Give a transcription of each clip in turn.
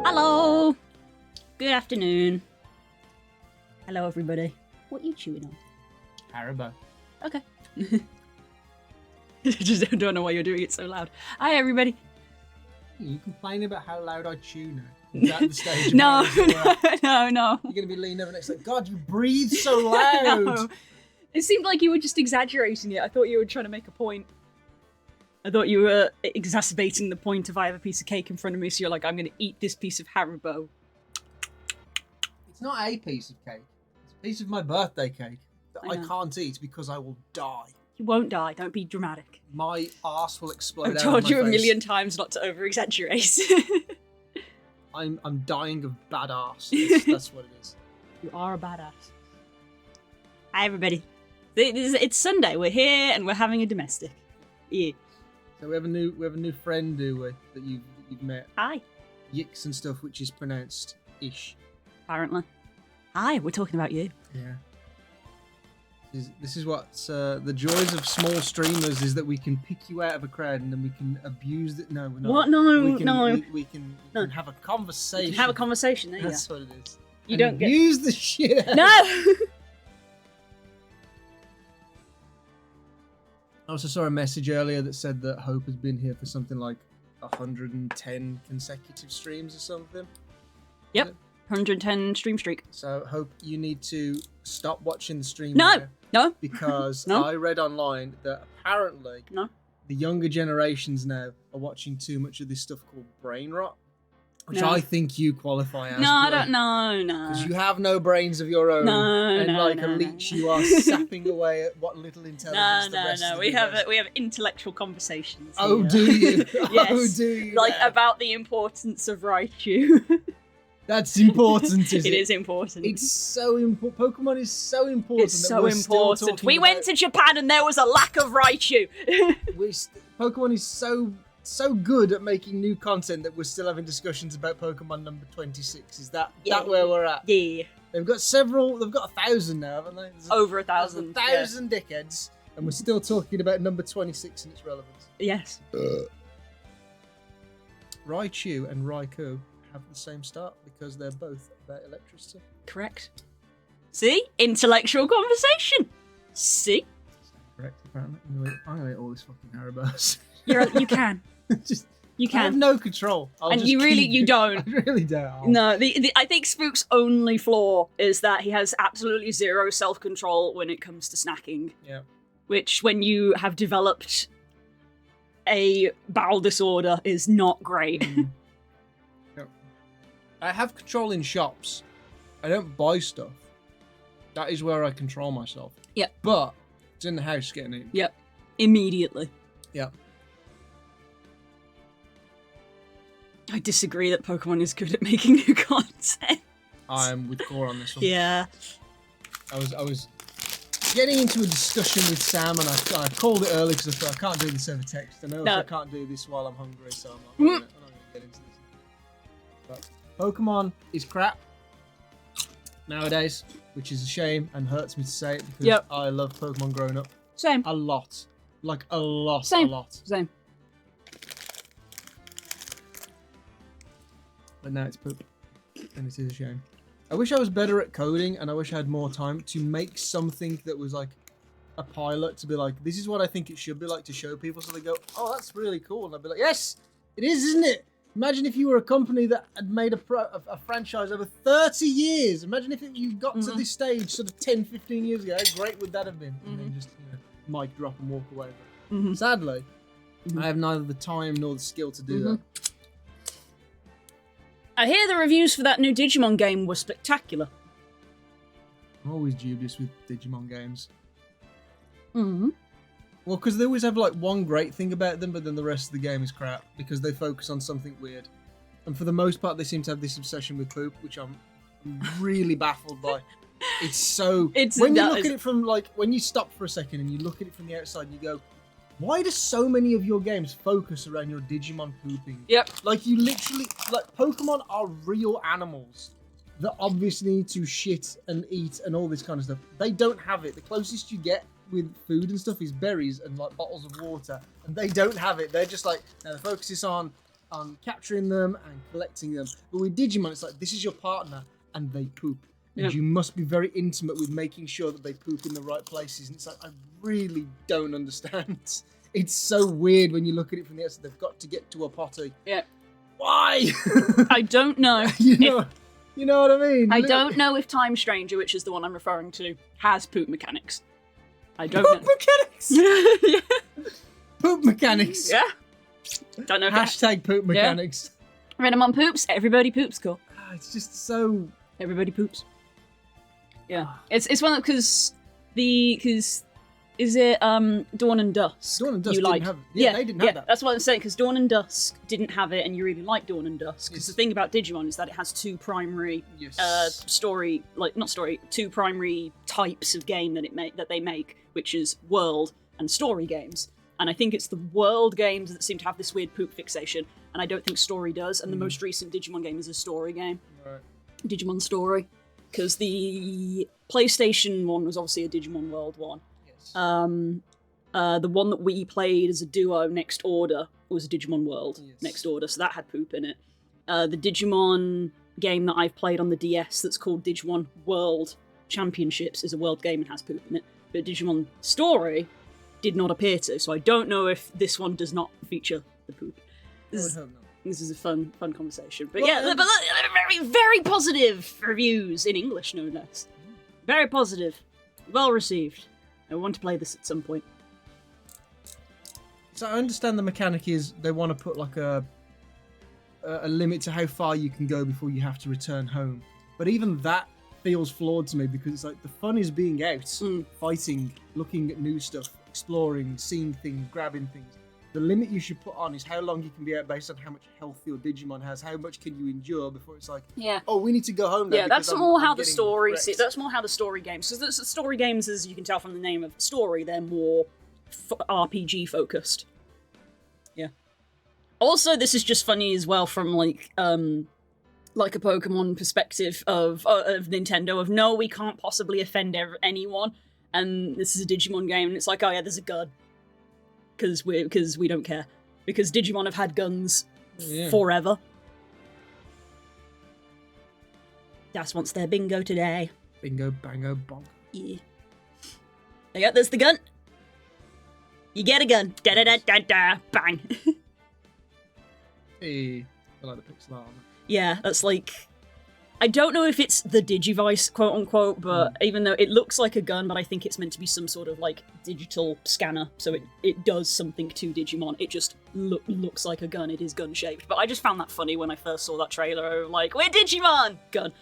Hello! Good afternoon. Hello, everybody. What are you chewing on? Haribo. Okay. Just don't know why you're doing it so loud. Hi, everybody. You complain about how loud I chew now. Is that the stage? No. You're going to be leaning over next like, God, you breathe so loud. No. It seemed like you were just exaggerating it. I thought you were trying to make a point. I thought you were exacerbating the point of I have a piece of cake in front of me, so you're like, I'm going to eat this piece of Haribo. It's not a piece of cake. It's a piece of my birthday cake that I I know. can't eat because I will die. You won't die. Don't be dramatic. My arse will explode I've out told of my you a face. million times not to over-exaggerate. I'm dying of bad arse. That's what it is. You are a badass. Hi, everybody. It's Sunday. We're here and we're having a domestic. Yeah. So we have a new friend, do we, that you've met. Hi. Yix and stuff, which is pronounced ish. Apparently. Hi, we're talking about you. Yeah. This is what the joys of small streamers is, that we can pick you out of a crowd and then we can abuse it. No, we're not. What? No, we can, no. We can No. have a conversation. You can have a conversation, there you That's go. what it is. You And don't get... abuse the shit out. No! I also saw a message earlier that said that Hope has been here for something like 110 consecutive streams or something. Yep. 110 stream streak. So Hope, you need to stop watching the stream No! now, No! because No. I read online that apparently No. the younger generations now are watching too much of this stuff called brain rot, which No. I think you qualify as. No, I don't know, Because no. you have no brains of your own. No, and no, like no, a leech, no. you are sapping away at what little No, intelligence the no, rest no. of We you have has. we have intellectual conversations. Oh, here. do you? Yes. Oh, do you? Like now? about the importance of Raichu. That's important, is It it? is important. It's so important. Pokemon is so important. It's that so we're still important. talking We went about- to Japan and there was a lack of Raichu. Pokemon is so good at making new content that we're still having discussions about Pokemon number 26. Is that where we're at? Yeah. They've got 1,000 now, haven't they? There's Over 1,000 1,000. dickheads, and we're still talking about number 26 and its relevance. Yeah. Yes. Raichu and Raikou have the same start because they're both about electricity. Correct. See? Intellectual conversation. See? Correct, apparently. I'm gonna eat all this fucking Haribos. You can. Just, You I have can. no control. I'll And just you really, keep- you don't. I really don't. No, I think Spook's only flaw is that he has absolutely zero self-control when it comes to snacking. Yeah. Which, when you have developed a bowel disorder, is not great. Yep. I have control in shops. I don't buy stuff. That is where I control myself. Yep. But it's in the house getting it. Yep. Immediately. Yep. I disagree that Pokemon is good at making new content. I'm with Core on this one. Yeah. I was getting into a discussion with Sam, and I called it early because I thought I can't do this over text. I know I can't do this while I'm hungry, so I'm not going to get into this. But Pokemon is crap nowadays, which is a shame and hurts me to say it because I love Pokemon growing up. Same. A lot. Like a lot. Same. A lot. Same. But now it's poop. And it is a shame. I wish I was better at coding, and I wish I had more time to make something that was like a pilot to be like, this is what I think it should be like, to show people, so they go, oh, that's really cool. And I'd be like, yes, it is, isn't it? Imagine if you were a company that had made a franchise over 30 years. Imagine if you got to this stage sort of 10, 15 years ago. How great would that have been? And then just, mic drop and walk away. Sadly, I have neither the time nor the skill to do that. I hear the reviews for that new Digimon game were spectacular. I'm always dubious with Digimon games. Mm-hmm. Well, because they always have like one great thing about them, but then the rest of the game is crap because they focus on something weird. And for the most part, they seem to have this obsession with poop, which I'm really baffled by. It's so... when you look at it from like... When you stop for a second and you look at it from the outside, you go, why do so many of your games focus around your Digimon pooping? Yep. Like, you literally... Like, Pokemon are real animals that obviously need to shit and eat and all this kind of stuff. They don't have it. The closest you get with food and stuff is berries and, like, bottles of water. And they don't have it. They're just like... Now, the focus is on capturing them and collecting them. But with Digimon, it's like, this is your partner and they poop. And you must be very intimate with making sure that they poop in the right places. And it's like, I really don't understand. It's so weird when you look at it from the outside. They've got to get to a potty. Yeah. Why? I don't know. You know what I mean? I don't know if Time Stranger, which is the one I'm referring to, has poop mechanics. I don't know. Poop mechanics? Yeah. Poop mechanics. Yeah. Don't know. Hashtag poop mechanics. Renamon poops. Everybody poops. Cool. It's just so... Everybody poops. Yeah. It's one of... Because is it Dawn and Dusk? Dawn and Dusk you didn't like? have it. Yeah, they didn't have that. That's what I'm saying, because Dawn and Dusk didn't have it, and you really like Dawn and Dusk. Because the thing about Digimon is that it has two primary two primary types of game that they make, which is world and story games. And I think it's the world games that seem to have this weird poop fixation, and I don't think story does. And the most recent Digimon game is a story game. Right. Digimon Story. Because the PlayStation one was obviously a Digimon World one. The one that we played as a duo, Next Order, was a Digimon World Next Order, so that had poop in it. The Digimon game that I've played on the DS that's called Digimon World Championships is a world game and has poop in it. But Digimon Story did not appear to, so I don't know if this one does not feature the poop. This is a fun conversation. But but very, very positive reviews in English, no less. Very positive. Well received. I want to play this at some point. So I understand the mechanic is they want to put like a limit to how far you can go before you have to return home. But even that feels flawed to me because it's like the fun is being out, fighting, looking at new stuff, exploring, seeing things, grabbing things. The limit you should put on is how long you can be out based on how much health your Digimon has. How much can you endure before it's like, oh, we need to go home now. Yeah, that's more how the story. That's more how the story games. Because the story games, as you can tell from the name of the story, they're more RPG focused. Yeah. Also, this is just funny as well from like a Pokemon perspective of Nintendo. Of no, we can't possibly offend anyone, and this is a Digimon game, and it's like, oh yeah, there's a gun. Because we don't care. Because Digimon have had guns forever. Das wants their bingo today. Bingo, bango, bonk. Yeah. Yeah, there's the gun. You get a gun. Da-da-da-da-da. Bang. Hey. I like the pixel art. Yeah, that's like... I don't know if it's the Digivice, quote unquote, but even though it looks like a gun, but I think it's meant to be some sort of like digital scanner, so it does something to Digimon. It just looks like a gun. It is gun shaped. But I just found that funny when I first saw that trailer. Like, we're Digimon! Gun.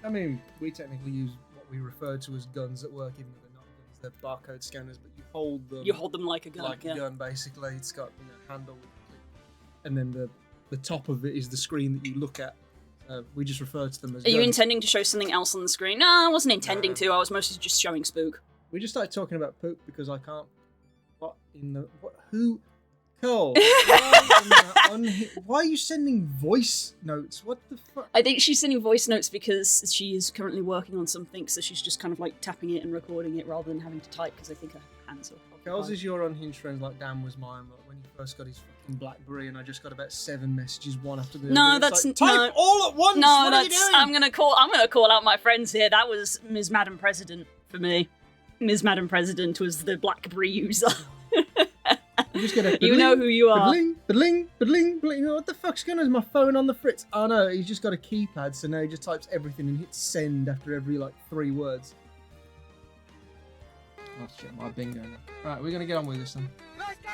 I mean, we technically use what we refer to as guns at work, even though they're not guns. They're barcode scanners, but you hold them. You hold them like a gun. Like a gun, basically. It's got handle, and then the top of it is the screen that you look at. We just refer to them as. Are you intending to show something else on the screen? No, I wasn't intending to. I was mostly just showing Spook. We just started talking about poop because I can't. What in the what? Who? Cole. Why are you sending voice notes? What the fuck? I think she's sending voice notes because she is currently working on something, so she's just kind of like tapping it and recording it rather than having to type because I think her hands are. Cole's is your unhinged friend like Dan was mine, but when he first got his fucking BlackBerry and I just got about 7 messages one after the other. No, that's like, type all at once. No, what are you doing? I'm gonna call out my friends here. That was Ms. Madam President for me. Ms. Madam President was the BlackBerry user. You just get a you know who you are. Bling. What the fuck's going on? Is my phone on the fritz? Oh no, he's just got a keypad, so now he just types everything and hits send after every like 3 words. Oh shit, my bingo now. Right, we're gonna get on with this then. Let's go!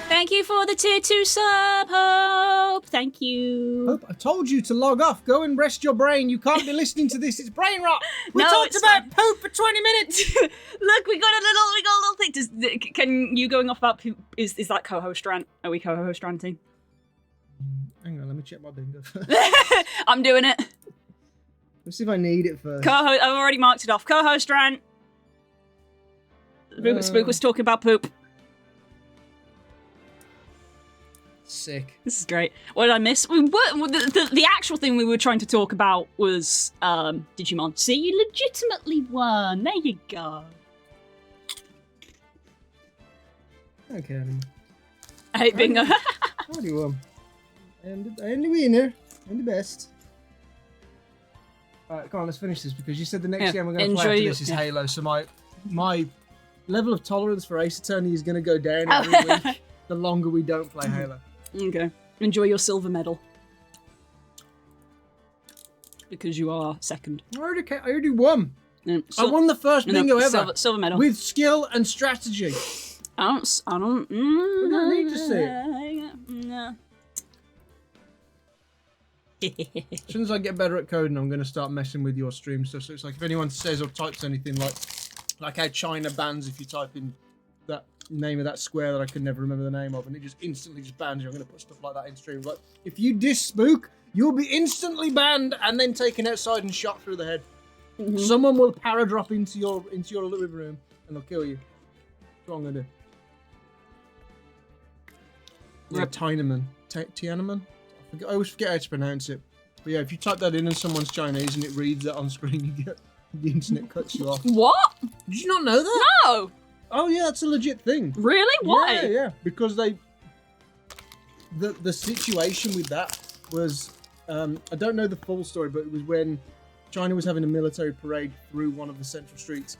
Thank you for the tier 2 sub, Hope. Thank you. Hope, I told you to log off. Go and rest your brain. You can't be listening to this. It's brain rot. We No, talked it's about fine. poop for 20 minutes. Look, we got a little thing. Can you going off about poop? Is that co-host rant? Are we co-host ranting? Hang on, let me check my bingo first. I'm doing it. Let's see if I need it first. Co-host. I've already marked it off. Co-host rant. Spook was talking about poop. Sick. This is great. What did I miss? The actual thing we were trying to talk about was Digimon. See, you legitimately won. There you go. Okay, anymore. I hate bingo. I already won. I am the winner. I'm the best. Alright, come on, let's finish this because you said the next game we're going to play after this is Halo, so my level of tolerance for Ace Attorney is going to go down every week the longer we don't play Halo. Okay. Enjoy your silver medal. Because you are second. I already won. So, I won the first bingo ever. Silver medal. With skill and strategy. I don't We don't need to see it. No. As soon as I get better at coding, I'm going to start messing with your stream stuff. So it's like if anyone says or types anything like how China bans if you type in that name of that square that I could never remember the name of, and it just instantly just bans you. I'm going to put stuff like that in stream. Like, if you diss Spook, you'll be instantly banned and then taken outside and shot through the head. Mm-hmm. Someone will paradrop into your living room and they'll kill you. That's what I'm going to do. Yeah, Tineman. Tiananmen? I always forget how to pronounce it. But yeah, if you type that in and someone's Chinese and it reads that on screen, you get the internet cuts you off. What? Did you not know that? No! Oh yeah, that's a legit thing. Really? Why? Yeah, because the situation with that was I don't know the full story, but it was when China was having a military parade through one of the central streets,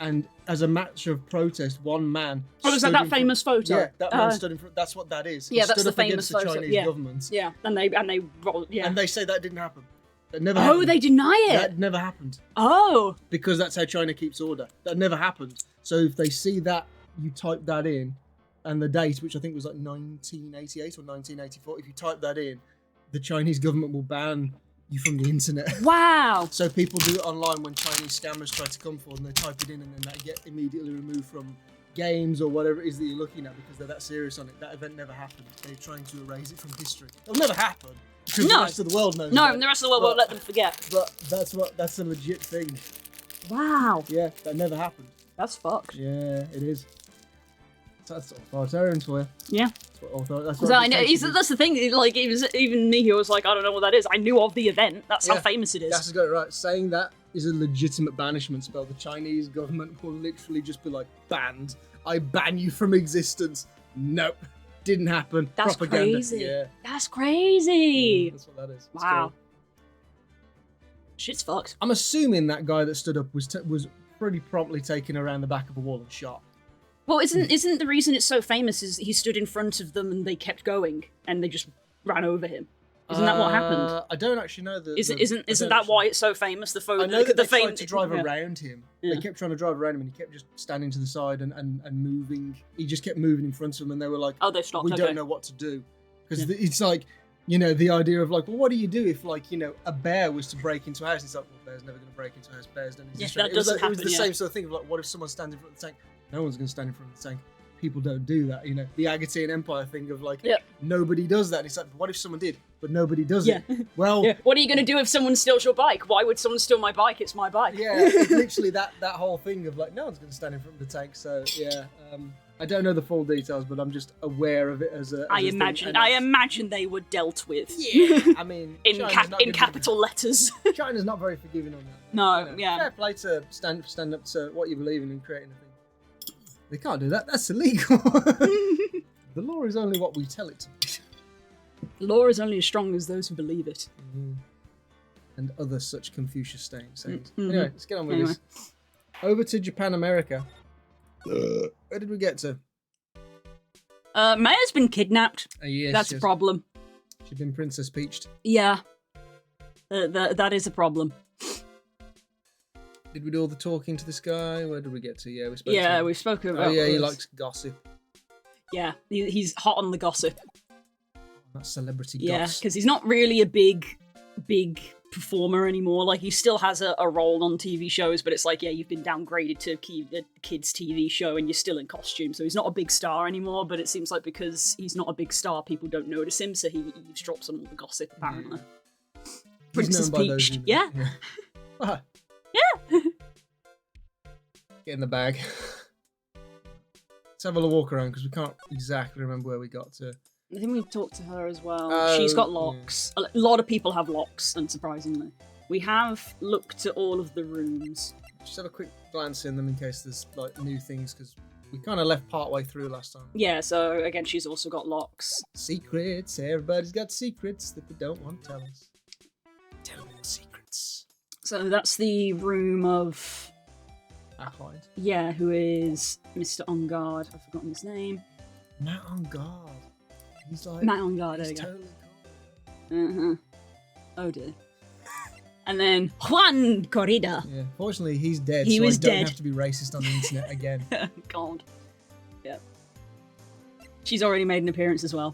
and as a match of protest, one man. Oh, is that famous photo? Yeah, that man stood in front. That's what that is. Yeah, He that's stood the up famous against the photo. Chinese government. Yeah, and they rolled. Yeah. And they say that didn't happen. That never Oh, happened. they deny it. That never happened. Oh. Because that's how China keeps order. That never happened. So if they see that, you type that in, and the date, which I think was like 1988 or 1984, if you type that in, the Chinese government will ban you from the internet. Wow. So people do it online when Chinese scammers try to come forward and they type it in and then they get immediately removed from games or whatever it is that you're looking at because they're that serious on it. That event never happened. They're trying to erase it from history. It'll never happen. Because the rest of the world knows. No, that. and the rest of the world won't let them forget. But that's a legit thing. Wow. Yeah, that never happened. That's fucked. Yeah, it is. That's authoritarian for you. Yeah. That's So I know, that's the thing. Like, it was even me who was like, I don't know what that is. I knew of the event. That's how famous it is. That's got it right. Saying that is a legitimate banishment spell. The Chinese government will literally just be like, banned. I ban you from existence. Nope. Didn't happen. That's Propaganda. crazy. Yeah. That's crazy. That's what that is. It's Wow. cool. Shit's fucked. I'm assuming that guy that stood up was pretty promptly taken around the back of a wall and shot. Well, isn't the reason it's so famous is he stood in front of them and they kept going and they just ran over him? Isn't that what happened? I don't actually know Isn't that why it's so famous? The photo. I know that the they tried to drive yeah. around him. Yeah. They kept trying to drive around him, and he kept just standing to the side and moving. He just kept moving in front of them, and they were like, "Oh, they stopped. We don't know what to do," because it's like, you know, the idea of like, well, what do you do if, like, you know, a bear was to break into a house? It's like, well, bear's never going to break into a house. Bears don't exist. Yeah, that doesn't happen. It was the same sort of thing of like, what if someone stands in front of the tank? No one's going to stand in front of the tank. People don't do that, you know. The Agatean Empire thing of like, nobody does that. And it's like, what if someone did, but nobody does it? Well, what are you going to do if someone steals your bike? Why would someone steal my bike? It's my bike. Yeah, it's literally that whole thing of like, no one's going to stand in front of the tank. So yeah, I don't know the full details, but I'm just aware of it as a. I imagine they were dealt with. Yeah, I mean, in capital letters. China's not very forgiving on that. No, you know, yeah. Fair play to stand up to what you believe in and creating a thing. They can't do that. That's illegal. The law is only what we tell it to be. The law is only as strong as those who believe it. Mm-hmm. And other such Confucius sayings. Mm-hmm. Anyway, let's get on with this. Over to Japan, America. Where did we get to? Maya's been kidnapped. Yes, that's a problem. She's been Princess Peached. Yeah. That is a problem. Did we do all the talking to this guy? Where did we get to? Yeah, we spoke about. Oh yeah, he likes gossip. Yeah, he's hot on the gossip. That celebrity gossip. Yeah, goss. because he's not really a big performer anymore. Like, he still has a role on TV shows, but it's like, yeah, you've been downgraded to a kids' TV show and you're still in costume, so he's not a big star anymore. But it seems like because he's not a big star, people don't notice him, so he eavesdrops on all the gossip, apparently. Yeah. Princess Peach. Yeah. Yeah. Yeah. Get in the bag. Let's have a little walk around because we can't exactly remember where we got to. I think we talked to her as well. She's got locks. Yeah. A lot of people have locks, unsurprisingly. We have looked at all of the rooms. Just have a quick glance in them in case there's like new things, because we kind of left part way through last time. Yeah, so again, she's also got locks. Secrets. Everybody's got secrets that they don't want to tell us. Tell me your secrets. So that's the room of... Acolyte. Yeah, who is Mr. On Guard. I've forgotten his name. Matt On Guard. He's like... Matt On Guard, there you go. Totally Oh dear. And then Juan Corrida. Yeah, fortunately he's dead, he was I don't dead. have to be racist on the internet again. God. Yeah. She's already made an appearance as well.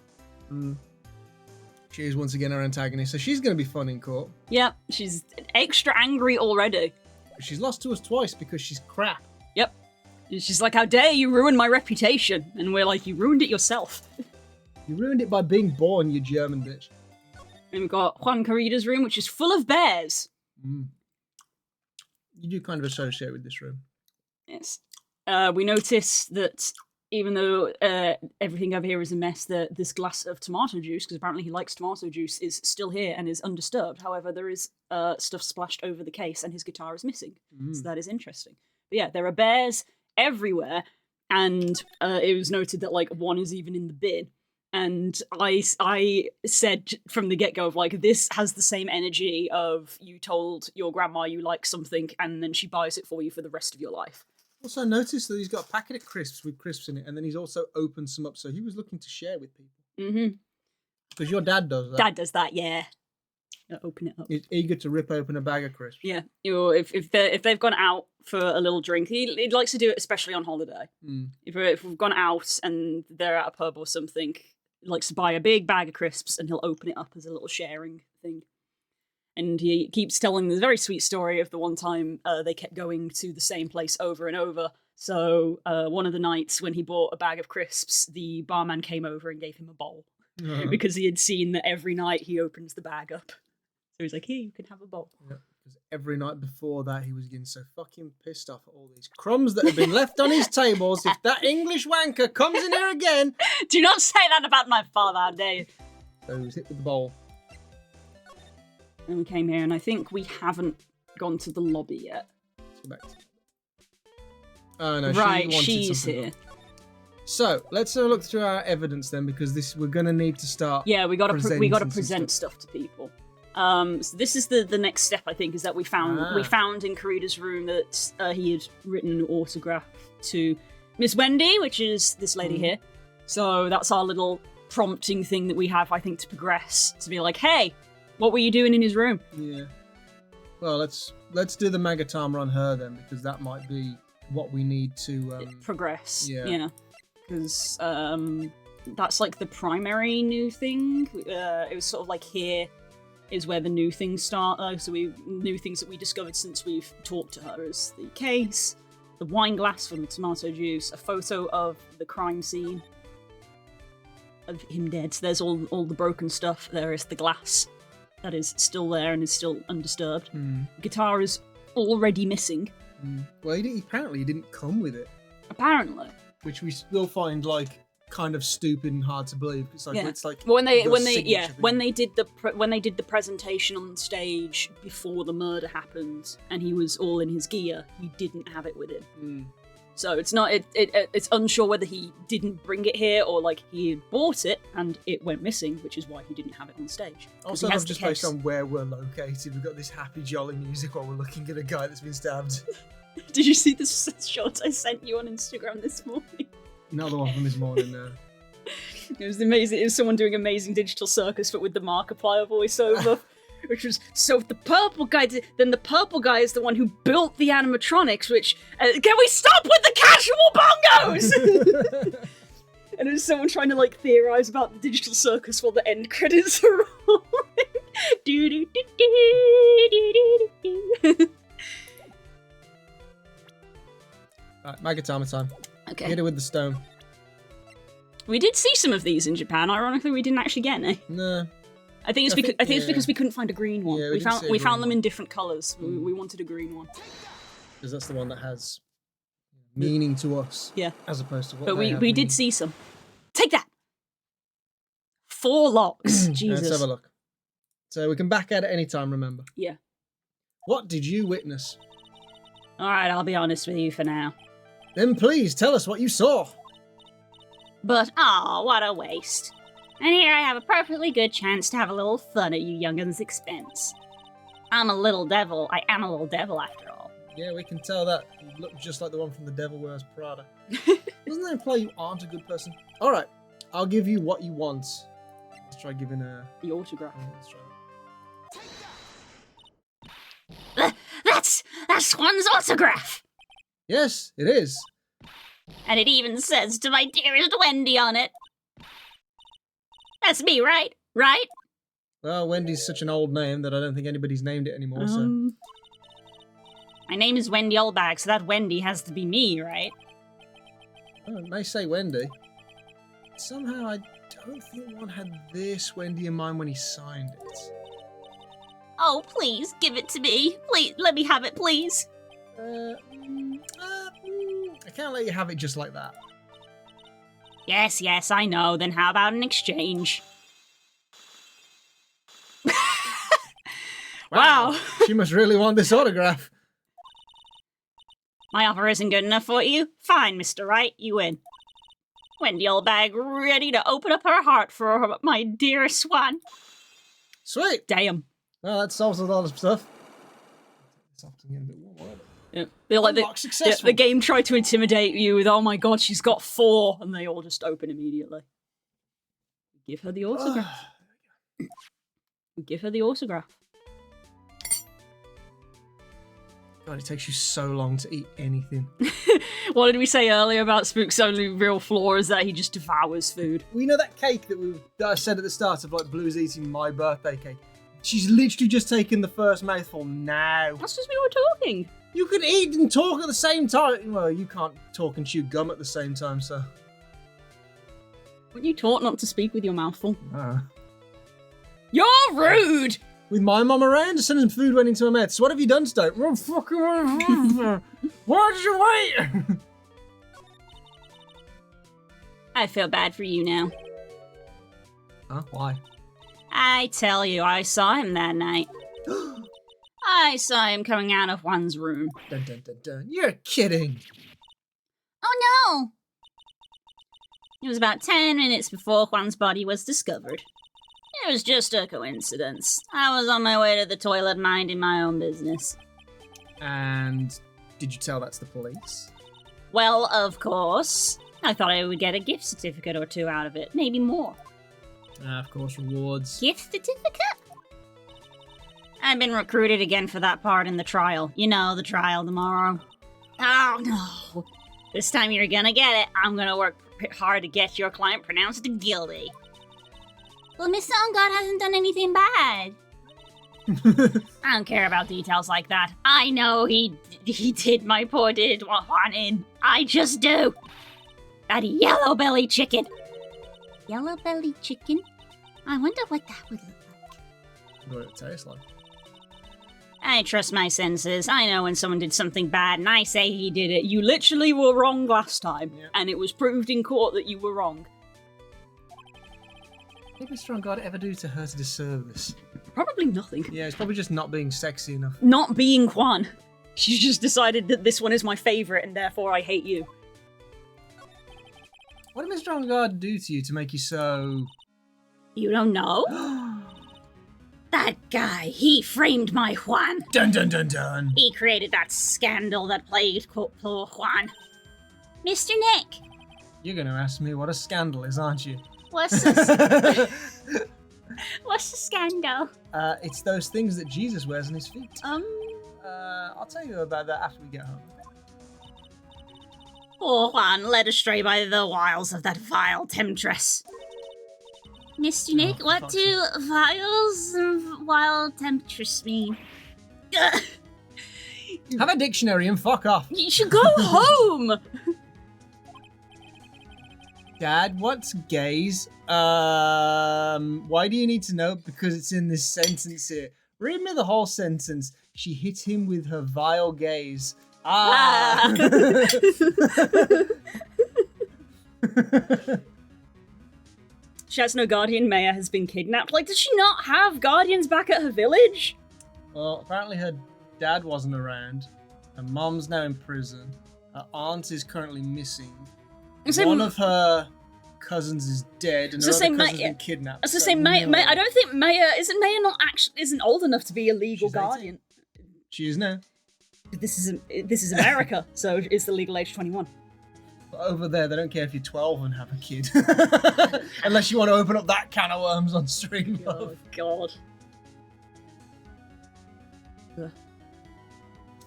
She is once again our antagonist, so she's going to be fun in court. Yeah, she's extra angry already. She's lost to us twice because she's crap. Yep. And she's like, how dare you ruin my reputation? And we're like, you ruined it yourself. You ruined it by being born, you German bitch. And we've got Juan Corrida's room, which is full of bears. You do kind of associate with this room. Yes. We notice that even though everything over here is a mess, this glass of tomato juice, because apparently he likes tomato juice, is still here and is undisturbed. However, there is stuff splashed over the case and his guitar is missing. So that is interesting. But yeah, there are bears everywhere, and it was noted that like one is even in the bin. And I said from the get-go of like, this has the same energy of you told your grandma you like something and then she buys it for you for the rest of your life. Also noticed that he's got a packet of crisps with crisps in it, and then he's also opened some up, so he was looking to share with people. Because your dad does that. Dad does that, yeah. Open it up. He's eager to rip open a bag of crisps. Yeah, if they've gone out for a little drink, he likes to do it, especially on holiday. If we've gone out and they're at a pub or something, he likes to buy a big bag of crisps and he'll open it up as a little sharing thing. And he keeps telling this very sweet story of the one time they kept going to the same place over and over. So one of the nights when he bought a bag of crisps, the barman came over and gave him a bowl. Because he had seen that every night he opens the bag up. So he's like, here, you can have a bowl. Yeah, because every night before that, he was getting so fucking pissed off at all these crumbs that have been left on his tables. If that English wanker comes in here again... Do not say that about my father, how dare you. So he was hit with the bowl. And we came here, and I think we haven't gone to the lobby yet. Let's go back to... Oh, no, right, she's here. So let's have a look through our evidence then, because we're going to need to start. Yeah, we got to present stuff to people. So this is the next step, I think, is that we found in Corrida's room that he had written an autograph to Miss Wendy, which is this lady here. So that's our little prompting thing that we have, I think, to progress. To be like, hey, what were you doing in his room? Yeah. Well, let's do the Magatama on her then, because that might be what we need to Progress. Yeah. Yeah. Because that's like the primary new thing. It was sort of like here is where the new things start. New things that we discovered since we've talked to her is the case, the wine glass from the tomato juice, a photo of the crime scene of him dead. So there's all the broken stuff. There is the glass that is still there and is still undisturbed. Guitar is already missing. Well, apparently he didn't come with it, Apparently. which we still find like kind of stupid and hard to believe. It's like Yeah. it's like When they your signature thing. when they did the presentation on stage before the murder happened and he was all in his gear, he didn't have it with him. So it's not it's unsure whether he didn't bring it here or like he had bought it and it went missing, which is why he didn't have it on stage. 'Cause Also, he has just the based case. on where we're located, we've got this happy, jolly music while we're looking at a guy that's been stabbed. Did you see the shot I sent you on Instagram this morning? Not the one from this morning, no. It was amazing. It was someone doing Amazing Digital Circus, but with the Markiplier voiceover, which was so. The purple guy, then the purple guy is the one who built the animatronics. Which can we stop with the casual bongos? And it was someone trying to like theorize about the Digital Circus while the end credits are rolling. Right, Magatama time. Okay. Hit it with the stone. We did see some of these in Japan. Ironically, we didn't actually get any. No. I think it's because we couldn't find a green one. Yeah, we we didn't see a we green found them one. in different colours. We wanted a green one. Because that's the one that has meaning to us. Yeah. As opposed to what But they have we did meaning. see some. Take that! 4 locks. Let's Jesus. have a look. So we can back out at any time, remember. Yeah. What did you witness? Alright, I'll be honest with you for now. Then please tell us what you saw. But, what a waste. And here I have a perfectly good chance to have a little fun at you young'uns' expense. I'm a little devil. I am a little devil after all. Yeah, we can tell that. You look just like the one from The Devil Wears Prada. Doesn't that imply you aren't a good person? Alright, I'll give you what you want. Let's try giving a... The autograph. Let's try That's Swan's autograph! Yes, it is. And it even says to my dearest Wendy on it. That's me, right? Right? Well, Wendy's such an old name that I don't think anybody's named it anymore, so... My name is Wendy Oldbag, so that Wendy has to be me, right? Oh, it may say Wendy. Somehow I don't think one had this Wendy in mind when he signed it. Oh, please, give it to me. Please, let me have it, please. I can't let you have it just like that. Yes, I know. Then how about an exchange? Wow. She must really want this autograph. My offer isn't good enough for you? Fine, Mr. Right, you win. Wendy Oldbag ready to open up her heart for my dearest Swan. Sweet. Damn. Well, that solves a lot of stuff. It's up to me a bit more, won't it? Yeah. They're like Unlock successful. the game tried to intimidate you with, oh my god, she's got 4, and they all just open immediately. Give her the autograph. Give her the autograph. God, it takes you so long to eat anything. What did we say earlier about Spook's only real flaw is that he just devours food? We know that cake that I said at the start of like Blue's eating my birthday cake. She's literally just taken the first mouthful now. That's just we were talking. You can eat and talk at the same time. Well, you can't talk and chew gum at the same time, so. Weren't you taught not to speak with your mouth full? Ah. You're rude! With my mum around, sending some food went into my mouth. So what have you done, Stoke? Oh, fucking why did you wait? I feel bad for you now. Huh? Why? I tell you, I saw him that night. I saw him coming out of one's room. Dun, dun, dun, dun. You're kidding. Oh no! It was about 10 minutes before Juan's body was discovered. It was just a coincidence. I was on my way to the toilet minding my own business. And did you tell that's the police? Well, of course. I thought I would get a gift certificate or 2 out of it, maybe more. Of course, rewards. Gift certificate? I've been recruited again for that part in the trial. You know, the trial tomorrow. Oh, no. This time you're gonna get it. I'm gonna work hard to get your client pronounced guilty. Well, Mr. Ungod hasn't done anything bad. I don't care about details like that. I know he did my poor did Juan in. I just do. That yellow belly chicken. Yellow belly chicken? I wonder what that would look like. What it tastes like. I trust my senses. I know when someone did something bad and I say he did it. You literally were wrong last time, Yeah. and it was proved in court that you were wrong. What did Mr. Ungod ever do to her to deserve this? Probably nothing. Yeah, it's probably just not being sexy enough. Not being Juan. She's just decided that this one is my favourite, and therefore I hate you. What did Mr. Ungod do to you to make you so... You don't know? That guy, he framed my Juan. Dun dun dun dun! He created that scandal that plagued poor Juan. Mr. Nick, You're going to ask me what a scandal is, aren't you? what's the scandal? It's those things that Jesus wears on his feet. I'll tell you about that after we get home. Poor Juan, led astray by the wiles of that vile temptress. Mr. Nick, Oh, what fuck's do vials and wild temptress mean? Have a dictionary and fuck off. You should go home! Dad, what's gaze? Why do you need to know? Because it's in this sentence here. Read me the whole sentence. She hit him with her vile gaze. Ah! She has no guardian. Maya has been kidnapped. Like, does she not have guardians back at her village? Well, apparently her dad wasn't around. Her mom's now in prison. Her aunt is currently missing. So, One of her cousins is dead, and So her say other cousin's Maya- been kidnapped. I was gonna so say, Maya, no. I don't think Maya isn't old enough to be a legal She's 18. guardian. She is now. This is America, so it's the legal age 21. But over there, they don't care if you're 12 and have a kid. Unless you want to open up that can of worms on stream. Oh God.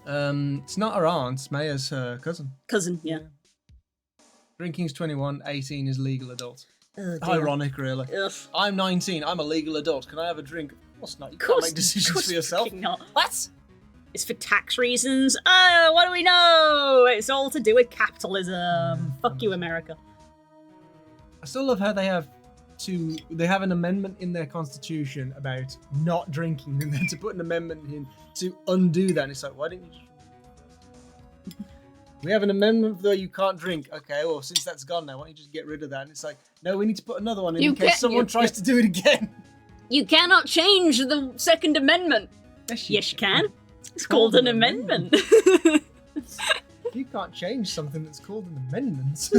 It's not her aunt, it's Maya's her cousin. Cousin, yeah. Drinking's 21, 18 is legal adult. Oh, dear. Ironic, really. Ugh. I'm 19, I'm a legal adult. Can I have a drink? Of course not. You Of can't course, make decisions of course for yourself. fucking not. What? It's for tax reasons. Oh, what do we know? It's all to do with capitalism. Fuck you, America. I still love how they have an amendment in their constitution about not drinking, and then to put an amendment in to undo that. And it's like, why didn't you just drink? We have an amendment where you can't drink. Okay, well, since that's gone now, why don't you just get rid of that? And it's like, no, we need to put another one in, You in case can't- someone tries to do it again. You cannot change the Second Amendment. Yes, you can. It's called an amendment. You can't change something that's called an amendment.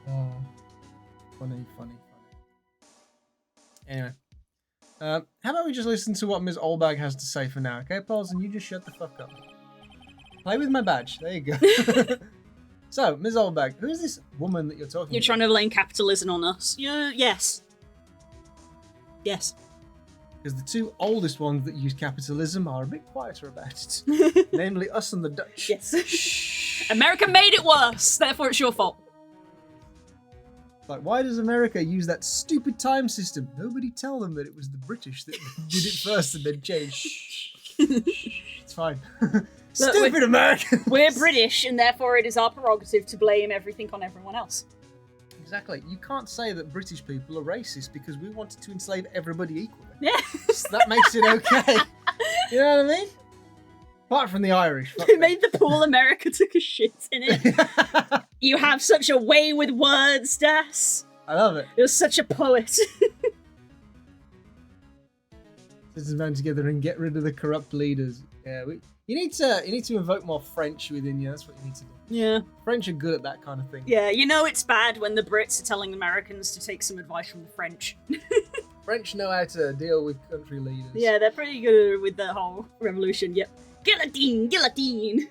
Oh, funny. Anyway, how about we just listen to what Ms. Olbag has to say for now, okay, Pauls? And you just shut the fuck up. Play with my badge. There you go. So, Ms. Olbag, who is this woman that you're talking You're about? trying to blame capitalism on us. Yeah, yes. Yes. Because the two oldest ones that use capitalism are a bit quieter about it. Namely, us and the Dutch. Yes. America made it worse, therefore it's your fault. Like, why does America use that stupid time system? Nobody tell them that it was the British that did it first and then changed. It's fine. Stupid Americans! We're British, and therefore it is our prerogative to blame everything on everyone else. Exactly. You can't say that British people are racist because we wanted to enslave everybody equally. Yeah. So that makes it okay. You know what I mean? Apart from the Irish. fuck Who them. made the pool America took a shit in it. You have such a way with words, Das. I love it. You're such a poet. Citizens band together and get rid of the corrupt leaders. Yeah, you need to invoke more French within you. That's what you need to do. Yeah. French are good at that kind of thing. Yeah, you know it's bad when the Brits are telling Americans to take some advice from the French. French know how to deal with country leaders. Yeah, they're pretty good with the whole revolution. Yep. Guillotine, guillotine.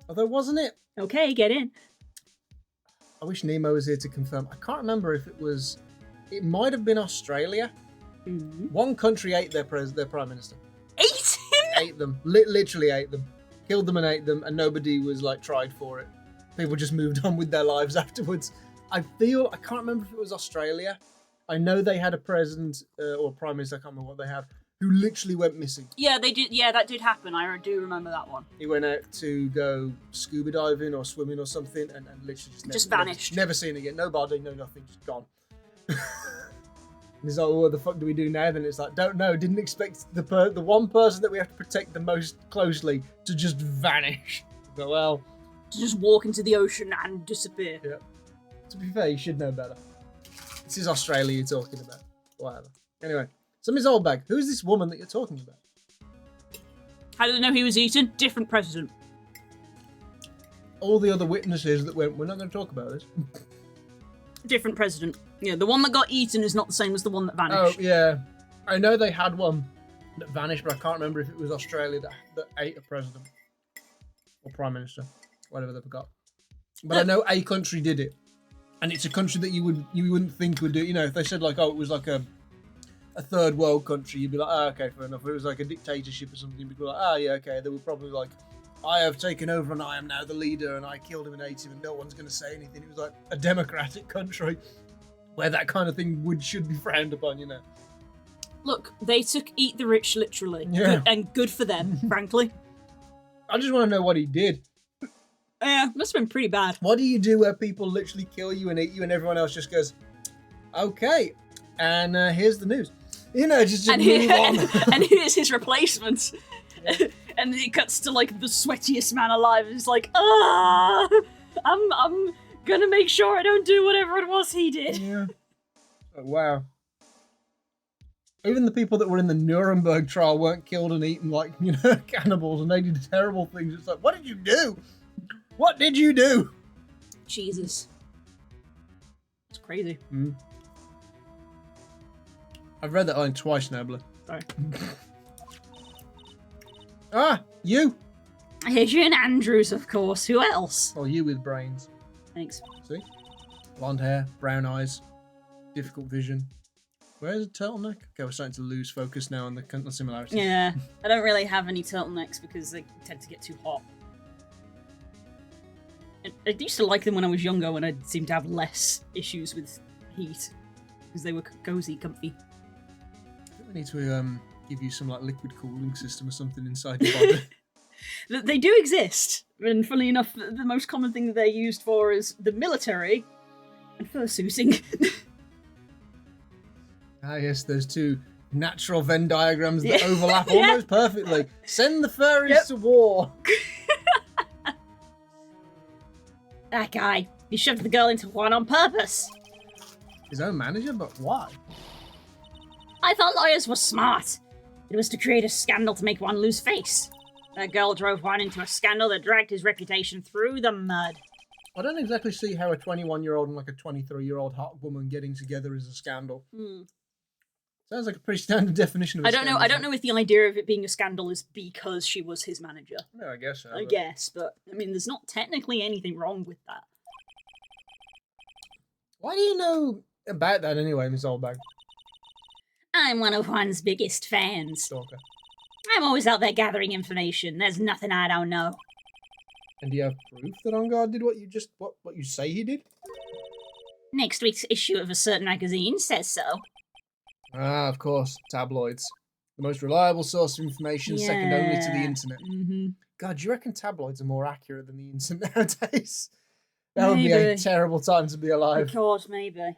Although, wasn't it? Okay, get in. I wish Nemo was here to confirm. I can't remember if it was It might have been Australia. One country ate their prime minister. Ate him? Ate them. Literally ate them. Killed them and ate them, and nobody was like tried for it. People just moved on with their lives afterwards. I can't remember if it was Australia. I know they had a president or prime minister, I can't remember what they had, who literally went missing. Yeah, they did. Yeah, that did happen. I do remember that one. He went out to go scuba diving or swimming or something, and literally just vanished. Never seen again. No body, no nothing, just gone. And he's like, what the fuck do we do now? Then it's like, don't know. Didn't expect the one person that we have to protect the most closely to just vanish. But well, To just walk into the ocean and disappear. yeah. To be fair, you should know better. This is Australia you're talking about. Whatever. Anyway, so Ms. Oldbag, who's this woman that you're talking about? How did they know he was eaten? Different president. All the other witnesses that went, we're not going to talk about this. Different president. Yeah, the one that got eaten is not the same as the one that Oh, vanished. yeah. I know they had one that vanished, but I can't remember if it was Australia that ate a president. Or prime minister. Whatever they forgot. But I know a country did it. And it's a country that you wouldn't think would do. You know, if they said like, oh, it was like a third world country, you'd be like, oh, okay, fair enough. If it was like a dictatorship or something, you'd be like, oh, yeah, okay. They were probably like, I have taken over and I am now the leader and I killed him and ate him and no one's going to say anything. It was like a democratic country where that kind of thing should be frowned upon, you know. Look, they took eat the rich literally. Yeah. And good for them, frankly. I just want to know what he did. Yeah, must have been pretty bad. What do you do where people literally kill you and eat you and everyone else just goes, okay, and here's the news. You know, just And, move on. and here's his replacement. And it cuts to like the sweatiest man alive and he's like, I'm gonna make sure I don't do whatever it was he did. Yeah. Oh, wow. Even the people that were in the Nuremberg trial weren't killed and eaten like, you know, cannibals, and they did terrible things. It's like, what did you do? What did you do? Jesus. It's crazy. I've read that line twice, Nabla. Sorry. Ah, you. Adrian Andrews, of course. Who else? Or you with brains. Thanks. See? Blonde hair, brown eyes, difficult vision. Where's the turtleneck? Okay, we're starting to lose focus now on the similarities. Yeah, I don't really have any turtlenecks because they tend to get too hot. I used to like them when I was younger when I seemed to have less issues with heat because they were cozy, comfy. I think we need to give you some like liquid cooling system or something inside your body. They do exist, and funnily enough, the most common thing that they're used for is the military and fursuiting. Ah, yes, those two natural Venn diagrams that overlap almost perfectly. Send the furries to war. That guy. He shoved the girl into one on purpose. His own manager, but why? I thought lawyers were smart. It was to create a scandal to make one lose face. That girl drove one into a scandal that dragged his reputation through the mud. I don't exactly see how a 21-year-old and like a 23-year-old hot woman getting together is a scandal. Sounds like a pretty standard definition of a scandal. I don't know if the idea of it being a scandal is because she was his manager. No, I guess so. I guess, but I mean, there's not technically anything wrong with that. Why do you know about that anyway, Miss Oldbag? I'm one of one's biggest fans. Stalker. I'm always out there gathering information. There's nothing I don't know. And do you have proof that On Guard did what you say he did? Next week's issue of a certain magazine says so. Ah, of course. Tabloids. The most reliable source of information, second only to the Yeah. internet. Mm-hmm. God, do you reckon tabloids are more accurate than the internet nowadays? That would be a Maybe. terrible time to be alive. Of course, maybe.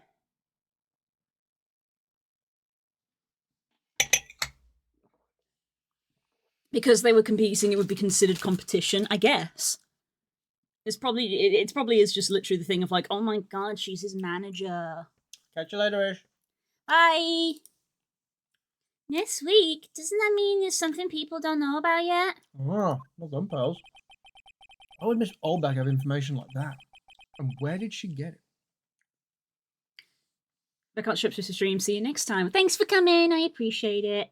Because they were competing, it would be considered competition, I guess. It's probably is just literally the thing of like, oh my god, she's his manager. Catch you later, Ish. Bye. Next week? Doesn't that mean there's something people don't know about yet? Oh, well done, pals. Why would Miss Oldbag have information like that? And where did she get it? I can't shut the stream. See you next time. Thanks for coming. I appreciate it.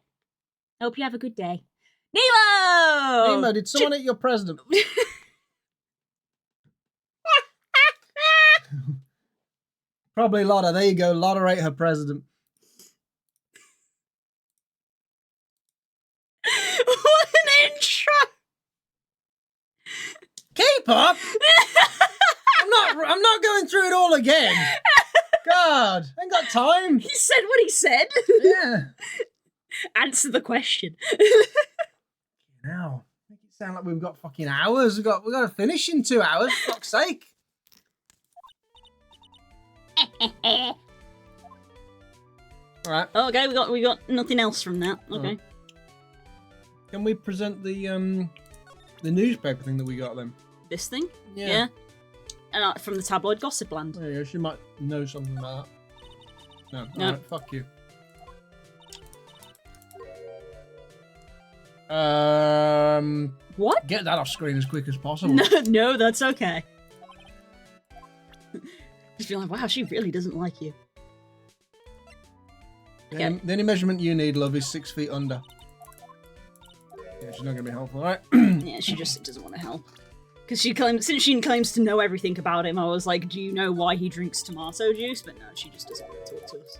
Hope you have a good day. Nemo! Nemo, did someone eat your president? Probably Lotta. There you go. Lotta ate her president. What an intro! K-pop? I'm not going through it all again. God, I ain't got time. He said what he said. Yeah. Answer the question. Now, make it sound like we've got fucking hours. We've got to finish in 2 hours. For fuck's sake. All right. Oh, okay, we got nothing else from that. Okay. Can we present the newspaper thing that we got then? This thing? Yeah. And from the tabloid Gossip Land. There you go. She might know something about that. No. Alright, fuck you. What? Get that off screen as quick as possible. No, that's okay. Just be like, wow, she really doesn't like you. The only measurement you need, love, is 6 feet under. Yeah, she's not gonna be helpful, right? Yeah, she just doesn't want to help. Because since she claims to know everything about him, I was like, do you know why he drinks tomato juice? But no, she just doesn't want to talk to us.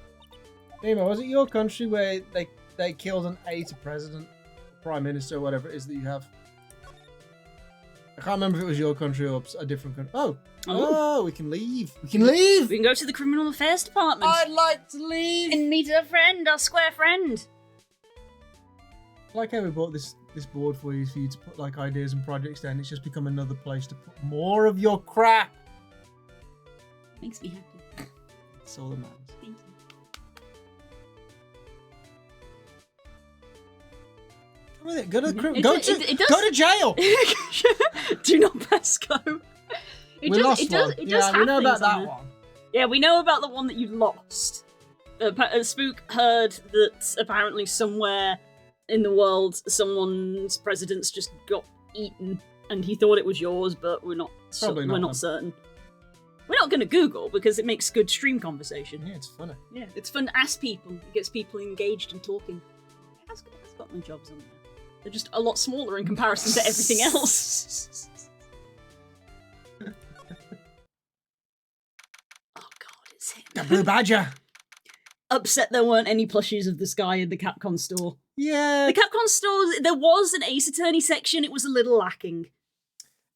Nemo, was it your country where they killed an president, prime minister, whatever it is that you have? I can't remember if it was your country or a different country. Oh, we can leave. We can leave. We can go to the Criminal Affairs Department. I'd like to leave. And meet our friend, our square friend. I like how we bought this board for you to put like ideas and projects down. It's just become another place to put more of your crap. Makes me happy. That's all that matters. Thank you. Come with it. Go to jail. Do not pass go. We lost one. Yeah, we know about that one. Yeah, we know about the one that you lost. Spook heard that apparently somewhere in the world, someone's presidents just got eaten, and he thought it was yours, but we're not. We're not certain. We're not going to Google because it makes good stream conversation. Yeah, it's funny. Yeah, it's fun to ask people. It gets people engaged and talking. It's got my jobs on there. They're just a lot smaller in comparison to everything else. Oh god, it's him. The Blue Badger. Upset there weren't any plushies of this guy in the Capcom store. Yeah. The Capcom store, there was an Ace Attorney section, it was a little lacking.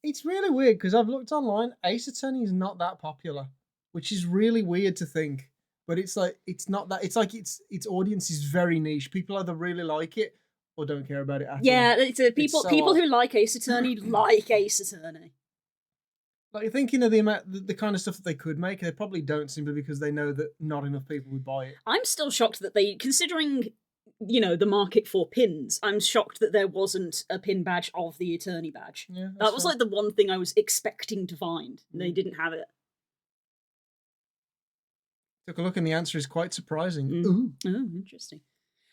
It's really weird because I've looked online. Ace Attorney is not that popular, which is really weird to think. But it's like it's not that. It's like its audience is very niche. People either really like it or don't care about it at all. Yeah, people who like Ace Attorney like Ace Attorney. Like thinking of the kind of stuff that they could make, they probably don't simply because they know that not enough people would buy it. I'm still shocked that considering the market for pins, I'm shocked that there wasn't a pin badge of the Attorney badge. Yeah, that was like the one thing I was expecting to find. They didn't have it. Took a look and the answer is quite surprising. Ooh, interesting.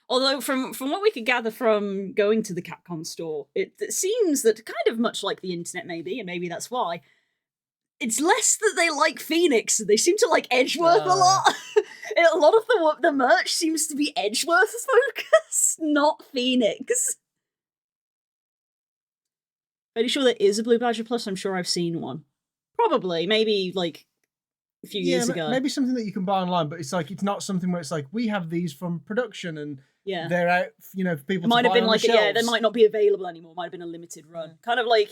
Although from what we could gather from going to the Capcom store, it seems that kind of much like the internet maybe, and maybe that's why, it's less that they like Phoenix, they seem to like Edgeworth a lot. A lot of the merch seems to be Edgeworth focus, not Phoenix. Pretty sure there is a Blue Badger Plus, I'm sure I've seen one. Probably, maybe like a few years ago. Maybe something that you can buy online, but it's like it's not something where it's like we have these from production and they're out, for people. It might have been like they might not be available anymore. Might have been a limited run, kind of like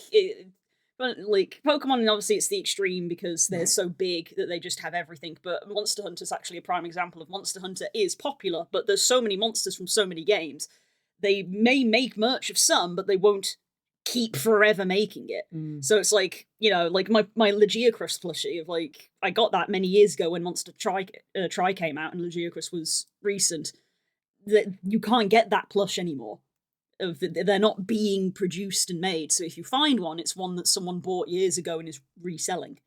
Pokemon. And obviously, it's the extreme because they're so big that they just have everything. But Monster Hunter's actually a prime example of Monster Hunter is popular, but there's so many monsters from so many games. They may make merch of some, but they won't keep forever making it. So it's like, like my Legiocrus plushie of like, I got that many years ago when Monster Tri came out and Legiocrus was recent, that you can't get that plush anymore. They're not being produced and made. So if you find one, it's one that someone bought years ago and is reselling.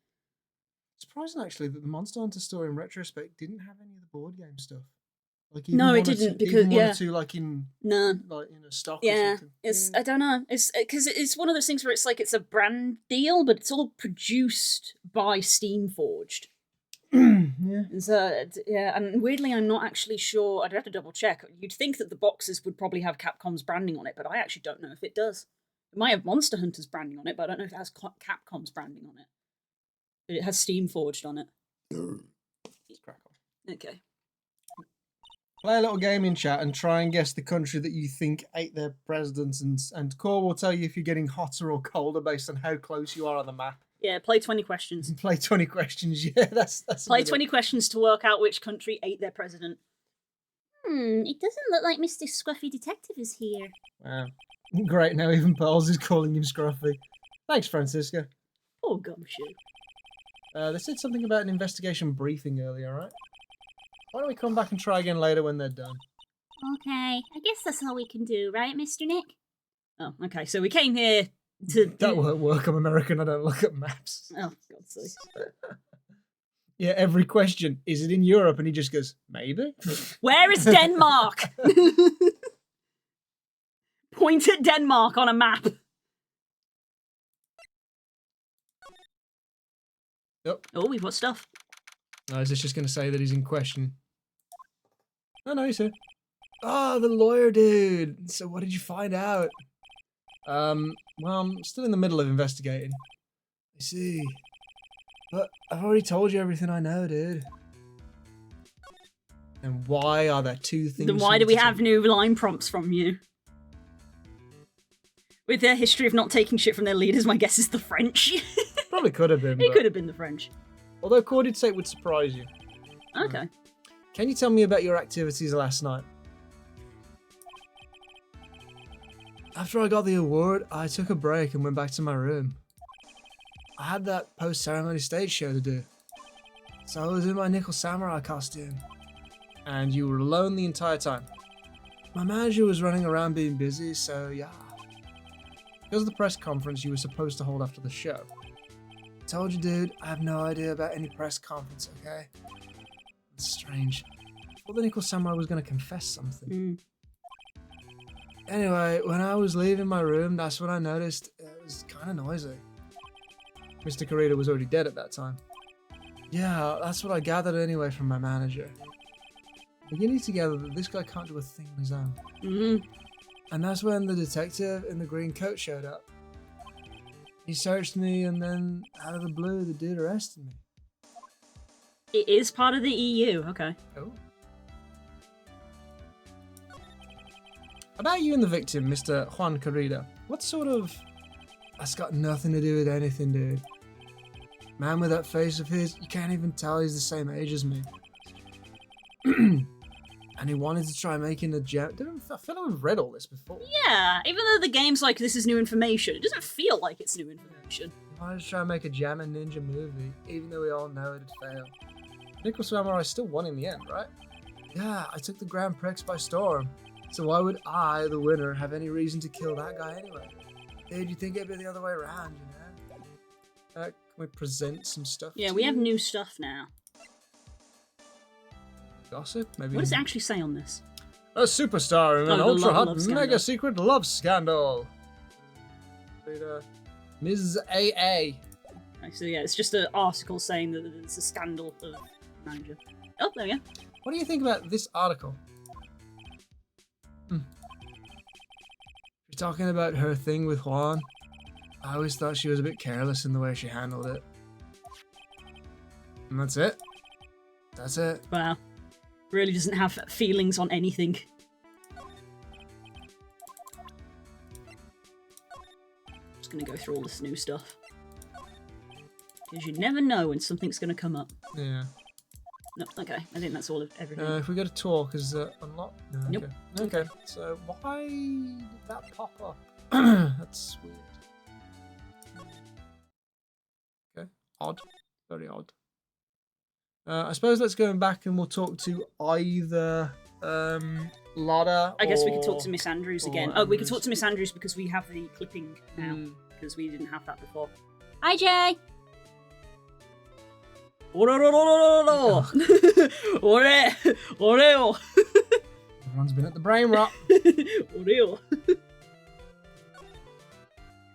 Surprising actually that the Monster Hunter store in retrospect didn't have any of the board game stuff. Like no, it didn't because like in stock. Yeah, or something. I don't know. It's because it's one of those things where it's like it's a brand deal, but it's all produced by Steamforged. Yeah. So and weirdly, I'm not actually sure. I'd have to double check. You'd think that the boxes would probably have Capcom's branding on it, but I actually don't know if it does. It might have Monster Hunter's branding on it, but I don't know if it has Capcom's branding on it. But it has Steamforged on it. Let's crack on. Okay. Play a little game in chat and try and guess the country that you think ate their president, and Core will tell you if you're getting hotter or colder based on how close you are on the map. Yeah, play 20 questions. Play 20 questions, yeah, that's Play 20 questions to work out which country ate their president. It doesn't look like Mr. Scruffy Detective is here. Wow. Great, now even Pearls is calling him Scruffy. Thanks, Francisca. Poor gumshoe. They said something about an investigation briefing earlier, right? Why don't we come back and try again later when they're done? Okay, I guess that's all we can do, right, Mr. Nick? Oh, okay, so we came here to... That won't work, I'm American, I don't look at maps. Oh, God's sake. Yeah, every question, is it in Europe? And he just goes, maybe? Where is Denmark? Point at Denmark on a map. Yep. Oh, we've got stuff. No, is this just going to say that he's in question? No, he said. Oh, the lawyer dude. So what did you find out? Well, I'm still in the middle of investigating. I see. But I've already told you everything I know, dude. And why are there two things? Then why do we have new line prompts from you? With their history of not taking shit from their leaders, my guess is the French. Probably could have been. It could have been the French. Although Core did say it would surprise you. Okay. Can you tell me about your activities last night? After I got the award, I took a break and went back to my room. I had that post-ceremony stage show to do. So I was in my Nickel Samurai costume. And you were alone the entire time. My manager was running around being busy, so yeah. Because of the press conference you were supposed to hold after the show. I told you, dude, I have no idea about any press conference, okay? It's strange. I thought the Nickel Samurai was going to confess something. Anyway, when I was leaving my room, that's when I noticed it was kind of noisy. Mr. Corrida was already dead at that time. Yeah, that's what I gathered anyway from my manager. Beginning together that this guy can't do a thing on his own. And that's when the detective in the green coat showed up. He searched me and then, out of the blue, the dude arrested me. It is part of the EU, okay. Oh. About you and the victim, Mr. Juan Corrida. What sort of... That's got nothing to do with anything, dude. Man with that face of his, you can't even tell he's the same age as me. And he wanted to try making a gem. I feel like we've read all this before. Yeah, even though the game's like, this is new information, it doesn't feel like it's new information. He wanted to try and make a Jammin' Ninja movie, even though we all know it'd fail. Nickel Samurai still won in the end, right? Yeah, I took the Grand Prix by storm. So why would I, the winner, have any reason to kill that guy anyway? Dude, you think it'd be the other way around, you know? Can we present some stuff? Yeah, to we you? have new stuff now. Gossip? Maybe. What does it actually say on this? A superstar in an the ultra hot love scandal. mega secret love scandal. Ms. AA. So yeah, it's just an article saying that it's a scandal of manager. Oh, there we go. What do you think about this article? You're talking about her thing with Juan. I always thought she was a bit careless in the way she handled it. And that's it. That's it. Wow. Really doesn't have feelings on anything. Just gonna go through all this new stuff. Because you never know when something's gonna come up. Yeah. No, okay. I think that's all of everything. If we go to talk, is unlocked? No, Nope. Okay. Okay. So why did that pop up? That's weird. Okay. Odd. Very odd. I suppose let's go back and we'll talk to either Lotta. I guess we could talk to Miss Andrews or again. Oh, we could Andrews. talk to Miss Andrews because we have the clipping now. Because we didn't have that before. Hi, Jay. Ore! Oreo! Everyone's been at the brain rot. Oreo.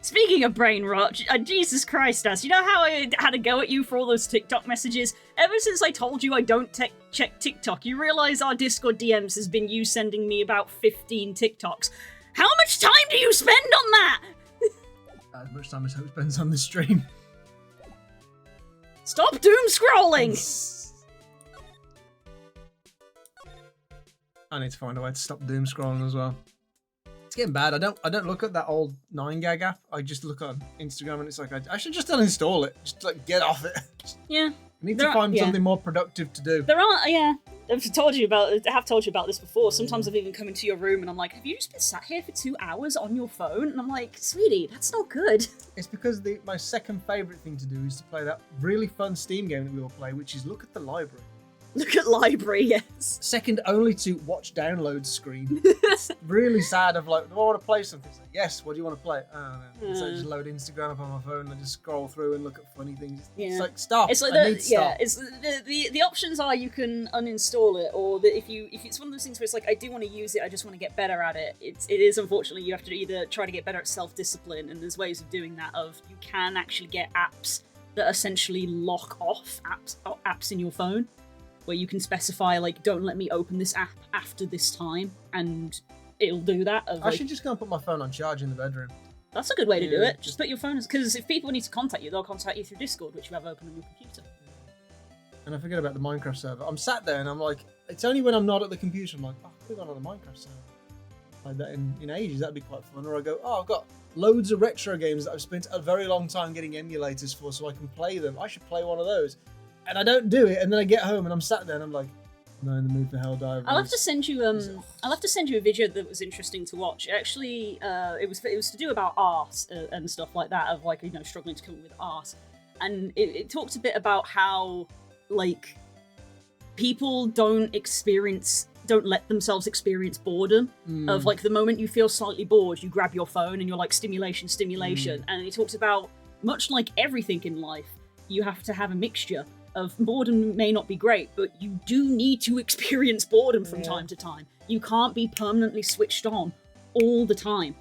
Speaking of brain rot, Jesus Christ, Daz, you know how I had a go at you for all those TikTok messages? Ever since I told you I don't check TikTok, you realise our Discord DMs has been you sending me about 15 TikToks. How much time do you spend on that? As much time as Hope spends on the stream. Stop doom scrolling! I need to find a way to stop doom scrolling as well. It's getting bad. I don't look at that old 9gag app. I just look on Instagram and it's like I should just uninstall it. Just like get off it. Yeah. I need to find something more productive to do. There are, yeah. I have told you about this before. Sometimes I've even come into your room and I'm like, have you just been sat here for 2 hours on your phone? And I'm like, sweetie, that's not good. It's because my second favourite thing to do is to play that really fun Steam game that we all play, which is Look at the Library. Look at library, yes. Second only to watch download screen. It's really sad of like, do I want to play something? It's like, yes, what do you want to play? I don't know. So I just load Instagram up on my phone and I just scroll through and look at funny things. Yeah. It's like, stop. It's like it's the options are you can uninstall it, or if it's one of those things where it's like I do want to use it, I just want to get better at it. It is unfortunately you have to either try to get better at self-discipline, and there's ways of doing that. Of you can actually get apps that essentially lock off apps in your phone, where you can specify like, don't let me open this app after this time, and it'll do that. I should just go and put my phone on charge in the bedroom. That's a good way to do it. Just put your phone, because if people need to contact you, they'll contact you through Discord, which you have open on your computer. And I forget about the Minecraft server. I'm sat there and I'm like, it's only when I'm not at the computer I'm like, oh, I could have gone on the Minecraft server. Like that in ages, that'd be quite fun. Or I go, oh, I've got loads of retro games that I've spent a very long time getting emulators for so I can play them. I should play one of those. And I don't do it, and then I get home and I'm sat there and I'm like, I'm not in the mood for Helldivers. I'll have to send you a video that was interesting to watch. It actually, it was to do about art and stuff like that, of like, struggling to come up with art, and it talked a bit about how like people don't let themselves experience boredom. Of like the moment you feel slightly bored, you grab your phone and you're like stimulation, and he talks about, much like everything in life, you have to have a mixture of boredom. May not be great, but you do need to experience boredom from time to time. You can't be permanently switched on all the time.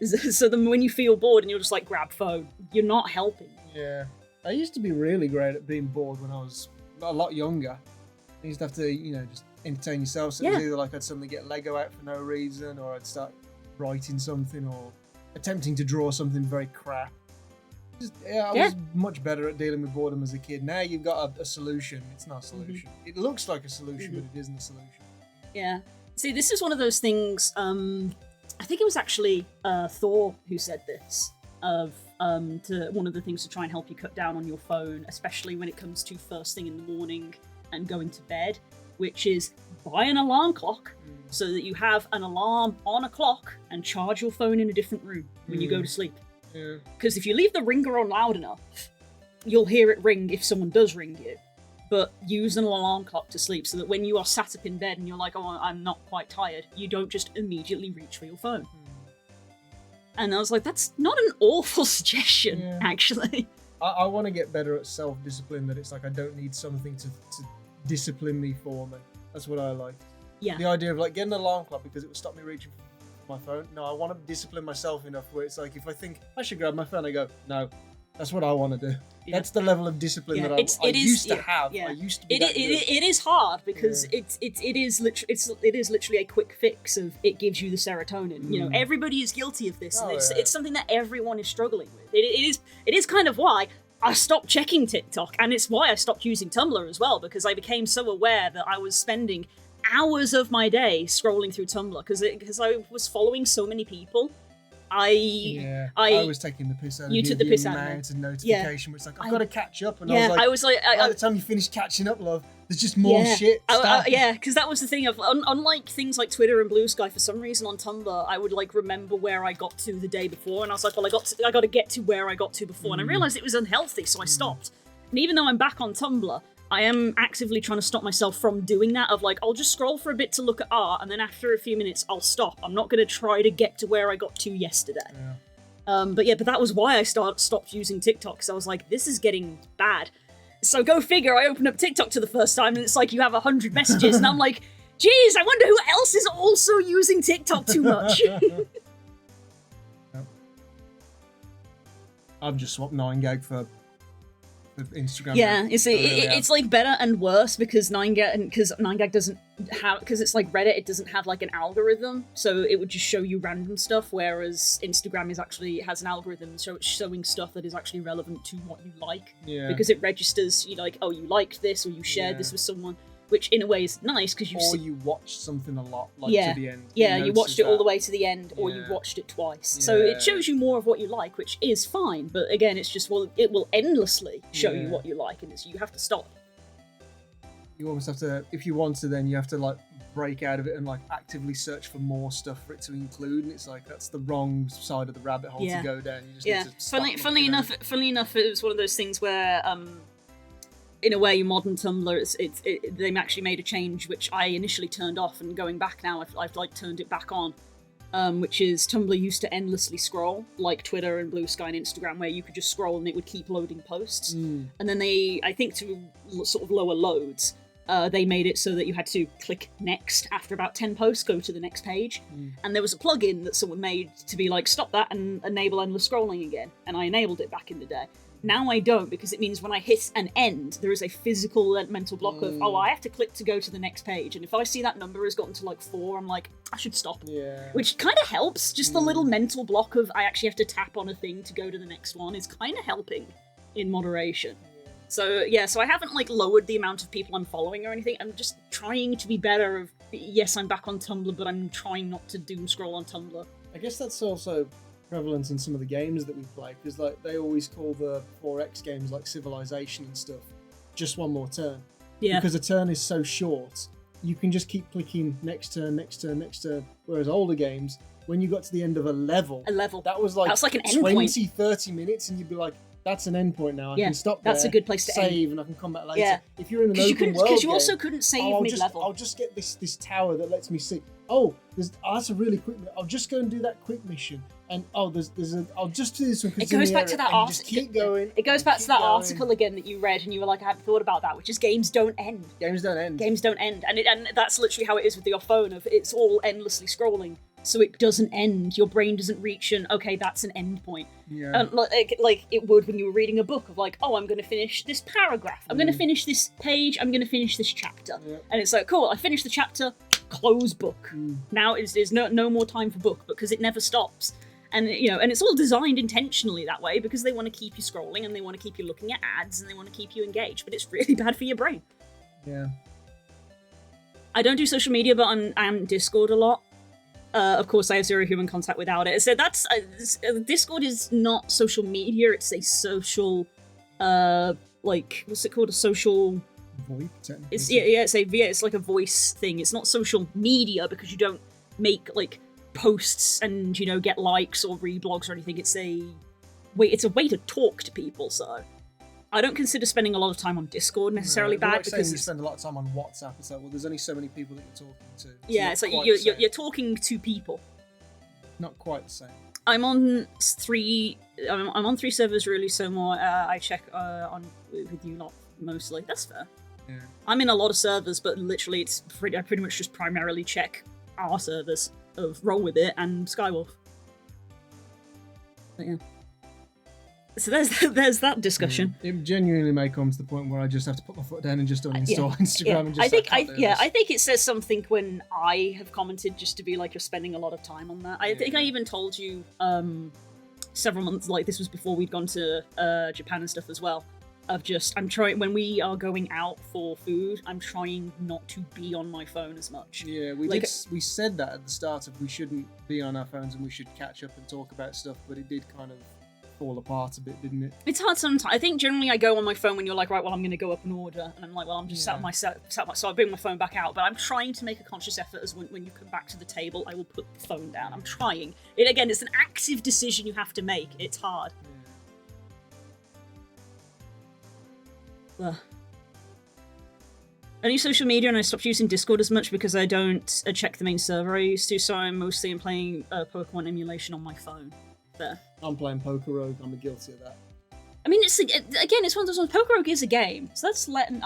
So then when you feel bored and you're just like, grab phone, you're not helping. Yeah. I used to be really great at being bored when I was a lot younger. You used to have to, just entertain yourself. So it was either like I'd suddenly get Lego out for no reason, or I'd start writing something, or attempting to draw something very crap. I was much better at dealing with boredom as a kid. Now you've got a solution. It's not a solution. It looks like a solution, but it isn't a solution. Yeah. See, this is one of those things, I think it was actually Thor who said this, to one of the things to try and help you cut down on your phone, especially when it comes to first thing in the morning and going to bed, which is buy an alarm clock so that you have an alarm on a clock and charge your phone in a different room when you go to sleep. Because if you leave the ringer on loud enough, you'll hear it ring if someone does ring you. But use an alarm clock to sleep so that when you are sat up in bed and you're like, oh, I'm not quite tired, you don't just immediately reach for your phone. And I was like, that's not an awful suggestion, actually. I want to get better at self-discipline, that it's like I don't need something to discipline me for me. That's what I like. Yeah. The idea of like getting an alarm clock because it will stop me reaching for my phone. No, I want to discipline myself enough where it's like, if I think I should grab my phone, I go, no, that's what I want to do. Yeah. That's the level of discipline that I used to have. Yeah. I used to be it is hard because it is literally a quick fix of, it gives you the serotonin. Everybody is guilty of this, and it's something that everyone is struggling with. It is kind of why I stopped checking TikTok, and it's why I stopped using Tumblr as well, because I became so aware that I was spending hours of my day scrolling through Tumblr because I was following so many people. I was taking the piss out of you. Took the piss out of me. It's a notification where it's like, I've got to catch up, and I was like, by the time you finish catching up, love, there's just more shit. Because that was the thing of, unlike things like Twitter and Blue Sky, for some reason on Tumblr, I would like remember where I got to the day before, and I was like, well, I got to get to where I got to before, and I realized it was unhealthy, so I stopped. And even though I'm back on Tumblr, I am actively trying to stop myself from doing that, of like, I'll just scroll for a bit to look at art, and then after a few minutes, I'll stop. I'm not going to try to get to where I got to yesterday. But that was why I stopped using TikTok, because I was like, this is getting bad. So go figure, I opened up TikTok for the first time, and it's like, you have 100 messages, and I'm like, geez, I wonder who else is also using TikTok too much. I've just swapped 9gag for Instagram. Yeah, it's like better and worse because 9gag doesn't have, because it's like Reddit, it doesn't have like an algorithm, so it would just show you random stuff, whereas Instagram has an algorithm, so it's showing stuff that is actually relevant to what you like. Because it registers you like, oh, you liked this, or you shared this with someone. which in a way is nice because you've Or you watched something a lot, like Yeah. to the end. yeah, you watched it all the way. way to the end, or you Yeah. watched it twice. So it Yeah. shows you more of what you like, which is fine. But again, it's just it will endlessly show you Yeah. what you like, and you have to stop. You almost have to, if you want to, then you have to like break out of it and like actively search for more stuff for it to include. And it's like that's the wrong side of the rabbit hole Yeah. to go down. You just Yeah, need to stop funnily looking enough, it was one of those things where, in a way, modern Tumblr, they actually made a change which I initially turned off, and going back now, I've like turned it back on. Which is Tumblr used to endlessly scroll, like Twitter and Blue Sky and Instagram, where you could just scroll and it would keep loading posts. And then I think to sort of lower loads, they made it so that you had to click next after about 10 posts, go to the next page. And there was a plugin that someone made to be like, stop that and enable endless scrolling again. And I enabled it back in the day. Now I don't, because it means when I hit an end, there is a physical mental block of, oh, I have to click to go to the next page. And if I see that number has gotten to like 4, I'm like, I should stop. Yeah. Which kind of helps. Just the little mental block of I actually have to tap on a thing to go to the next one is kind of helping in moderation. So yeah, so I haven't like lowered the amount of people I'm following or anything. I'm just trying to be better of, yes, I'm back on Tumblr, but I'm trying not to doom scroll on Tumblr. I guess that's also prevalent in some of the games that we play, because like they always call the 4X games like Civilization and stuff just one more turn. Yeah. Because a turn is so short, you can just keep clicking next turn, next turn, next turn. Whereas older games, when you got to the end of a level, That was like That's like an end 20, point. 30 minutes, and you'd be like, that's an end point now. I Yeah, can stop that's there, a good place to save, end. and I can come back later. Yeah. If you're in an Because open world you game, also couldn't save mid-level. I'll just get this tower that lets me see. Oh, that's a really quick. I'll just go and do that quick mission. And I'll just do this one. 'cause It it's in goes the back to area, that and you article. just keep going. It goes and back to keep that going. article again that you read, and you were like, I hadn't thought about that, which is games don't end. Games don't end. Games don't end, and that's literally how it is with your phone. Of it's all endlessly scrolling, so it doesn't end. Your brain doesn't reach an okay, that's an end point. Yeah. Like it would when you were reading a book of like, oh, I'm going to finish this paragraph, I'm going to finish this page, I'm going to finish this chapter, Yeah. and it's like, cool, I finished the chapter, close book. Now is no more time for book because it never stops. And and it's all designed intentionally that way because they want to keep you scrolling and they want to keep you looking at ads and they want to keep you engaged, but it's really bad for your brain. Yeah. I don't do social media, but I'm Discord a lot. Of course, I have zero human contact without it. So that's Discord is not social media; it's a social, what's it called? A social. VoIP, technically. It's like a voice thing. It's not social media because you don't make like posts and get likes or reblogs or anything. It's a way to talk to people. So I don't consider spending a lot of time on Discord necessarily bad because you spend a lot of time on WhatsApp. It's like, well, there's only so many people that you're talking to. it's like you're talking to people. Not quite the same. I'm on 3. I'm on 3 servers really. So more I check on with you lot mostly. That's fair. Yeah. I'm in a lot of servers, but literally I pretty much just primarily check our servers of Roll With It and Skywolf. But yeah. So there's that discussion. It genuinely may come to the point where I just have to put my foot down and just uninstall Instagram and just. I think can't do this. I think it says something when I have commented just to be like you're spending a lot of time on that. I think I even told you several months, like this was before we'd gone to Japan and stuff as well. I'm trying when we are going out for food, I'm trying not to be on my phone as much. Yeah, we said that at the start of we shouldn't be on our phones and we should catch up and talk about stuff, but it did kind of fall apart a bit, didn't it? It's hard sometimes. I think generally I go on my phone when you're like, right, well, I'm going to go up and order, and I'm like, well, I'm just sat my so I bring my phone back out. But I'm trying to make a conscious effort as when you come back to the table, I will put the phone down. I'm trying. It's an active decision you have to make. It's hard. Only social media, and I stopped using Discord as much because I don't check the main server I used to, so I'm mostly playing Pokemon emulation on my phone. There. I'm playing Poker Rogue. I'm guilty of that. I mean, it's one of those ones. Poker Rogue is a game, so I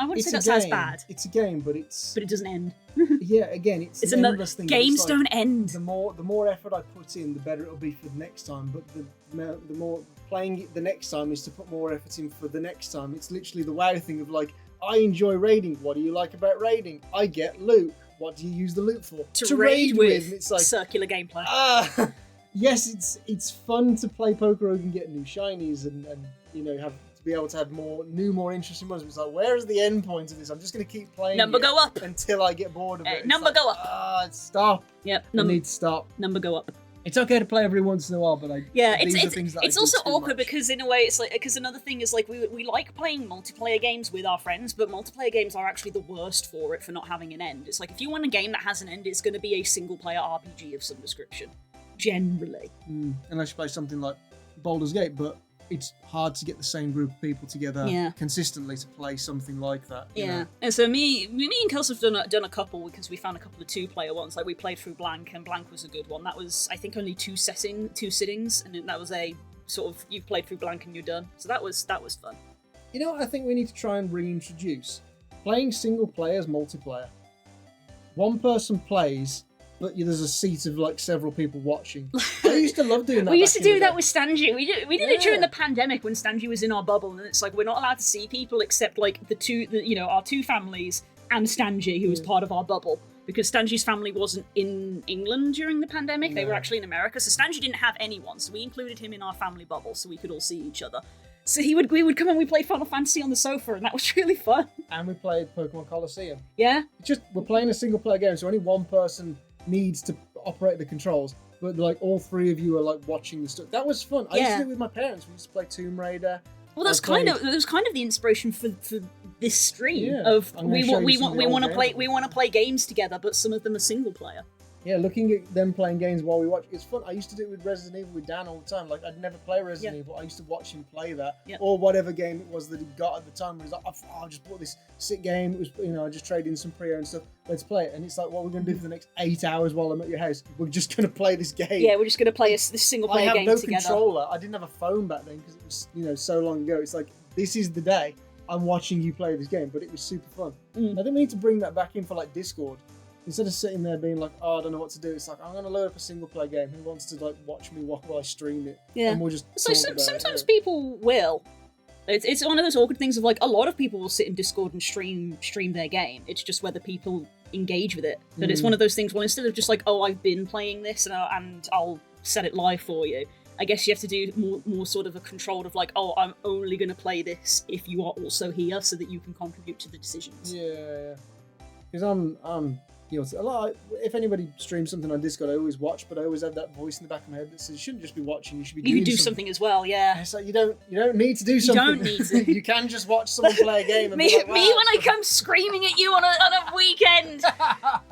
wouldn't say that's as bad. It's a game, but it doesn't end. Yeah, again, it's an endless thing. Games don't end. The more effort I put in, the better it'll be for the next time. But the more playing it the next time is to put more effort in for the next time. It's literally the WoW thing of like, I enjoy raiding. What do you like about raiding? I get loot. What do you use the loot for? To raid with. And it's like circular gameplay. Yes, it's fun to play Poker Rogue and get new shinies and have to be able to have more interesting ones. It's like, where is the end point of this? I'm just going to keep playing Number go up. until I get bored of it. It's Number like, go up. Stop. Yep. I need to stop. Number go up. It's okay to play every once in a while, but it's also awkward because in a way it's like, because another thing is like we like playing multiplayer games with our friends, but multiplayer games are actually the worst for it, for not having an end. It's like, if you want a game that has an end, it's going to be a single player RPG of some description, generally. Unless you play something like Baldur's Gate, but it's hard to get the same group of people together consistently to play something like that. You know? And so me and Kels have done a couple, because we found a couple of 2-player ones. Like, we played through Blank, and Blank was a good one. That was, I think, only two sittings, and that was a sort of, you've played through Blank and you're done. So that was fun. You know what I think we need to try and reintroduce? Playing single players multiplayer. One person plays, but there's a seat of like several people watching. I used to love doing that. We used to do that with Stanji. We did it during the pandemic when Stanji was in our bubble, and it's like, we're not allowed to see people except like our two families and Stanji, who was part of our bubble, because Stanji's family wasn't in England during the pandemic. They were actually in America, so Stanji didn't have anyone. So we included him in our family bubble so we could all see each other. So we would come and we played Final Fantasy on the sofa, and that was really fun. And we played Pokemon Colosseum. Yeah. We're playing a single player game, so only one person needs to operate the controls, but like all three of you are like watching the stuff. That was fun. I used to do it with my parents. We used to play Tomb Raider. Well, that was kind of the inspiration for this stream of we want to play games together, but some of them are single player. Yeah, looking at them playing games while we watch, it's fun. I used to do it with Resident Evil with Dan all the time. Like, I'd never play Resident Evil. I used to watch him play that, or whatever game it was that he got at the time. Where he's like, I just bought this sick game. It was, I just traded in some pre-owned stuff. Let's play it. And it's like, what we're going to do for the next 8 hours while I'm at your house? We're just going to play this game. Yeah, we're just going to play this single player game together. I have no controller. I didn't have a phone back then because it was, so long ago. It's like, this is the day I'm watching you play this game, but it was super fun. I think we need to bring that back in for like Discord. Instead of sitting there being like, I don't know what to do, it's like, I'm going to load up a single player game. Who wants to like watch me while I stream it? Yeah. And we'll just sometimes people will. It's one of those awkward things of like, a lot of people will sit in Discord and stream their game. It's just whether people engage with it. But it's one of those things where instead of just like, I've been playing this and I'll set it live for you, I guess you have to do more sort of a control of like, I'm only going to play this if you are also here, so that you can contribute to the decisions. Yeah. Because I'm if anybody streams something on Discord, I always watch, but I always have that voice in the back of my head that says, you shouldn't just be watching, you should be doing something. You can do something as well, yeah. It's like, you don't need to do something. You don't need to. You can just watch someone play a game and me be like, when I come screaming at you on a weekend,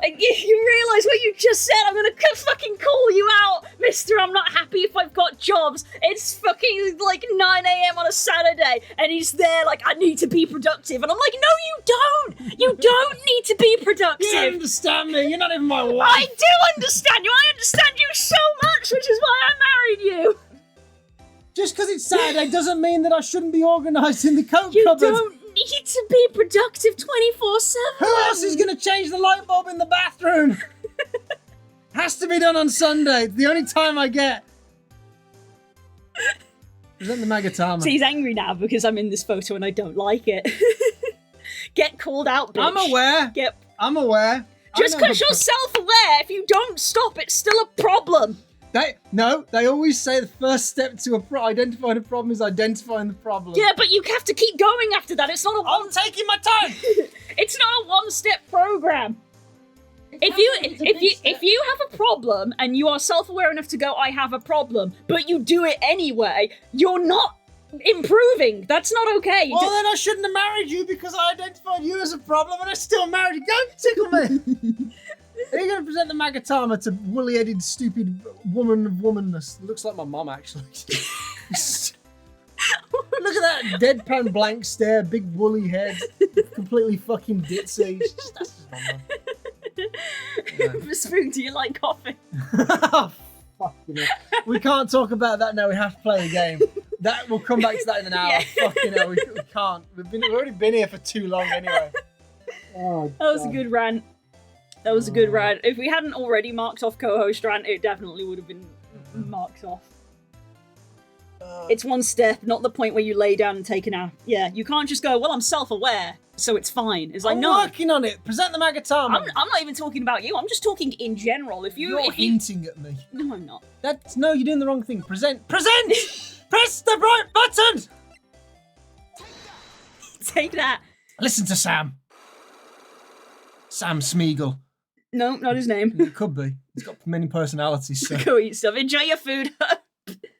you realise what you just said. I'm going to fucking call you out, mister. I'm not happy if I've got jobs. It's fucking like 9 a.m. on a Saturday, and he's there like, I need to be productive. And I'm like, no, you don't. You don't need to be productive. You don't understand me. You're not even my wife. I do understand you. I understand you so much, which is why I married you. Just because it's Saturday doesn't mean that I shouldn't be organised in the coat cupboard. You don't need to be productive 24/7. Who else is going to change the light bulb in the bathroom? Has to be done on Sunday. It's the only time I get. Present the Magatama. So he's angry now because I'm in this photo and I don't like it. Get called out, bitch. I'm aware. Just because you're self-aware, if you don't stop, it's still a problem. They always say the first step to identifying a problem is identifying the problem. Yeah, but you have to keep going after that. It's not a I'm taking my time. It's not a one-step program. If you have a problem and you are self-aware enough to go, I have a problem, but you do it anyway, you're not improving. That's not okay. Well, then I shouldn't have married you because I identified you as a problem and I still married you. Don't tickle me. Are you going to present the Magatama to woolly-headed, stupid woman of womanness? Looks like my mum, actually. Look at that deadpan blank stare, big woolly head, completely fucking ditzy. That's just my mum. Yeah. Spoon, do you like coffee? Oh, fucking hell. We can't talk about that now. We have to play the game. We'll come back to that in an hour. Yeah. Fucking hell, we can't. We've already been here for too long anyway. Oh, that was a good rant. That was a good rant. If we hadn't already marked off co-host rant, it definitely would have been marked off. It's one step, not the point where you lay down and take a nap. Yeah, you can't just go, well, I'm self-aware, so it's fine. It's like, I'm no. working on it. Present the Magatama. I'm not even talking about you. I'm just talking in general. You're hinting at me. No, I'm not. No, you're doing the wrong thing. Present! Press the right button! Take that. Listen to Sam. Sam Smeagol. No, not his name. It could be. He's got many personalities. So. Go eat stuff. Enjoy your food.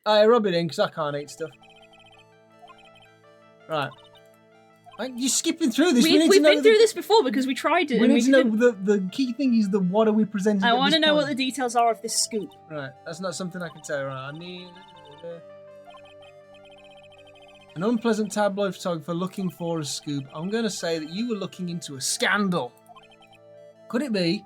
I rub it in because I can't eat stuff. Right. You're skipping through this. We've been through this before because we tried it. We and need to know the key thing is what are we presenting. I want to know what the details are of this scoop. Right, that's not something I can tell. Right, I need an unpleasant tabloid photographer looking for a scoop. I'm going to say that you were looking into a scandal. Could it be?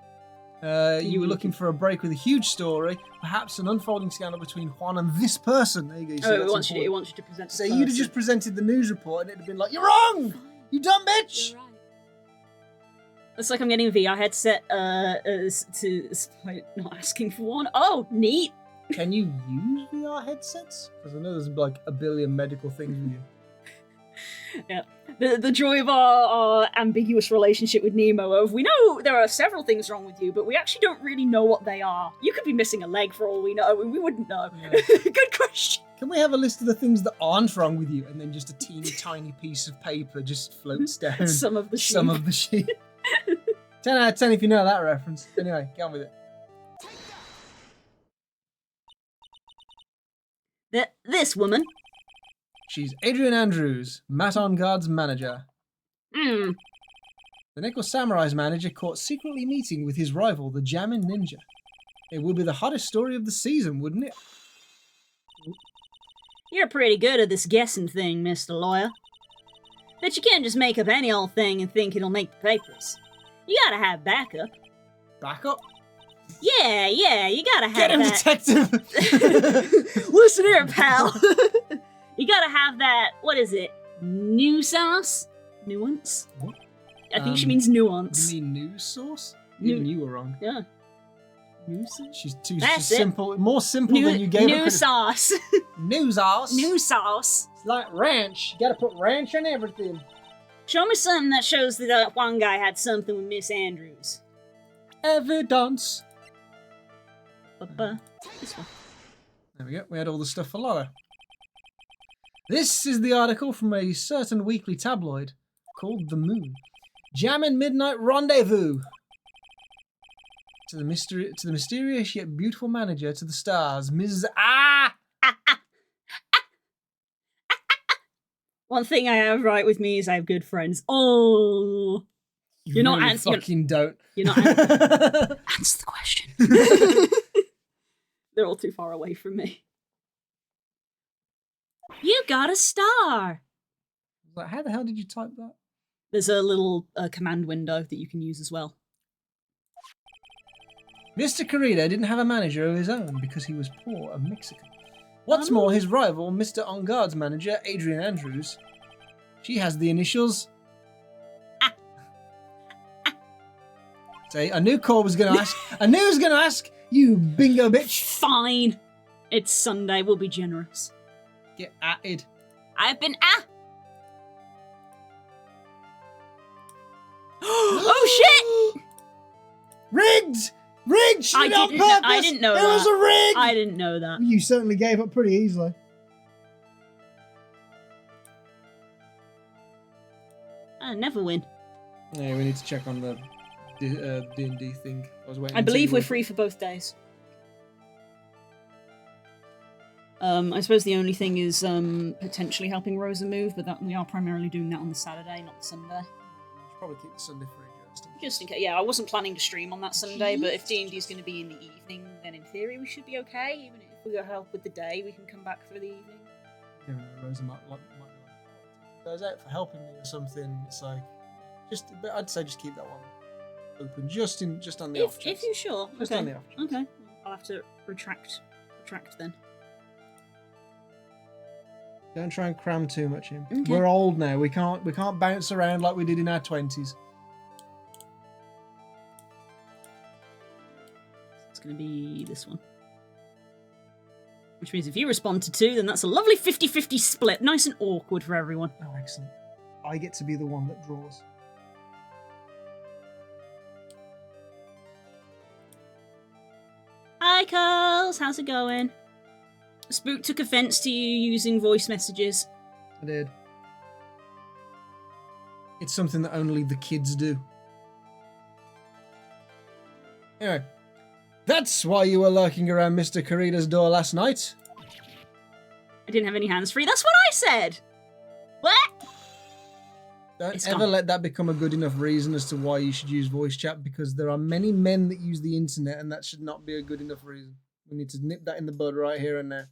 You were looking for a break with a huge story, perhaps an unfolding scandal between Juan and this person. There you go. It wants you to present. So you'd have just presented the news report, and it'd have been like, "You're wrong, you dumb bitch." Right. It's like I'm getting a VR headset. Not asking for one. Oh, neat. Can you use VR headsets? Because I know there's like a billion medical things with you. Yeah. The joy of our ambiguous relationship with Nemo of, we know there are several things wrong with you, but we actually don't really know what they are. You could be missing a leg for all we know, and we wouldn't know. Yeah. Good question. Can we have a list of the things that aren't wrong with you, and then just a teeny tiny piece of paper just floats down? Some of the sheep. 10 out of 10 if you know that reference. Anyway, get on with it. This woman. She's Adrian Andrews, Matt On Guard's manager. The Neko Samurai's manager caught secretly meeting with his rival, the Jammin Ninja. It would be the hottest story of the season, wouldn't it? You're pretty good at this guessing thing, Mr. Lawyer. But you can't just make up any old thing and think it'll make the papers. You gotta have backup. Backup? Yeah, you gotta have Get him, that. detective! Listen here, pal. You gotta have that, what is it? New sauce? Nuance? What? I think she means nuance. You mean news source? Even you were wrong. Yeah. News sauce? She's too That's it. simple. More simple than you gave her. New sauce. New sauce? New sauce. It's like ranch. You gotta put ranch on everything. Show me something that shows that one guy had something with Miss Andrews. Evidence. This one. There we go. We had all the stuff for Laura. This is the article from a certain weekly tabloid called The Moon. Jammin' Midnight Rendezvous. To the mysterious yet beautiful manager to the stars, Ms. One thing I have right with me is I have good friends. Oh. You're not really answering. Fucking don't. You're not answer the question. They're all too far away from me. You got a star. Like, how the hell did you type that? There's a little command window that you can use as well. Mr. Corrida didn't have a manager of his own because he was poor and Mexican. What's more, his rival, Mr. On Guard's manager, Adrian Andrews, she has the initials. Say, I knew Cole was going to ask. I knew he was going to ask. You bingo bitch. Fine. It's Sunday. We'll be generous. Get atted. I've been Oh shit! Rigged! Rigged! She did it on purpose! I didn't know that. It was a rig! I didn't know that. You certainly gave up pretty easily. I never win. Yeah, we need to check on the D&D thing. I believe we're free for both days. I suppose the only thing is potentially helping Rosa move, but that we are primarily doing that on the Saturday, not the Sunday. Probably keep the Sunday free just in case. Yeah, I wasn't planning to stream on that Sunday, but if D&D is going to be in the evening, then in theory we should be okay. Even if we got help with the day, we can come back for the evening. Yeah, Rosa might goes out for helping me or something. It's like, but I'd say just keep that one open, just on the off chance. If you're sure. Just okay. on the off chance. Okay, I'll have to retract then. Don't try and cram too much in. Okay. We're old now. We can't bounce around like we did in our 20s. It's going to be this one. Which means if you respond to 2, then that's a lovely 50-50 split. Nice and awkward for everyone. Oh, excellent. I get to be the one that draws. Hi, Carls. How's it going? Spook took offense to you using voice messages. I did. It's something that only the kids do. Anyway, that's why you were lurking around Mr. Karida's door last night. I didn't have any hands free. That's what I said. What? Don't It's ever gone. let that become a good enough reason as to why you should use voice chat, because there are many men that use the internet and that should not be a good enough reason. We need to nip that in the bud right here and now.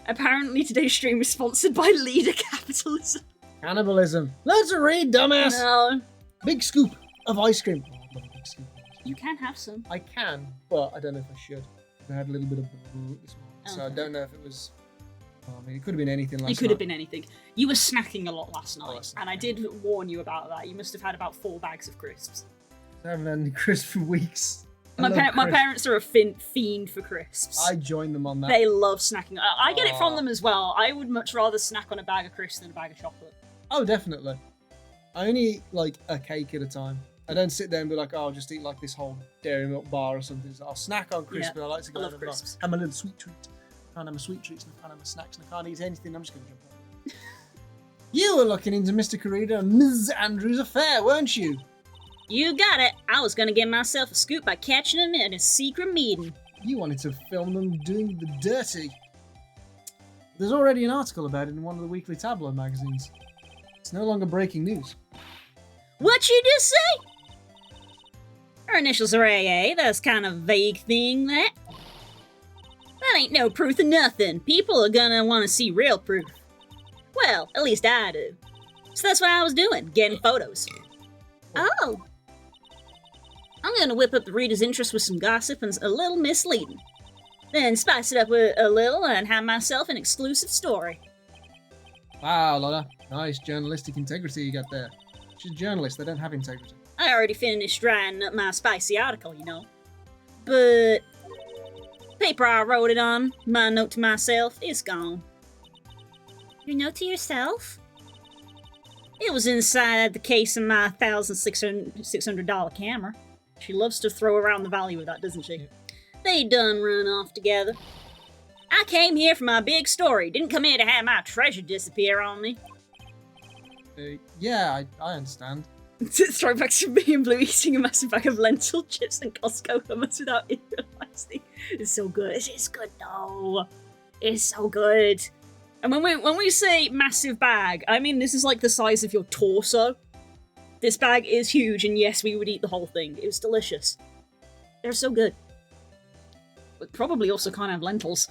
Apparently today's stream is sponsored by Leader Capitalism. Cannibalism. Let's read, dumbass! No. Big scoop of ice cream. Oh, I love a big scoop of ice cream. You can have some. I can, but I don't know if I should. I had a little bit of this morning, so I Okay. don't know if it was... I mean, it could have been anything last It could have night. been anything. You were snacking a lot last night, last and night, I did warn you about that. You must have had about 4 bags of crisps. I haven't had any crisps for weeks. I My, love my crisps. parents are a fiend for crisps. I joined them on that. They love snacking. I get it from Aw. them as well. I would much rather snack on a bag of crisps than a bag of chocolate. Oh, definitely. I only eat like a cake at a time. I don't sit there and be like, oh, I'll just eat like this whole Dairy Milk bar or something. So I'll snack on crisps, Yeah, but I like to go I love and, like, crisps. have my little sweet treat. I can't have my sweet treats and I can't have my snacks and I can't eat anything. I'm just going to jump on. You were looking into Mr. Karida and Ms. Andrews' affair, weren't you? You got it. I was gonna get myself a scoop by catching him in a secret meeting. You wanted to film them doing the dirty. There's already an article about it in one of the weekly tabloid magazines. It's no longer breaking news. What you just say? Her initials are AA. That's kind of vague thing, that. That ain't no proof of nothing. People are gonna want to see real proof. Well, at least I do. So that's what I was doing, getting photos. Oh. I'm gonna whip up the reader's interest with some gossip and a little misleading. Then spice it up with a little and have myself an exclusive story. Wow, Lola. Nice journalistic integrity you got there. She's a journalist, they don't have integrity. I already finished writing up my spicy article, you know. But paper I wrote it on, my note to myself, is gone. Your note to yourself? It was inside the case of my $1,600 camera. She loves to throw around the value of that, doesn't she? Yeah. They done run off together. I came here for my big story. Didn't come here to have my treasure disappear on me. Yeah, I understand. Throwbacks to me and Blue eating a massive bag of lentil chips and Costco hummus without even realizing. It's so good. It's good though. It's so good. And when we say massive bag, I mean this is like the size of your torso. This bag is huge, and yes, we would eat the whole thing. It was delicious. They're so good. But probably also can't have lentils.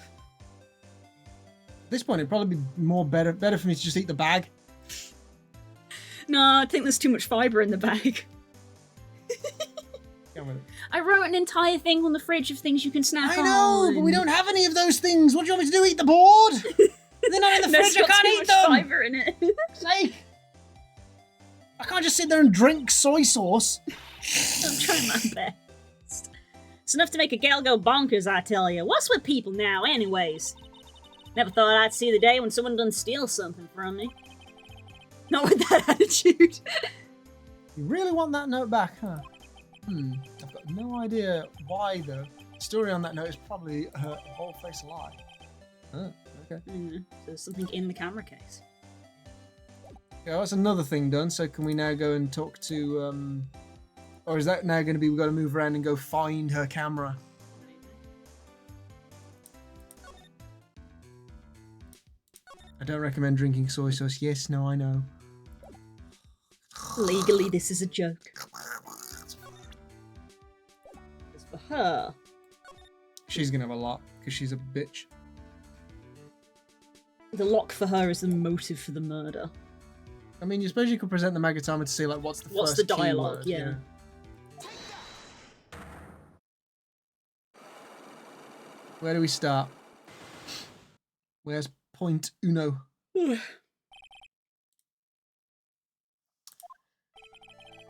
At this point, it'd probably be better for me to just eat the bag. No, I think there's too much fibre in the bag. Get with it. I wrote an entire thing on the fridge of things you can snack I on. know, but we don't have any of those things. What do you want me to do? Eat the board? They're not in the There's fridge. I got can't too eat much them. fibre in it. Sake. I can't just sit there and drink soy sauce. I'm trying my best. It's enough to make a gal go bonkers, I tell you. What's with people now, anyways? Never thought I'd see the day when someone done steal something from me. Not with that attitude. You really want that note back, huh? I've got no idea why, though. The story on that note is probably a bold-faced lie. Oh, okay. So there's something in the camera case. Yeah, well, that's another thing done. So can we now go and talk to, or is that now going to be we've got to move around and go find her camera? I don't recommend drinking soy sauce. Yes, no, I know. Legally, this is a joke. As for her, She's going to have a lot because she's a bitch. The lock for her is the motive for the murder. I mean, you suppose you could present the Magatama to see, like, what's the What's first the dialogue, keyword, yeah. Where do we start? Where's point uno?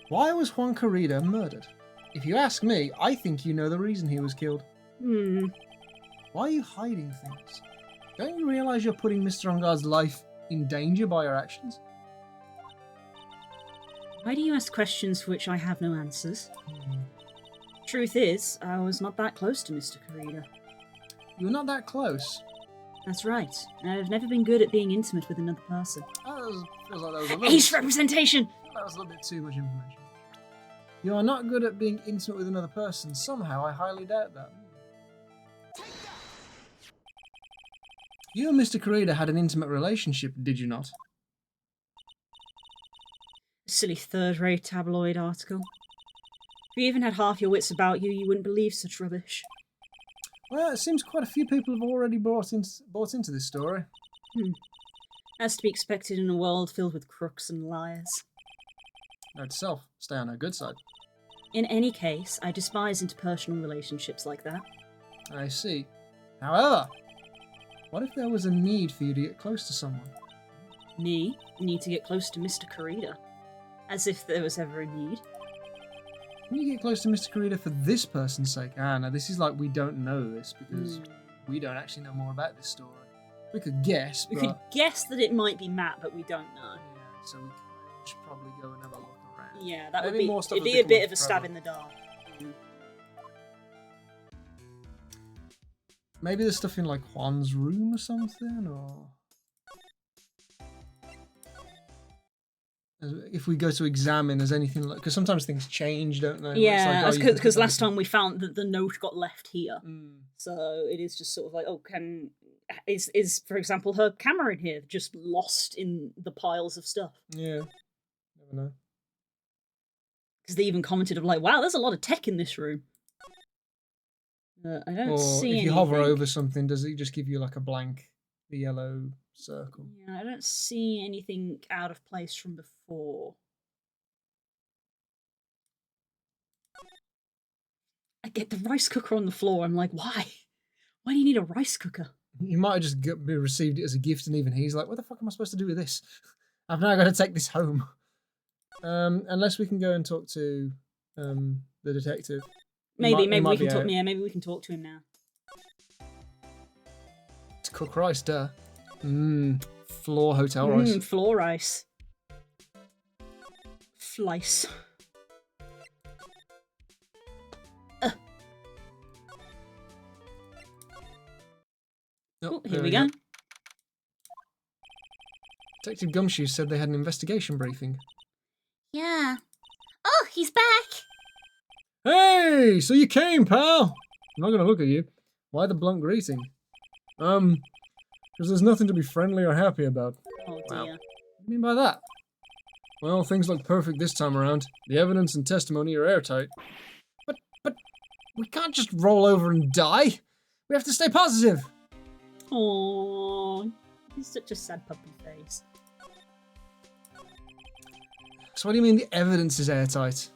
Why was Juan Corrida murdered? If you ask me, I think you know the reason he was killed. Why are you hiding things? Don't you realize you're putting Mr. Ongar's life in danger by your actions? Why do you ask questions for which I have no answers? Truth is, I was not that close to Mr. Corrida. You're not that close. That's right. I've never been good at being intimate with another person. Feels like that was a little... Ace representation! That was a little bit too much information. You are not good at being intimate with another person. Somehow, I highly doubt that. You and Mr. Kurita had an intimate relationship, did you not? Silly third-rate tabloid article. If you even had half your wits about you, you wouldn't believe such rubbish. Well, it seems quite a few people have already bought into this story. As to be expected in a world filled with crooks and liars. Note to self, stay on her good side. In any case, I despise interpersonal relationships like that. I see. However, what if there was a need for you to get close to someone? Me? Need to get close to Mr. Kurita. As if there was ever a need. When you get close to Mr. Kurita for this person's sake? Ah, now this is like we don't know this because we don't actually know more about this story. We could guess, We but... could guess that it might be Matt, but we don't know. Yeah, so we should probably go and have a look around. Yeah, that Maybe would be... more stuff It'd would be a become bit of a stab prevalent. in the dark. Maybe there's stuff in like Juan's room or something, or... If we go to examine, is anything like... Because sometimes things change, don't they? Yeah, It's like, because last time we found that the note got left here. Mm. So it is just sort of like, oh, is for example her camera in here just lost in the piles of stuff? Yeah, never know. Because they even commented of like, wow, there's a lot of tech in this room. I don't Or see if you hover anything. over something, does it just give you like a blank, the yellow circle? Yeah, I don't see anything out of place from before. I get the rice cooker on the floor. I'm like, why? Why do you need a rice cooker? You might have just received it as a gift, and even he's like, what the fuck am I supposed to do with this? I've now got to take this home. Unless we can go and talk to the detective. Maybe might we be can talk. out. Yeah, maybe we can talk to him now. To cook rice, duh. Floor hotel rice. Floor rice. Flice. Oh, Here there we go. Detective Gumshoe said they had an investigation briefing. Yeah. Oh, he's back. Hey, so you came, pal. I'm not gonna look at you. Why the blunt greeting? Because there's nothing to be friendly or happy about. Oh Wow. dear. What do you mean by that? Well, things look perfect this time around. The evidence and testimony are airtight. But we can't just roll over and die. We have to stay positive. Oh, he's such a sad puppy face. So what do you mean the evidence is airtight?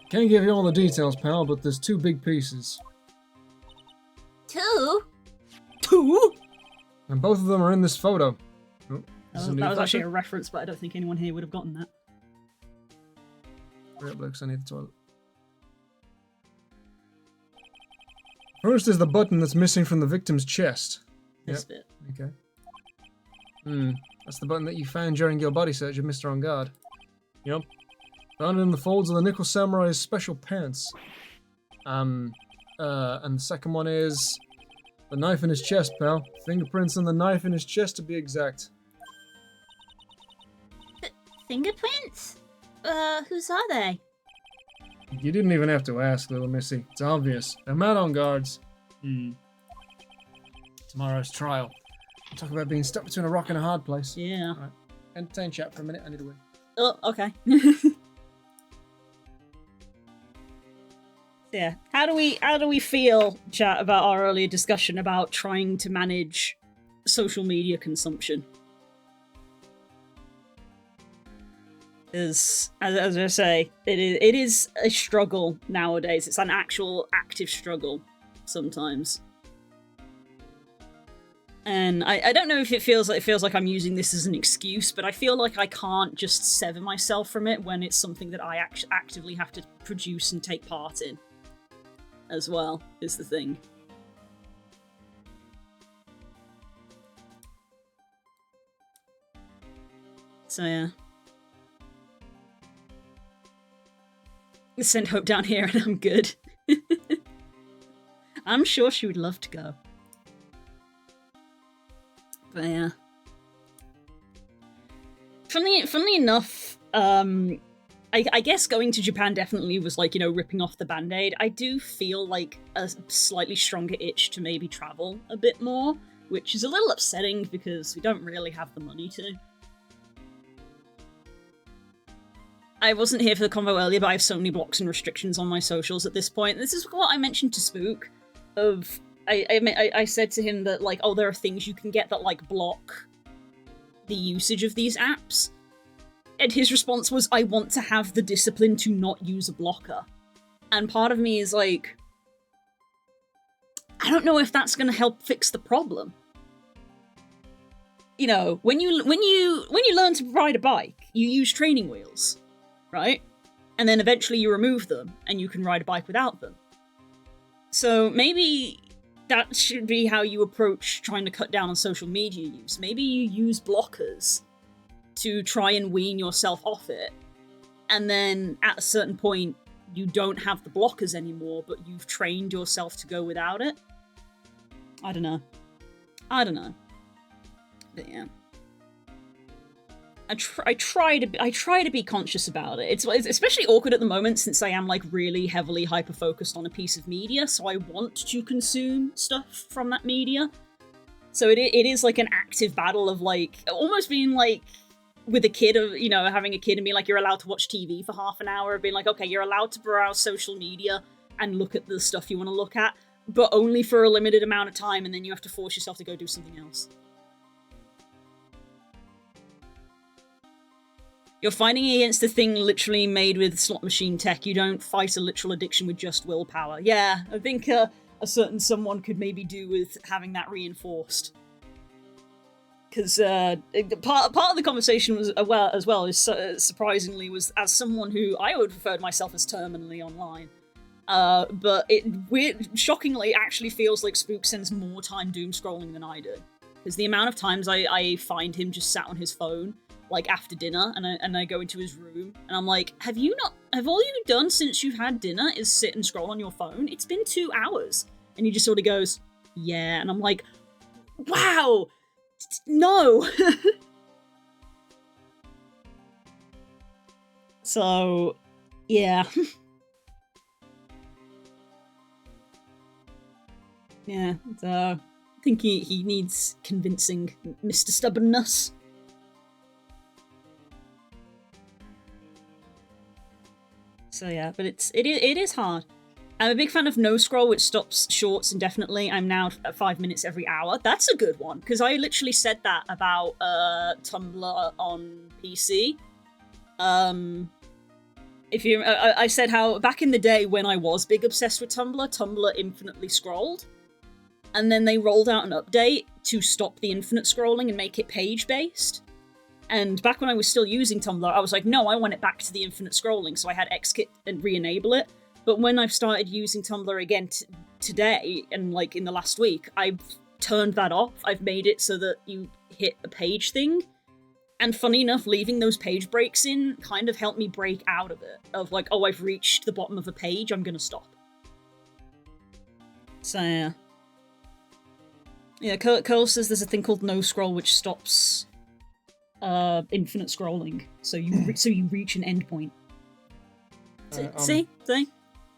Can't give you all the details, pal, but there's two big pieces. Two? Two? And both of them are in this photo. Oh, this is a new That was actually a photo? reference, but I don't think anyone here would have gotten that. Hurry up, Luke, 'cause I need the toilet. First is the button that's missing from the victim's chest. This bit. Okay. That's the button that you found during your body search of Mr. On Guard. Yep. Found it in the folds of the Nickel Samurai's special pants. And the second one is the knife in his chest, pal. Fingerprints on the knife in his chest, to be exact. Fingerprints? Whose are they? You didn't even have to ask, little missy. It's obvious. They're Matt On Guards. Tomorrow's trial. Talk about being stuck between a rock and a hard place. Yeah. Right. Entertain chat for a minute. I need a win. Oh, okay. Yeah. How do we feel, chat, about our earlier discussion about trying to manage social media consumption? As I say, it is a struggle nowadays. It's an actual active struggle sometimes. And I don't know if it feels like I'm using this as an excuse, but I feel like I can't just sever myself from it when it's something that I actively have to produce and take part in. As well, is the thing. So yeah. Send Hope down here and I'm good. I'm sure she would love to go. But yeah. Funnily enough, I guess going to Japan definitely was like, ripping off the Band-Aid. I do feel like a slightly stronger itch to maybe travel a bit more, which is a little upsetting because we don't really have the money to. I wasn't here for the convo earlier, but I have so many blocks and restrictions on my socials at this point. This is what I mentioned to Spook. I said to him that, like, there are things you can get that, like, block the usage of these apps. And his response was, I want to have the discipline to not use a blocker. And part of me is like, I don't know if that's going to help fix the problem. When you learn to ride a bike, you use training wheels, right? And then eventually you remove them and you can ride a bike without them. So maybe that should be how you approach trying to cut down on social media use. Maybe you use blockers to try and wean yourself off it. And then at a certain point, you don't have the blockers anymore, but you've trained yourself to go without it. I don't know. But yeah. I try to be conscious about it. It's especially awkward at the moment since I am like really heavily hyper focused on a piece of media, so I want to consume stuff from that media. So it is like an active battle of like almost being like with a kid of having a kid and being like you're allowed to watch TV for half an hour, being like okay you're allowed to browse social media and look at the stuff you want to look at, but only for a limited amount of time, and then you have to force yourself to go do something else. You're fighting against a thing literally made with slot machine tech. You don't fight a literal addiction with just willpower. Yeah, I think a certain someone could maybe do with having that reinforced. Because part of the conversation was as well is surprisingly was as someone who I would refer to myself as terminally online. But it shockingly actually feels like Spook spends more time doom scrolling than I do. Because the amount of times I find him just sat on his phone like after dinner, and I go into his room, and I'm like, have all you've done since you've had dinner is sit and scroll on your phone? It's been 2 hours. And he just sort of goes, yeah, and I'm like, wow, no. So, yeah. Yeah, I think he needs convincing, Mr. Stubbornness. So yeah, but it is hard. I'm a big fan of No Scroll, which stops shorts indefinitely. I'm now at 5 minutes every hour. That's a good one, because I literally said that about Tumblr on PC. I said how back in the day when I was big obsessed with Tumblr infinitely scrolled. And then they rolled out an update to stop the infinite scrolling and make it page-based. And back when I was still using Tumblr, I was like, no, I want it back to the infinite scrolling, so I had Xkit and re-enable it. But when I've started using Tumblr again today, and like in the last week, I've turned that off. I've made it so that you hit a page thing. And funny enough, leaving those page breaks in kind of helped me break out of it. Of like, oh, I've reached the bottom of a page, I'm gonna stop. So yeah. Yeah, Curl says there's a thing called No Scroll which stops infinite scrolling, so you reach an endpoint. See?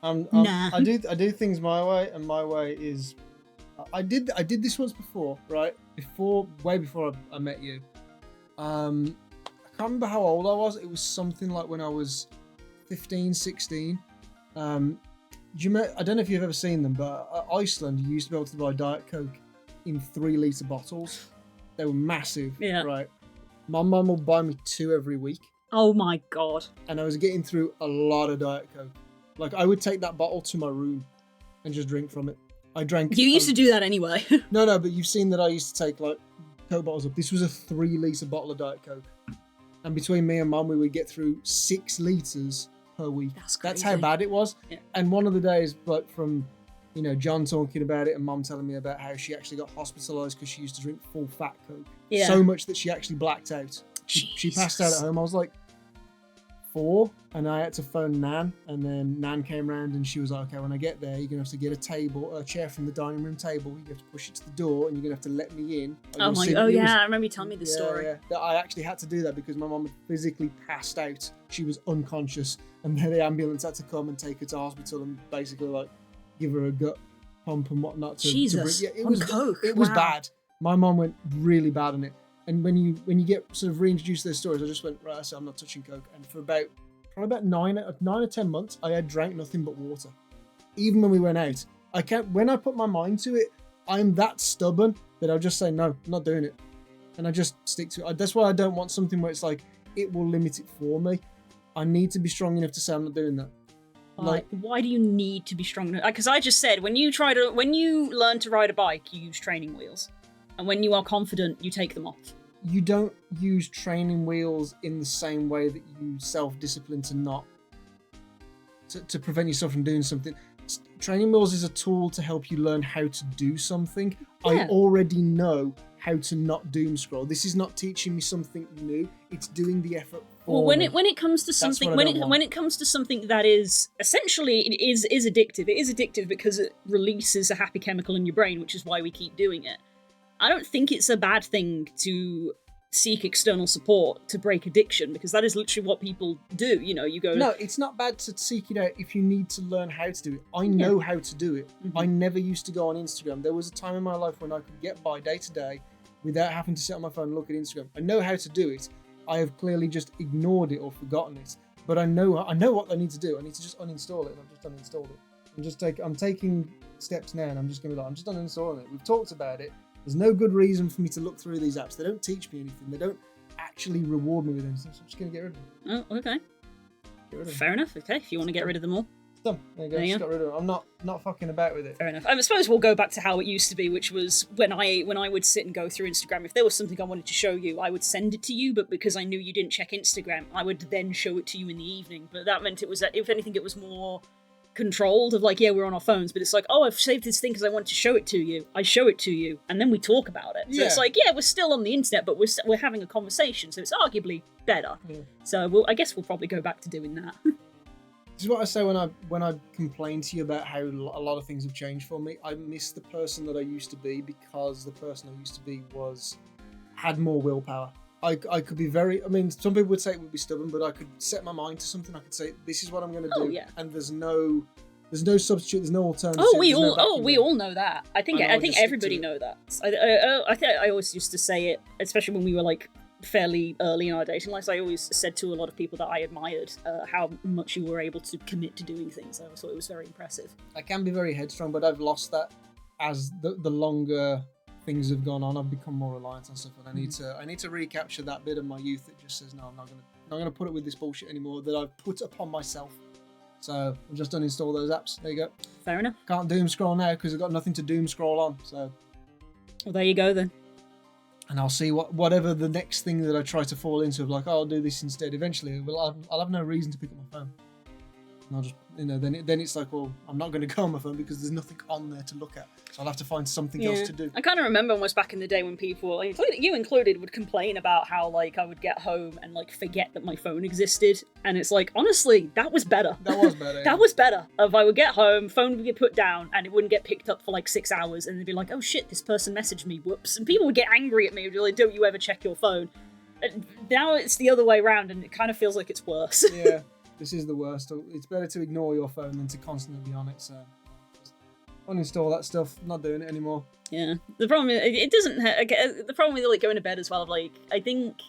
Nah. I do things my way, and my way is I did this once before, right? Way before I met you. I can't remember how old I was. It was something like when I was 15, 16. I don't know if you've ever seen them, but Iceland, you used to be able to buy Diet Coke in 3-litre bottles. They were massive, yeah. Right? My mum would buy me 2 every week. Oh my god. And I was getting through a lot of Diet Coke. Like, I would take that bottle to my room and just drink from it. I drank... You used to do that anyway. No, but you've seen that I used to take, like, Coke bottles up. This was a 3-litre bottle of Diet Coke. And between me and Mum, we would get through 6 litres per week. That's how bad it was. Yeah. And one of the days, like, from... John talking about it and Mum telling me about how she actually got hospitalised because she used to drink full fat Coke. Yeah. So much that she actually blacked out. She passed out at home. I was like, 4, and I had to phone Nan, and then Nan came around and she was like, okay, when I get there, you're gonna have to get a chair from the dining room table, you have to push it to the door, and you're gonna have to let me in. I remember you telling me this story. Yeah, that I actually had to do that because my mum had physically passed out. She was unconscious, and then the ambulance had to come and take her to hospital and basically like give her a gut pump and whatnot. Jesus, it on was coke. It was Wow. bad. My mum went really bad on it. And when you get sort of reintroduced to those stories, I just went, right, so I'm not touching coke. And for probably about 9 or 10 months, I had drank nothing but water. Even when we went out, when I put my mind to it, I'm that stubborn that I'll just say, no, I'm not doing it. And I just stick to it. That's why I don't want something where it's like, it will limit it for me. I need to be strong enough to say I'm not doing that. Like, why do you need to be strong enough? Because I just said, when you learn to ride a bike, you use training wheels. And when you are confident, you take them off. You don't use training wheels in the same way that you self-discipline to prevent yourself from doing something. Training wheels is a tool to help you learn how to do something. Yeah. I already know how to not doom scroll. This is not teaching me something new. It's doing the effort for Well, me. when it comes to something, what I don't want. when it comes to something that is essentially it is addictive. It is addictive because it releases a happy chemical in your brain, which is why we keep doing it. I don't think it's a bad thing to seek external support to break addiction, because that is literally what people do. You know, you go. No, it's not bad to seek it out if you need to learn how to do it. I know how to do it. Mhm. I never used to go on Instagram. There was a time in my life when I could get by day to day without having to sit on my phone and look at Instagram. I know how to do it. I have clearly just ignored it or forgotten it. But I know what I need to do. I need to just uninstall it, and I've just uninstalled it. I'm taking steps now, and I'm just going to be like, I'm just uninstalling it. We've talked about it. There's no good reason for me to look through these apps. They don't teach me anything. They don't actually reward me with anything. So I'm just going to get rid of them. Oh, okay. Get rid of them. Fair enough. Okay, if you want to get rid of them all. It's done. There you go. There you Just got rid of it. I'm not fucking about with it. Fair enough. I suppose we'll go back to how it used to be, which was when I would sit and go through Instagram. If there was something I wanted to show you, I would send it to you, but because I knew you didn't check Instagram, I would then show it to you in the evening. But that meant it was, if anything, it was more controlled of like, yeah, we're on our phones, but it's like, oh, I've saved this thing because I want to show it to you. I show it to you, and then we talk about it. So it's like, yeah, we're still on the internet, but we're having a conversation, so it's arguably better. Yeah. So I guess we'll probably go back to doing that. This is what I say when I complain to you about how a lot of things have changed for me. I miss the person that I used to be because the person I used to be had more willpower. I could be some people would say it would be stubborn, but I could set my mind to something. I could say, this is what I'm going to do. Yeah. And there's no substitute, there's no alternative. We all know that. I think everybody know that. I always used to say it, especially when we were like fairly early in our dating lives. I always said to a lot of people that I admired how much you were able to commit to doing things. I always thought it was very impressive. I can be very headstrong, but I've lost that as the longer things have gone on. I've become more reliant on stuff, and I need to recapture that bit of my youth that just says, no, I'm not gonna put it with this bullshit anymore that I've put upon myself. So I've just uninstalled those apps. There you go. Fair enough. Can't doom scroll now because I've got nothing to doom scroll on. So, well, there you go then. And I'll see whatever the next thing that I try to fall into of, like, oh, I'll do this instead. Eventually, I'll have no reason to pick up my phone. And I'll just, then it's like, well, I'm not going to go on my phone because there's nothing on there to look at. So I'll have to find something else to do. I kind of remember almost back in the day when people, you included, would complain about how, like, I would get home and, like, forget that my phone existed. And it's like, honestly, that was better. That was better. That was better. If I would get home, phone would get put down, and it wouldn't get picked up for, like, 6 hours. And they'd be like, oh, shit, this person messaged me. Whoops. And people would get angry at me. They'd be like, don't you ever check your phone. And now it's the other way around, and it kind of feels like it's worse. Yeah. This is the worst. It's better to ignore your phone than to constantly be on it. So just uninstall that stuff. I'm not doing it anymore. Yeah. The problem is, it doesn't. The problem with like going to bed as well. Like, I think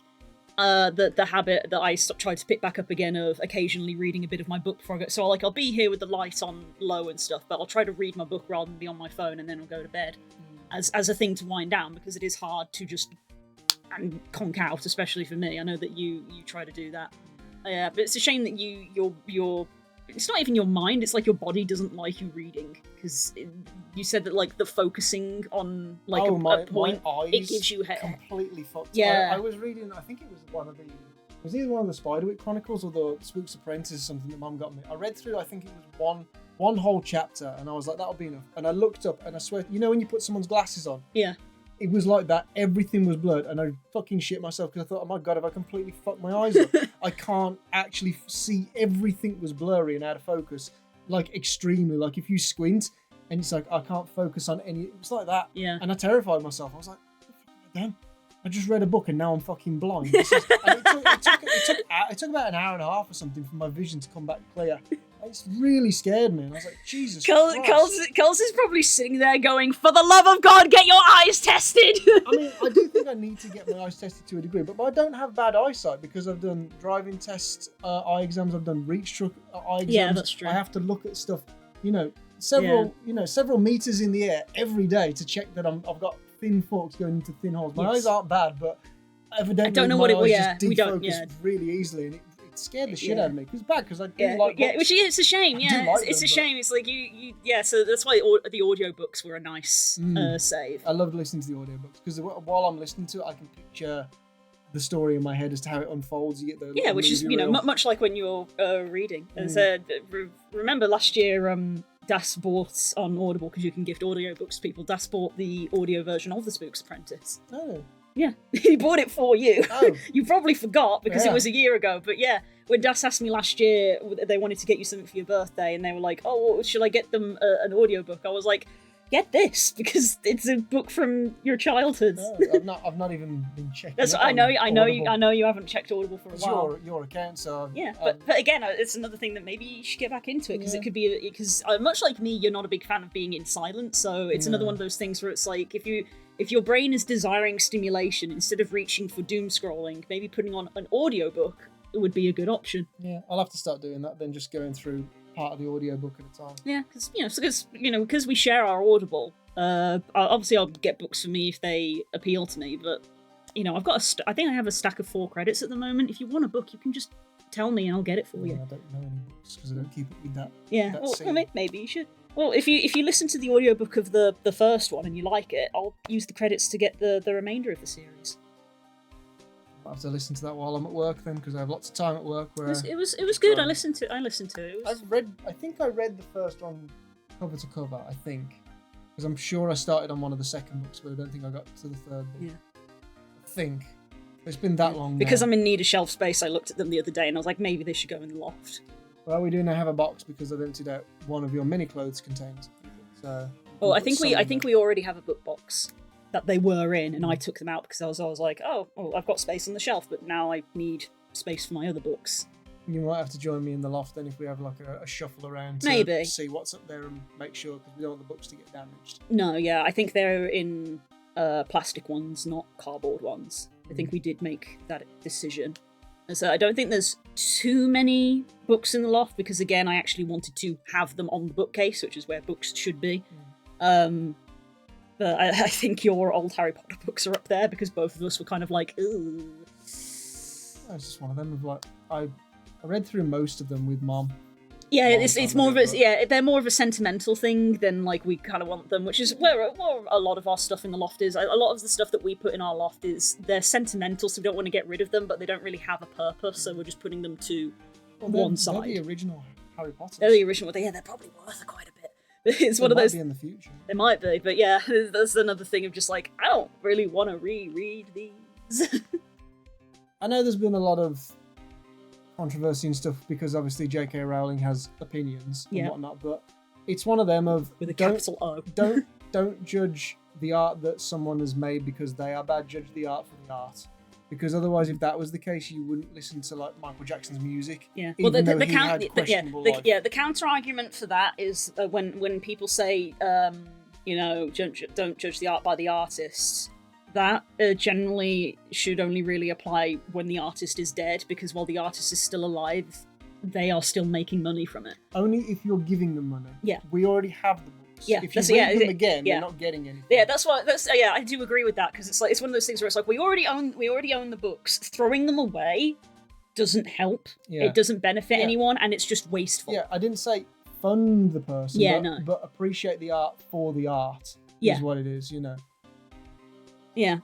the habit that I tried to pick back up again of occasionally reading a bit of my book before I go. So I'll be here with the light on low and stuff, but I'll try to read my book rather than be on my phone, and then I'll go to bed as a thing to wind down, because it is hard to just conk out, especially for me. I know that you try to do that. Yeah, but it's a shame that your it's not even your mind, it's like your body doesn't like you reading, because you said that like the focusing on like a point, my eyes it gives you completely fucked. Yeah. I was reading, I think it was either one of the Spiderwick Chronicles or the Spooks Apprentice or something that Mum got me. I read through, I think it was one whole chapter, and I was like, that'll be enough. And I looked up, and I swear, when you put someone's glasses on? Yeah. it was like that. Everything was blurred, and I fucking shit myself because I thought, oh my god, have I completely fucked my eyes up? I can't actually see. Everything was blurry and out of focus, like extremely. Like if you squint, and it's like I can't focus on any. It was like that. Yeah. And I terrified myself. I was like, what the fuck have I done? I just read a book and now I'm fucking blind. It took about an hour and a half or something for my vision to come back clear. It's really scared me. And I was like, Jesus Christ. Kels is probably sitting there going, for the love of God, get your eyes tested! I mean, I do think I need to get my eyes tested to a degree, but I don't have bad eyesight because I've done driving tests, eye exams, I've done reach truck eye exams. Yeah, that's true. I have to look at stuff, several meters in the air every day to check that I've got thin forks going into thin holes. My eyes aren't bad, but evidently I don't know my what it eyes was. just defocus really easily, and it scared the shit out of me. It's bad because I do like books. which it's a shame. I Yeah, do like it's them, a shame. It's like so that's why the audiobooks were a nice save. I loved listening to the audiobooks because while I'm listening to it, I can picture the story in my head as to how it unfolds. You get the Which is reel. much like when you're reading. Remember last year, Das bought on Audible, because you can gift audiobooks to people. Das bought the audio version of The Spook's Apprentice. Oh. Yeah, he bought it for you. Oh. You probably forgot because it was a year ago. But yeah, when Das asked me last year, they wanted to get you something for your birthday, and they were like, "Oh, well, should I get them an audiobook?" I was like, "Get this, because it's a book from your childhood." No, I've not even been checking. That's I know you haven't checked Audible for a while. Your account, so yeah. But again, it's another thing that maybe you should get back into it, because it could be because much like me, you're not a big fan of being in silence. So it's another one of those things where it's like if your brain is desiring stimulation, instead of reaching for doom scrolling, maybe putting on an audiobook would be a good option. Yeah, I'll have to start doing that then, just going through part of the audiobook at a time. Yeah, because we share our Audible. Obviously, I'll get books for me if they appeal to me, but I've got I think I have a stack of 4 credits at the moment. If you want a book, you can just tell me and I'll get it for you. I don't know any books because I don't keep up with that. Yeah, maybe you should. Well, if you listen to the audiobook of the first one and you like it, I'll use the credits to get the remainder of the series. I'll have to listen to that while I'm at work then, because I have lots of time at work. Where it was good. I listened to it. I think I read the first one cover to cover. I think, because I'm sure I started on one of the second books, but I don't think I got to the third book. Yeah. I think it's been that long. Because now. I'm in need of shelf space. I looked at them the other day and I was like, maybe they should go in the loft. Well, we do now have a box because I've emptied out one of your mini clothes containers. So. Oh, I think we already have a book box that they were in, and I took them out because I was like, oh, I've got space on the shelf, but now I need space for my other books. You might have to join me in the loft then if we have like a shuffle around to Maybe. See what's up there and make sure, because we don't want the books to get damaged. No, yeah, I think they're in plastic ones, not cardboard ones. I think we did make that decision. And so I don't think there's too many books in the loft because, again, I actually wanted to have them on the bookcase, which is where books should be. But I think your old Harry Potter books are up there because both of us were kind of like, ooh. It's just one of them. Of like, I read through most of them with Mom. Yeah, it's more of they're more of a sentimental thing than like we kind of want them, which is where a lot of our stuff in the loft is. A lot of the stuff that we put in our loft they're sentimental, so we don't want to get rid of them, but they don't really have a purpose, so we're just putting them to one side. They're the original Harry Potter. They're the original. They're probably worth quite a bit. It's one of those. They might be in the future. They might be, but yeah, that's another thing of just like, I don't really want to reread these. I know there's been a lot of controversy and stuff because obviously J.K. Rowling has opinions and whatnot, but it's one of them of with a capital O. don't judge the art that someone has made because they are bad. Judge the art for the art. Because otherwise, if that was the case, you wouldn't listen to like Michael Jackson's music. Yeah. Well, the counter argument for that is when people say, don't judge the art by the artist. That generally should only really apply when the artist is dead, because while the artist is still alive, they are still making money from it. Only if you're giving them money. Yeah. We already have the books. Yeah, if you read them again, you're not getting anything. Yeah, I do agree with that, because it's one of those things where it's like we already own the books. Throwing them away doesn't help. Yeah. It doesn't benefit anyone, and it's just wasteful. Yeah, I didn't say fund the person. But appreciate the art for the art. Is what it is, Yeah.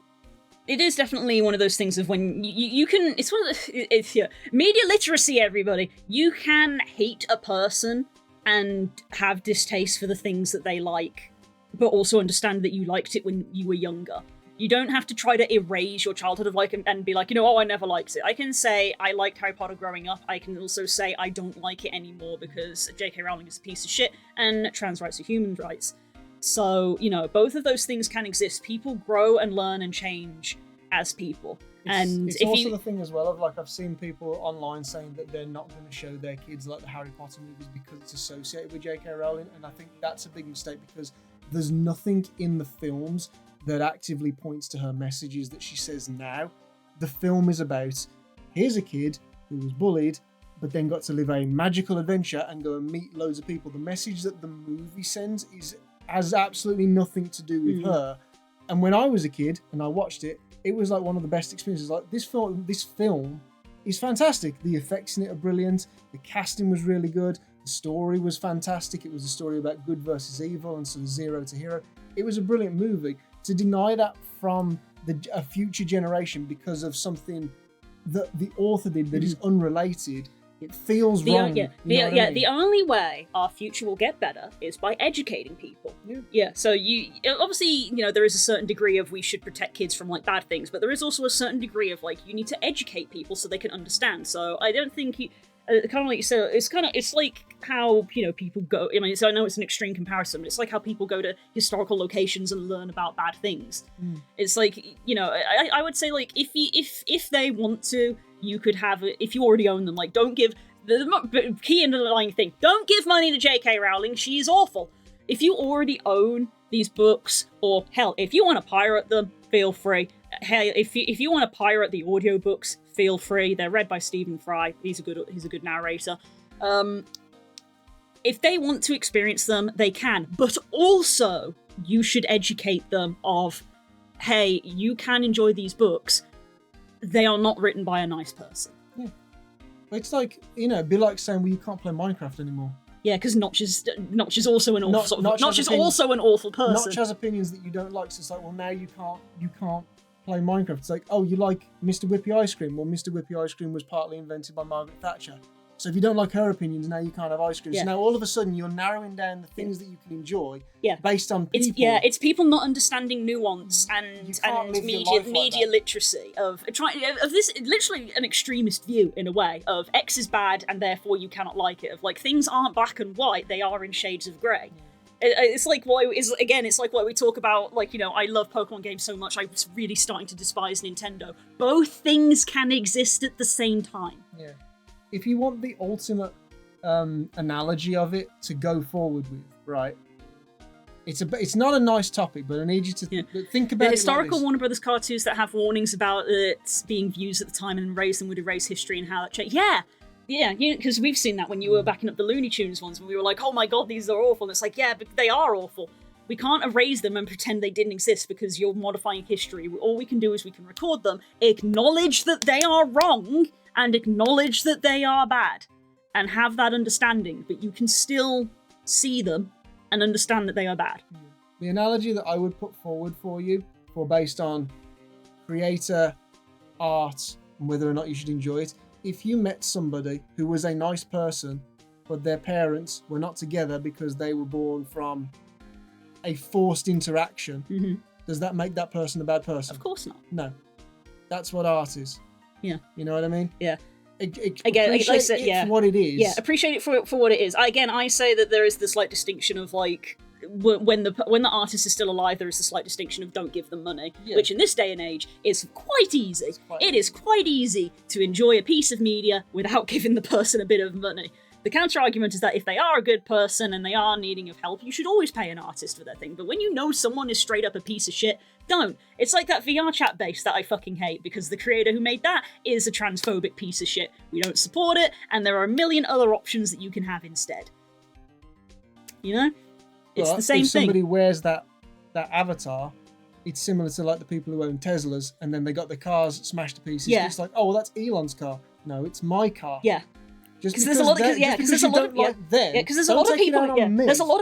It is definitely one of those things of when you can. It's one of the media literacy. Everybody, you can hate a person and have distaste for the things that they like, but also understand that you liked it when you were younger. You don't have to try to erase your childhood of like and be like, oh, I never liked it. I can say I liked Harry Potter growing up. I can also say I don't like it anymore because J.K. Rowling is a piece of shit and trans rights are human rights. So, both of those things can exist. People grow and learn and change as people. It's also the thing as well of like I've seen people online saying that they're not going to show their kids like the Harry Potter movies because it's associated with J.K. Rowling, and I think that's a big mistake because there's nothing in the films that actively points to her messages that she says now. The film is about, here's a kid who was bullied, but then got to live a magical adventure and go and meet loads of people. The message that the movie sends has absolutely nothing to do with her. And when I was a kid and I watched it, it was like one of the best experiences. Like this film is fantastic. The effects in it are brilliant. The casting was really good. The story was fantastic. It was a story about good versus evil and sort of zero to hero. It was a brilliant movie. To deny that from a future generation because of something that the author did that is unrelated, it feels wrong. The only way our future will get better is by educating people. So you obviously, there is a certain degree of we should protect kids from like bad things, but there is also a certain degree of like you need to educate people so they can understand. So I don't think kind of like you said, it's like how people go. I mean, I know it's an extreme comparison, but it's like how people go to historical locations and learn about bad things. It's like I would say like if they want to, you could have if you already own them. Like, don't give the key underlying thing. Don't give money to J.K. Rowling. She is awful. If you already own these books, or hell, if you want to pirate them, feel free. Hey, if you want to pirate the audiobooks, feel free. They're read by Stephen Fry. He's a good narrator. If they want to experience them, they can. But also, you should educate them of, hey, you can enjoy these books. They are not written by a nice person. Yeah. It's like, it'd be like saying, well, you can't play Minecraft anymore. Yeah, because Notch is also an awful also an awful person. Notch has opinions that you don't like, so it's like, well, now you can't play Minecraft. It's like, oh, you like Mr. Whippy Ice Cream? Well, Mr. Whippy Ice Cream was partly invented by Margaret Thatcher. So if you don't like her opinions, now you can't have ice cream. Yeah. So now all of a sudden you're narrowing down the things that you can enjoy based on people. It's people not understanding nuance and media literacy of this literally an extremist view in a way of X is bad and therefore you cannot like it. Of like things aren't black and white, they are in shades of grey. It's like why we talk about like I love Pokemon games so much. I'm really starting to despise Nintendo. Both things can exist at the same time. Yeah. If you want the ultimate analogy of it to go forward with, right? It's not a nice topic, but I need you to think about the historical like Warner Brothers cartoons that have warnings about it being views at the time and erase them would erase history and how that changed. Yeah, because we've seen that when you were backing up the Looney Tunes ones, when we were like, oh my god, these are awful. And it's like, yeah, but they are awful. We can't erase them and pretend they didn't exist because you're modifying history. All we can do is we can record them, acknowledge that they are wrong, and acknowledge that they are bad, and have that understanding, but you can still see them and understand that they are bad. The analogy that I would put forward for you, based on creator, art, and whether or not you should enjoy it, if you met somebody who was a nice person, but their parents were not together because they were born from a forced interaction, does that make that person a bad person? Of course not. No. That's what art is. Yeah. You know what I mean? Yeah. Again, like I said, for what it is. Yeah, appreciate it for what it is. I say that there is the slight distinction of like when the artist is still alive, there is the slight distinction of don't give them money, which in this day and age is quite easy. It is quite easy to enjoy a piece of media without giving the person a bit of money. The counter argument is that if they are a good person and they are needing of help, you should always pay an artist for their thing. But when you know someone is straight up a piece of shit, don't. It's like that VR chat base that I fucking hate because the creator who made that is a transphobic piece of shit. We don't support it, and there are a million other options that you can have instead. It's the same thing. If somebody wears that avatar, it's similar to like the people who own Teslas and then they got their cars smashed to pieces. Yeah. It's like, oh, well, that's Elon's car. No, it's my car. Yeah. Because there's a lot of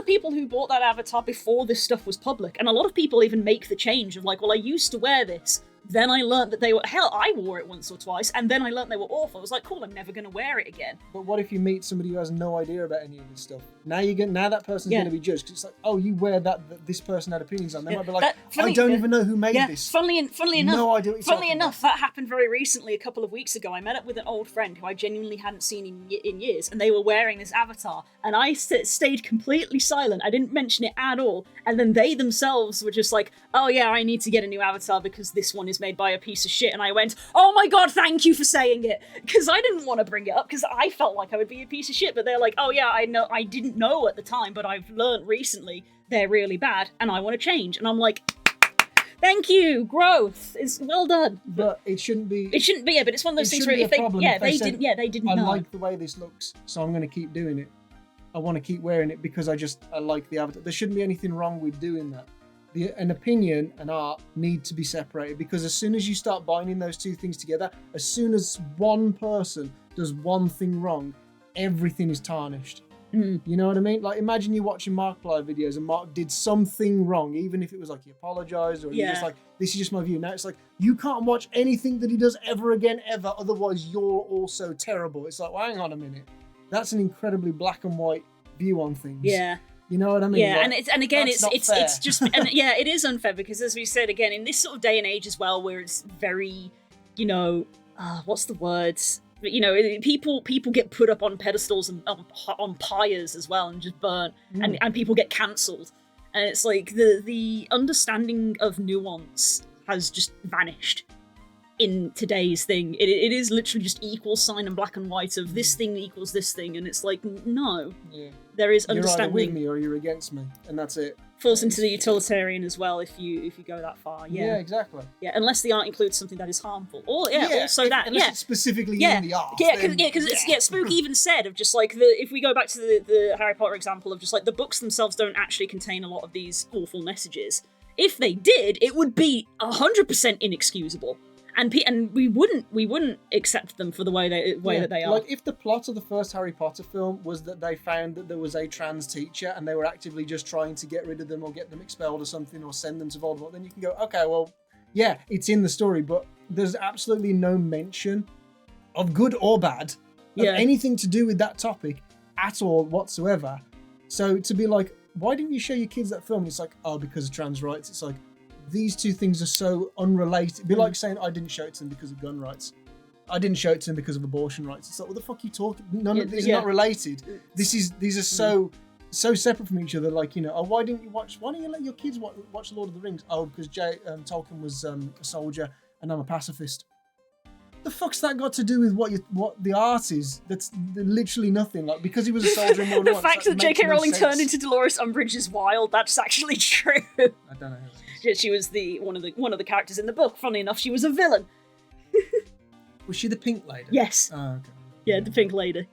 people who bought that avatar before this stuff was public, and a lot of people even make the change of like, well, I used to wear this Then I learnt that they were, hell, I wore it once or twice, and then I learnt they were awful. I was like, cool, I'm never going to wear it again. But what if you meet somebody who has no idea about any of this stuff? Now that person's going to be judged, because it's like, oh, you wear that this person had opinions on. They might be like, I don't even know who made this. Funnily enough, no idea what you're funnily talking enough, about. that happened very recently, a couple of weeks ago. I met up with an old friend who I genuinely hadn't seen in years, and they were wearing this avatar, and I stayed completely silent. I didn't mention it at all, and then they themselves were just like, oh yeah, I need to get a new avatar because this one is made by a piece of shit. And I went, oh my god, thank you for saying it, because I didn't want to bring it up because I felt like I would be a piece of shit. But they're like, oh yeah, I know, I didn't know at the time, but I've learned recently they're really bad and I want to change. And I'm like, thank you, growth is well done. But it shouldn't be. It shouldn't be, yeah, but it's one of those things where if they didn't I know. like the way this looks, so I'm going to keep doing it. I want to keep wearing it because I like the avatar. There shouldn't be anything wrong with doing that. An opinion and art need to be separated, because as soon as you start binding those two things together, as soon as one person does one thing wrong, everything is tarnished. You know what I mean? Like, imagine you watching Markiplier videos and Mark did something wrong, even if it was like he apologized or you're just like, this is just my view. Now it's like, you can't watch anything that he does ever again, ever, otherwise you're also terrible. It's like, well, hang on a minute. That's an incredibly black and white view on things. Yeah. You know what I mean? Yeah, like, and it's just and yeah, it is unfair because, as we said again, in this sort of day and age as well, where it's very, you know, what's the words? But you know, people get put up on pedestals and on pyres as well, and just burnt, and people get cancelled, and it's like the understanding of nuance has just vanished in today's thing. It is literally just equal sign and black and white of this thing equals this thing, and it's like, no. Yeah. There is understanding. You're either with me or you're against me, and that's it. Falls into the utilitarian as well if you go that far. Yeah, exactly. Yeah, unless the art includes something that is harmful, or also that. Unless it's specifically in the art. Because Spooky even said of just like if we go back to the Harry Potter example of just like the books themselves don't actually contain a lot of these awful messages. If they did, it would be 100% inexcusable. And we wouldn't accept them for the way that they are. Like, if the plot of the first Harry Potter film was that they found that there was a trans teacher and they were actively just trying to get rid of them or get them expelled or something or send them to Voldemort, then you can go, okay, well, yeah, it's in the story, but there's absolutely no mention of good or bad of anything to do with that topic at all whatsoever. So to be like, why didn't you show your kids that film? It's like, oh, because of trans rights. It's like, these two things are so unrelated. It'd be like saying I didn't show it to them because of gun rights. I didn't show it to them because of abortion rights. It's like, what the fuck are you talking? None of these are not related. These are so separate from each other. Like, you know, why don't you let your kids watch Lord of the Rings? Oh, because Tolkien was a soldier and I'm a pacifist. The fuck's that got to do with what the art is? That's literally nothing. Like, because he was a soldier in World War I. The fact that J.K. Rowling turned into Dolores Umbridge is wild. That's actually true. I don't know. She was one of the characters in the book. Funnily enough, she was a villain. Was she the pink lady? Yes. Oh, okay. Yeah, the pink lady.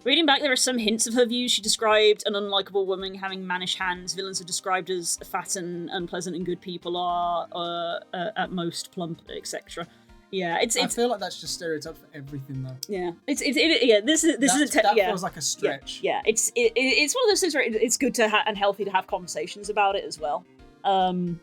Reading back, there are some hints of her views. She described an unlikable woman having mannish hands. Villains are described as fat and unpleasant, and good people are at most plump, etc. Yeah, it's. I feel like that's just stereotype for everything, though. Yeah, This isn't. That feels like a stretch. Yeah, it's one of those things where it's good to and healthy to have conversations about it as well. It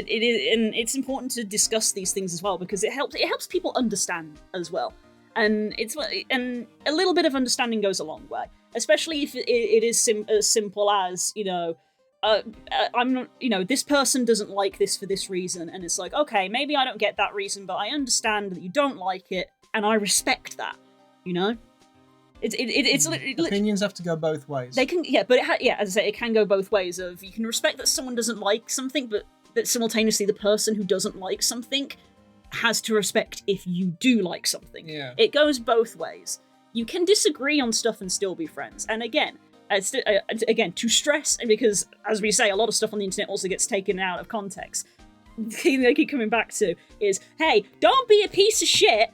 is, and it's important to discuss these things as well because it helps people understand as well, and a little bit of understanding goes a long way, especially if it is as simple as, you know, I'm not, you know, this person doesn't like this for this reason, and it's like, okay, maybe I don't get that reason, but I understand that you don't like it, and I respect that, you know. It's opinions have to go both ways. They can, but as I say, it can go both ways. Of you can respect that someone doesn't like something, but that simultaneously the person who doesn't like something has to respect if you do like something. Yeah, it goes both ways. You can disagree on stuff and still be friends. And again, to stress, and because as we say, a lot of stuff on the internet also gets taken out of context. The thing they keep coming back to is, hey, don't be a piece of shit.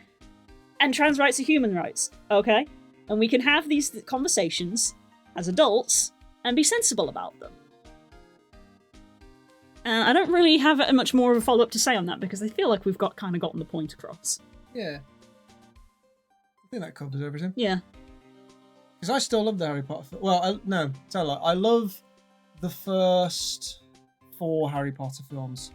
And trans rights are human rights, okay? And we can have these conversations as adults and be sensible about them. I don't really have much more of a follow-up to say on that because I feel like we've gotten the point across. Yeah. I think that covers everything. Yeah. Because I still love the Harry Potter... I love the first 4 Harry Potter films.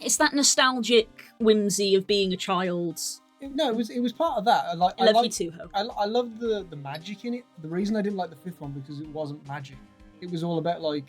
It's that nostalgic whimsy of being a child. No, it was part of that. I I love you too, Ho. I loved the magic in it. The reason I didn't like the fifth one because it wasn't magic. It was all about like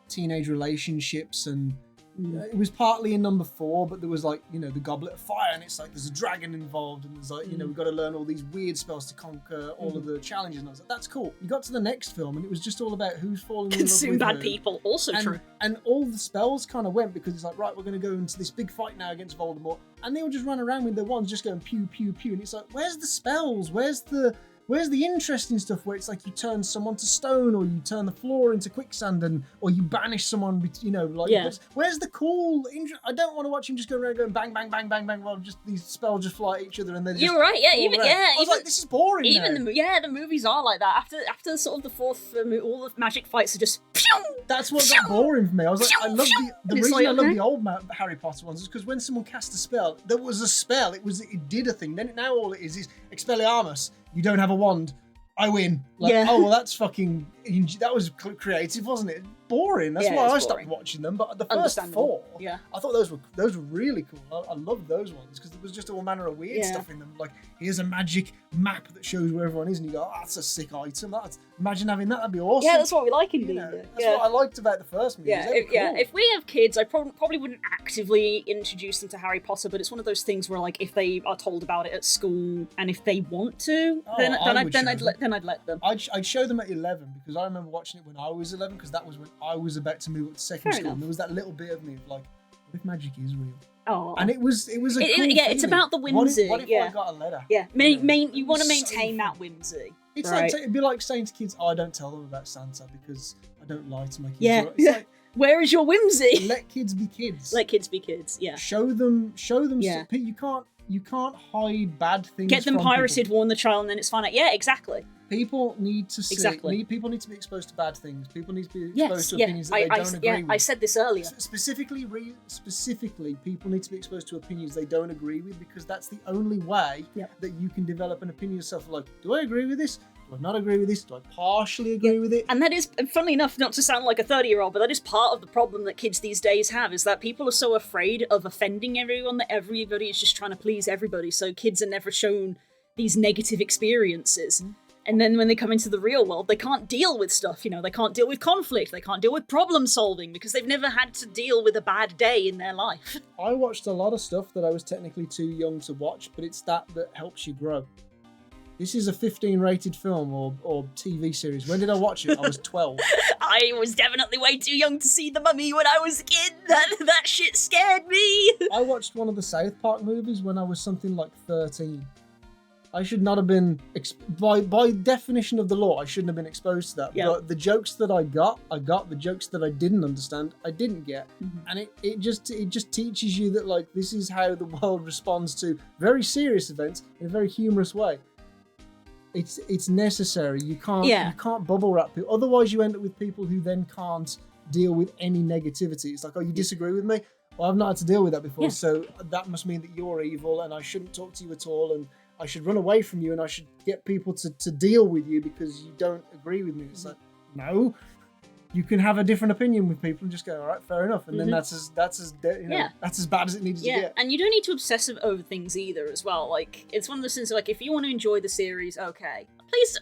teenage relationships, and it was partly in number 4, but there was like, you know, the Goblet of Fire, and it's like there's a dragon involved, and there's like, you know, we've got to learn all these weird spells to conquer all of the challenges. And I was like, that's cool. You got to the next film, and it was just all about who's falling in love Consume with bad who. people. Also true. And all the spells kind of went because it's like, right, we're going to go into this big fight now against Voldemort, and they all just run around with their wands just going pew pew pew, and it's like, where's the spells? Where's the interesting stuff where it's like you turn someone to stone, or you turn the floor into quicksand, or you banish someone, you know, like, where's the cool I don't want to watch him just go around going bang bang bang bang bang while just these spells just fly at each other and then You're right, yeah, I was like, this is boring even now. the movies are like that. After sort of the fourth all the magic fights are just pew! That's what got boring for me. I was like, I love the reason like, I love the old Harry Potter ones is because when someone cast a spell, there was a spell. It did a thing. Then now all it is Expelliarmus. You don't have a wand. I win. Like, oh well, that's fucking. That was creative, wasn't it? Boring. That's why I stopped watching them. But the first 4, I thought those were really cool. I loved those ones because there was just all manner of weird stuff in them. Like, here's a magic map that shows where everyone is, and you go, oh, that's a sick item. Imagine having that. That'd be awesome. Yeah, that's what we like in D&D. That's what I liked about the first movies. If we have kids, I probably wouldn't actively introduce them to Harry Potter, but it's one of those things where, like, if they are told about it at school and if they want to, then I'd let them. I'd show them at 11 because I remember watching it when I was 11 because that was when I was about to move up to secondary school. And there was that little bit of me of like, what if magic is real? Oh, and it was a cool it's about the whimsy. What if I got a letter? Yeah, you want to maintain that whimsy. It's right. like it'd be like saying to kids, "Oh, I don't tell them about Santa because I don't lie to my kids." Yeah, like, where is your whimsy? Let kids be kids. Let kids be kids. Yeah. Show them. Yeah. You can't hide bad things. Get them from pirated, people. warn the child, and then it's fine. Yeah, exactly. People need to see. People need to be exposed to bad things. People need to be exposed to opinions that they don't agree with. I said this earlier. Specifically, people need to be exposed to opinions they don't agree with because that's the only way that you can develop an opinion yourself. Like, do I agree with this? Do I not agree with this? Do I partially agree with it? And that is, funnily enough, not to sound like a 30-year-old, but that is part of the problem that kids these days have, is that people are so afraid of offending everyone that everybody is just trying to please everybody. So kids are never shown these negative experiences. And then when they come into the real world, they can't deal with stuff, you know, they can't deal with conflict, they can't deal with problem solving because they've never had to deal with a bad day in their life. I watched a lot of stuff that I was technically too young to watch, but it's that helps you grow. This is a 15 rated film or TV series. When did I watch it? I was 12. I was definitely way too young to see The Mummy when I was a kid. That shit scared me. I watched one of the South Park movies when I was something like 13. I should not have been, by definition of the law, I shouldn't have been exposed to that. Yeah. But the jokes that I got. The jokes that I didn't understand, I didn't get. Mm-hmm. And it just teaches you that, like, this is how the world responds to very serious events in a very humorous way. It's necessary. You can't bubble wrap people. Otherwise, you end up with people who then can't deal with any negativity. It's like, oh, you disagree with me? Well, I've not had to deal with that before, so that must mean that you're evil, and I shouldn't talk to you at all, and I should run away from you, and I should get people to deal with you because you don't agree with me. It's like, no, you can have a different opinion with people and just go, all right, fair enough, and then that's as bad as it needs to get. And you don't need to obsess over things either, as well. Like, it's one of those things. Like, if you want to enjoy the series, okay, please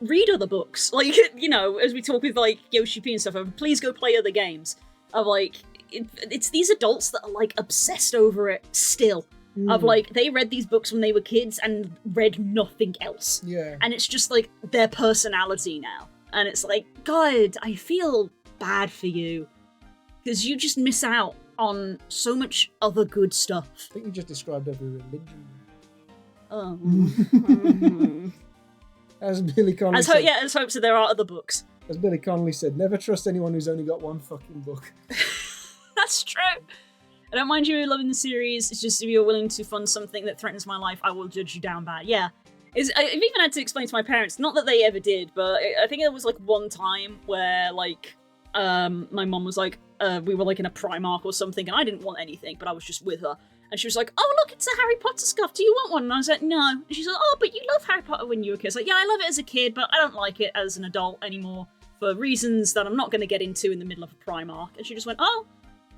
read other books. Like, you know, as we talk with like Yoshi P and stuff, please go play other games. Of like, it's these adults that are like obsessed over it still. Of like, they read these books when they were kids and read nothing else. Yeah. And it's just like their personality now. And it's like, God, I feel bad for you. Because you just miss out on so much other good stuff. I think you just described every religion. Oh. As Billy Connolly said. Let's hope so there are other books. As Billy Connolly said, never trust anyone who's only got one fucking book. That's true. I don't mind you loving the series. It's just if you're willing to fund something that threatens my life, I will judge you down bad. Yeah. I've even had to explain to my parents, not that they ever did, but I think there was like one time where like my mom was like, we were like in a Primark or something, and I didn't want anything, but I was just with her. And she was like, oh, look, it's a Harry Potter scarf. Do you want one? And I was like, no. And she's like, oh, but you love Harry Potter when you were a kid. I was like, yeah, I love it as a kid, but I don't like it as an adult anymore for reasons that I'm not going to get into in the middle of a Primark. And she just went, oh,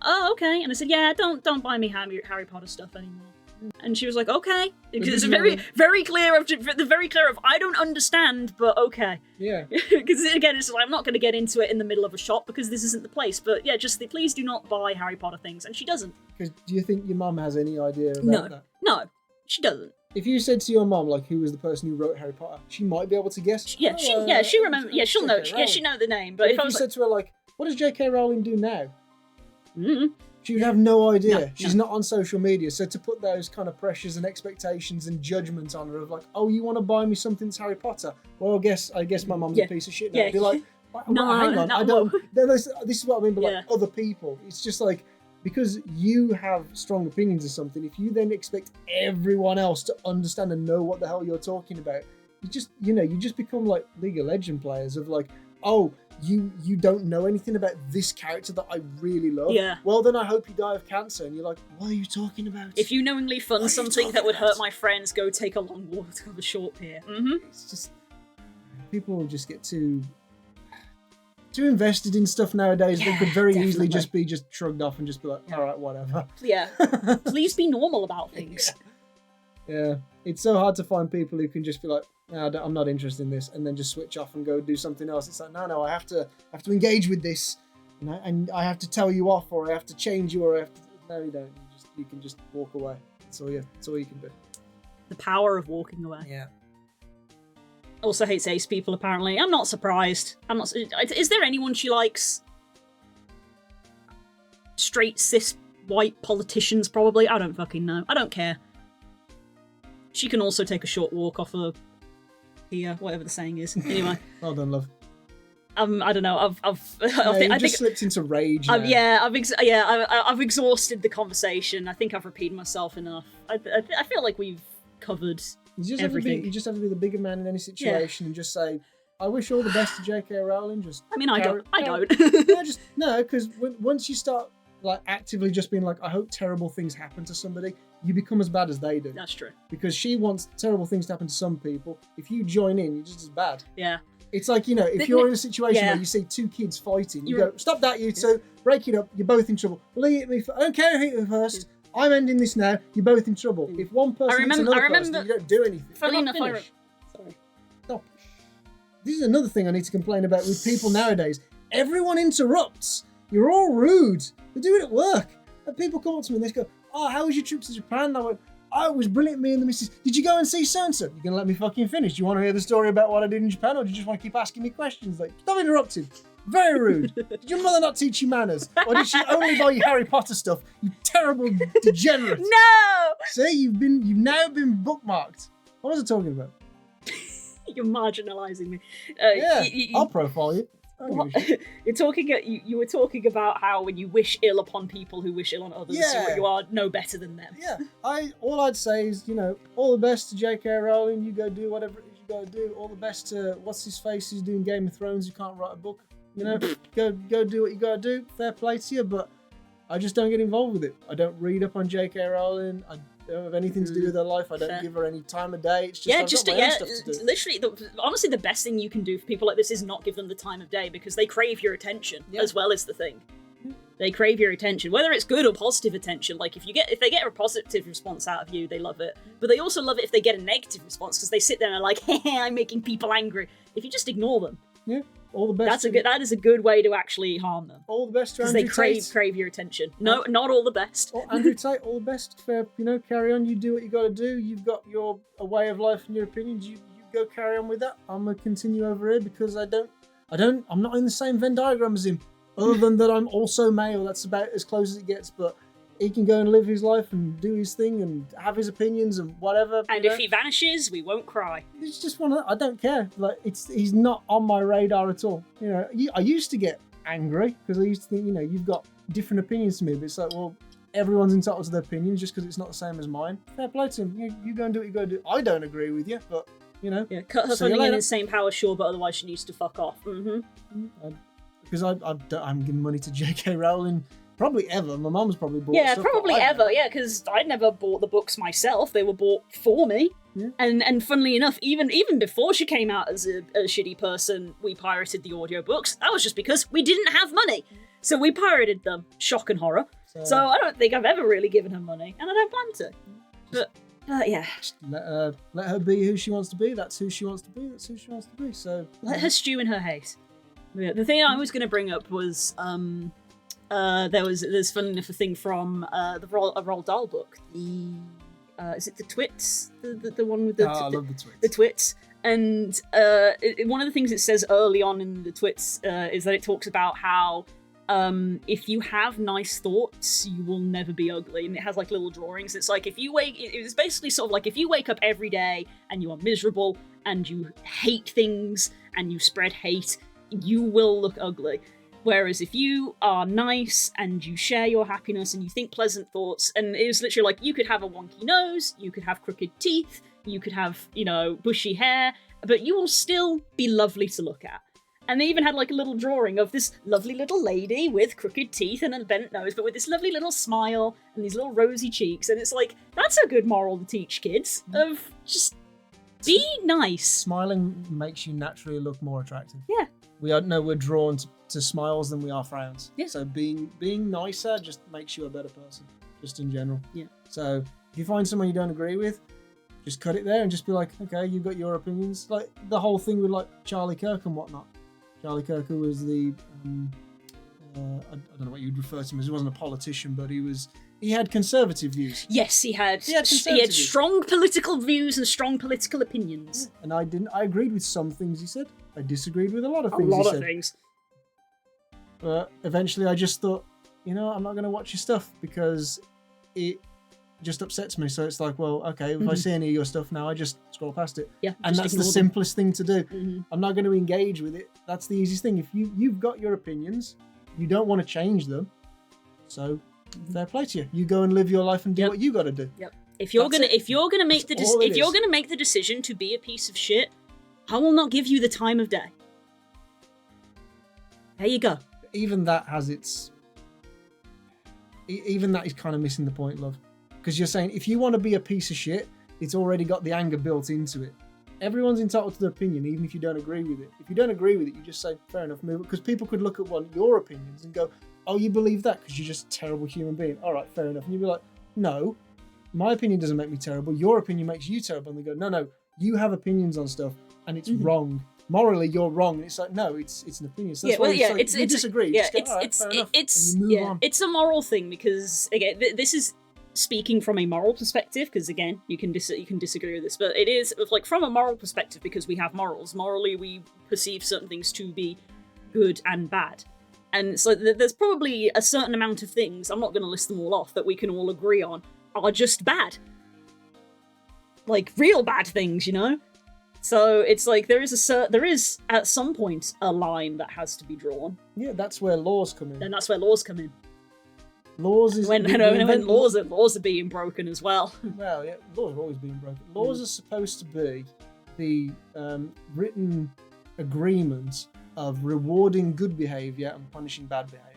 oh, okay. And I said, yeah, don't buy me Harry Potter stuff anymore. And she was like, okay. It's very clear of, I don't understand, but okay. Yeah. Because again, it's like, I'm not going to get into it in the middle of a shop because this isn't the place. But yeah, just please do not buy Harry Potter things. And she doesn't. Because do you think your mum has any idea about that? No, she doesn't. If you said to your mum, like, who was the person who wrote Harry Potter, she might be able to guess. She remember. Yeah, she'll know. Yeah, she know the name. But if you said to her, like, what does J.K. Rowling do now? Mm-hmm. She would have no idea. No, She's not on social media. So to put those kind of pressures and expectations and judgments on her of like, oh, you want to buy me something that's Harry Potter? Well, I guess my mum's a piece of shit now. Be like, no, hang on, I don't. This is what I mean by like Yeah. other people. It's just like, because you have strong opinions of something, if you then expect everyone else to understand and know what the hell you're talking about, you just become like League of Legends players of like, oh, you don't know anything about this character that I really love. Yeah. Well, then I hope you die of cancer. And you're like, what are you talking about? If you knowingly fund something that would hurt my friends, go take a long walk to have a short pier. Mm-hmm. It's just, people just get too invested in stuff nowadays. They could very easily just be shrugged off and just be like, all right, whatever. Yeah. Please be normal about things. Yeah. It's so hard to find people who can just be like, no, I'm not interested in this, and then just switch off and go do something else. It's like, no, I have to engage with this, and I have to tell you off, or I have to change you, or I have to. No, you don't. You can just walk away. That's all you can do. The power of walking away. Yeah. Also hates ace people, apparently. I'm not surprised. Is there anyone she likes? Straight, cis, white politicians, probably. I don't fucking know. I don't care. She can also take a short walk off of here, whatever the saying is. Anyway. Well done, love. I don't know. I think slipped into rage. Now. I've exhausted the conversation. I think I've repeated myself enough. I feel like we've covered everything. You just have to be the bigger man in any situation and just say, I wish all the best to J.K. Rowling. I don't. Because once you start like actively just being like, I hope terrible things happen to somebody, you become as bad as they do. That's true. Because she wants terrible things to happen to some people. If you join in, you're just as bad. Yeah. It's like, if you're in a situation where you see two kids fighting, you go, stop that, you two, break it up, you're both in trouble. Well, hit me I don't care who hit me first. I'm ending this now, you're both in trouble. If one person hits another person, you don't do anything. Funny enough, sorry. Stop. This is another thing I need to complain about with people nowadays. Everyone interrupts. You're all rude. They do it at work. And people come up to me and they go, oh, how was your trip to Japan? And I went, oh, it was brilliant, me and the missus. Did you go and see so-and-so? You're going to let me fucking finish? Do you want to hear the story about what I did in Japan, or do you just want to keep asking me questions? Like, stop interrupting. Very rude. Did your mother not teach you manners? Or did she only buy you Harry Potter stuff? You terrible degenerate. No! See, you've now been bookmarked. What was I talking about? You're marginalising me. I'll profile you. You were talking about how when you wish ill upon people who wish ill on others, you are no better than them. Yeah, all I'd say is, all the best to J.K. Rowling. You go do whatever it is you gotta do. All the best to what's his face who's doing Game of Thrones who can't write a book. Go do what you gotta do. Fair play to you, but I just don't get involved with it. I don't read up on J.K. Rowling. I don't have anything to do with her life. I don't give her any time of day. It's just I've got my own stuff to do. Literally, honestly, the best thing you can do for people like this is not give them the time of day, because they crave your attention as well as the thing. They crave your attention, whether it's good or positive attention. Like if they get a positive response out of you, they love it. But they also love it if they get a negative response, because they sit there and are like, hey, I'm making people angry. If you just ignore them, all the best. That is a good way to actually harm them. All the best to Andrew Tate. They crave your attention. No, not all the best. Andrew Tate, all the best. Fair, carry on. You do what you got to do. You've got a way of life and your opinions. You go carry on with that. I'm gonna continue over here because I'm not in the same Venn diagram as him. Other than that, I'm also male. That's about as close as it gets. But he can go and live his life and do his thing and have his opinions and whatever. And if he vanishes, we won't cry. It's just one of that. I don't care. Like he's not on my radar at all. I used to get angry because I used to think, you've got different opinions to me. But it's like, well, everyone's entitled to their opinions just because it's not the same as mine. Fair play to him. You go and do what you got to do. I don't agree with you, but Yeah, cut her funding in insane power, sure, but otherwise she needs to fuck off. Mm-hmm. Because I'm giving money to J.K. Rowling. Probably ever. My mum's probably bought stuff. Yeah, probably ever. Yeah, because I never bought the books myself. They were bought for me. Yeah. And funnily enough, even before she came out as a shitty person, we pirated the audiobooks. That was just because we didn't have money. So we pirated them. Shock and horror. So I don't think I've ever really given her money, and I don't plan to. But yeah. Just let her be who she wants to be. That's who she wants to be. That's who she wants to be. So Let her stew in her hate. Yeah, the thing I was going to bring up was there's funny enough a thing from the Roald Dahl book. Is it the Twits? The one with the I love the Twits. The Twits. And one of the things it says early on in the Twits is that it talks about how if you have nice thoughts, you will never be ugly. And it has like little drawings. It's like it was basically sort of like if you wake up every day and you are miserable and you hate things and you spread hate, you will look ugly. Whereas if you are nice and you share your happiness and you think pleasant thoughts, and it was literally like you could have a wonky nose, you could have crooked teeth, you could have, bushy hair, but you will still be lovely to look at. And they even had like a little drawing of this lovely little lady with crooked teeth and a bent nose, but with this lovely little smile and these little rosy cheeks. And it's like, that's a good moral to teach kids, of just be nice. Smiling makes you naturally look more attractive. Yeah. We're drawn to smiles than we are frowns. Yeah. So being nicer just makes you a better person, just in general. Yeah. So if you find someone you don't agree with, just cut it there and just be like, okay, you've got your opinions. Like the whole thing with like Charlie Kirk and whatnot. Charlie Kirk was the I don't know what you'd refer to him as. He wasn't a politician, but he had conservative views. Yes, he had conservative views. strong political views and strong political opinions. And I agreed with some things he said. I disagreed with a lot of things he said. Things. But eventually I just thought, I'm not going to watch your stuff because it just upsets me. So it's like, well, okay, if I see any of your stuff now, I just scroll past it. Yeah, and that's the simplest thing to do. Mm-hmm. I'm not going to engage with it. That's the easiest thing. If you've got your opinions, you don't want to change them. So fair play to you. You go and live your life and do what you got to do. Yep. If you're gonna make the decision to be a piece of shit, I will not give you the time of day. There you go. Even that has its. Even that is kind of missing the point, love. Because you're saying if you want to be a piece of shit, it's already got the anger built into it. Everyone's entitled to their opinion, even if you don't agree with it. If you don't agree with it, you just say, fair enough, move it. Because people could look at your opinions and go, oh, you believe that because you're just a terrible human being. All right, fair enough. And you'd be like, no, my opinion doesn't make me terrible. Your opinion makes you terrible. And they go, no, you have opinions on stuff and it's wrong. Morally, you're wrong. And it's like, no, it's an opinion. So that's you disagree. Yeah, it's a moral thing because, again, this is speaking from a moral perspective, because again, you can disagree with this, but it is like from a moral perspective because we have morals. Morally, we perceive certain things to be good and bad, and so there's probably a certain amount of things, I'm not going to list them all off, that we can all agree on are just bad, like real bad things, So it's like there is at some point a line that has to be drawn. Yeah, that's where laws come in. And that's where laws come in. Laws is when laws are being broken as well. Well, yeah, laws are always being broken. Laws are supposed to be the written agreement of rewarding good behaviour and punishing bad behaviour.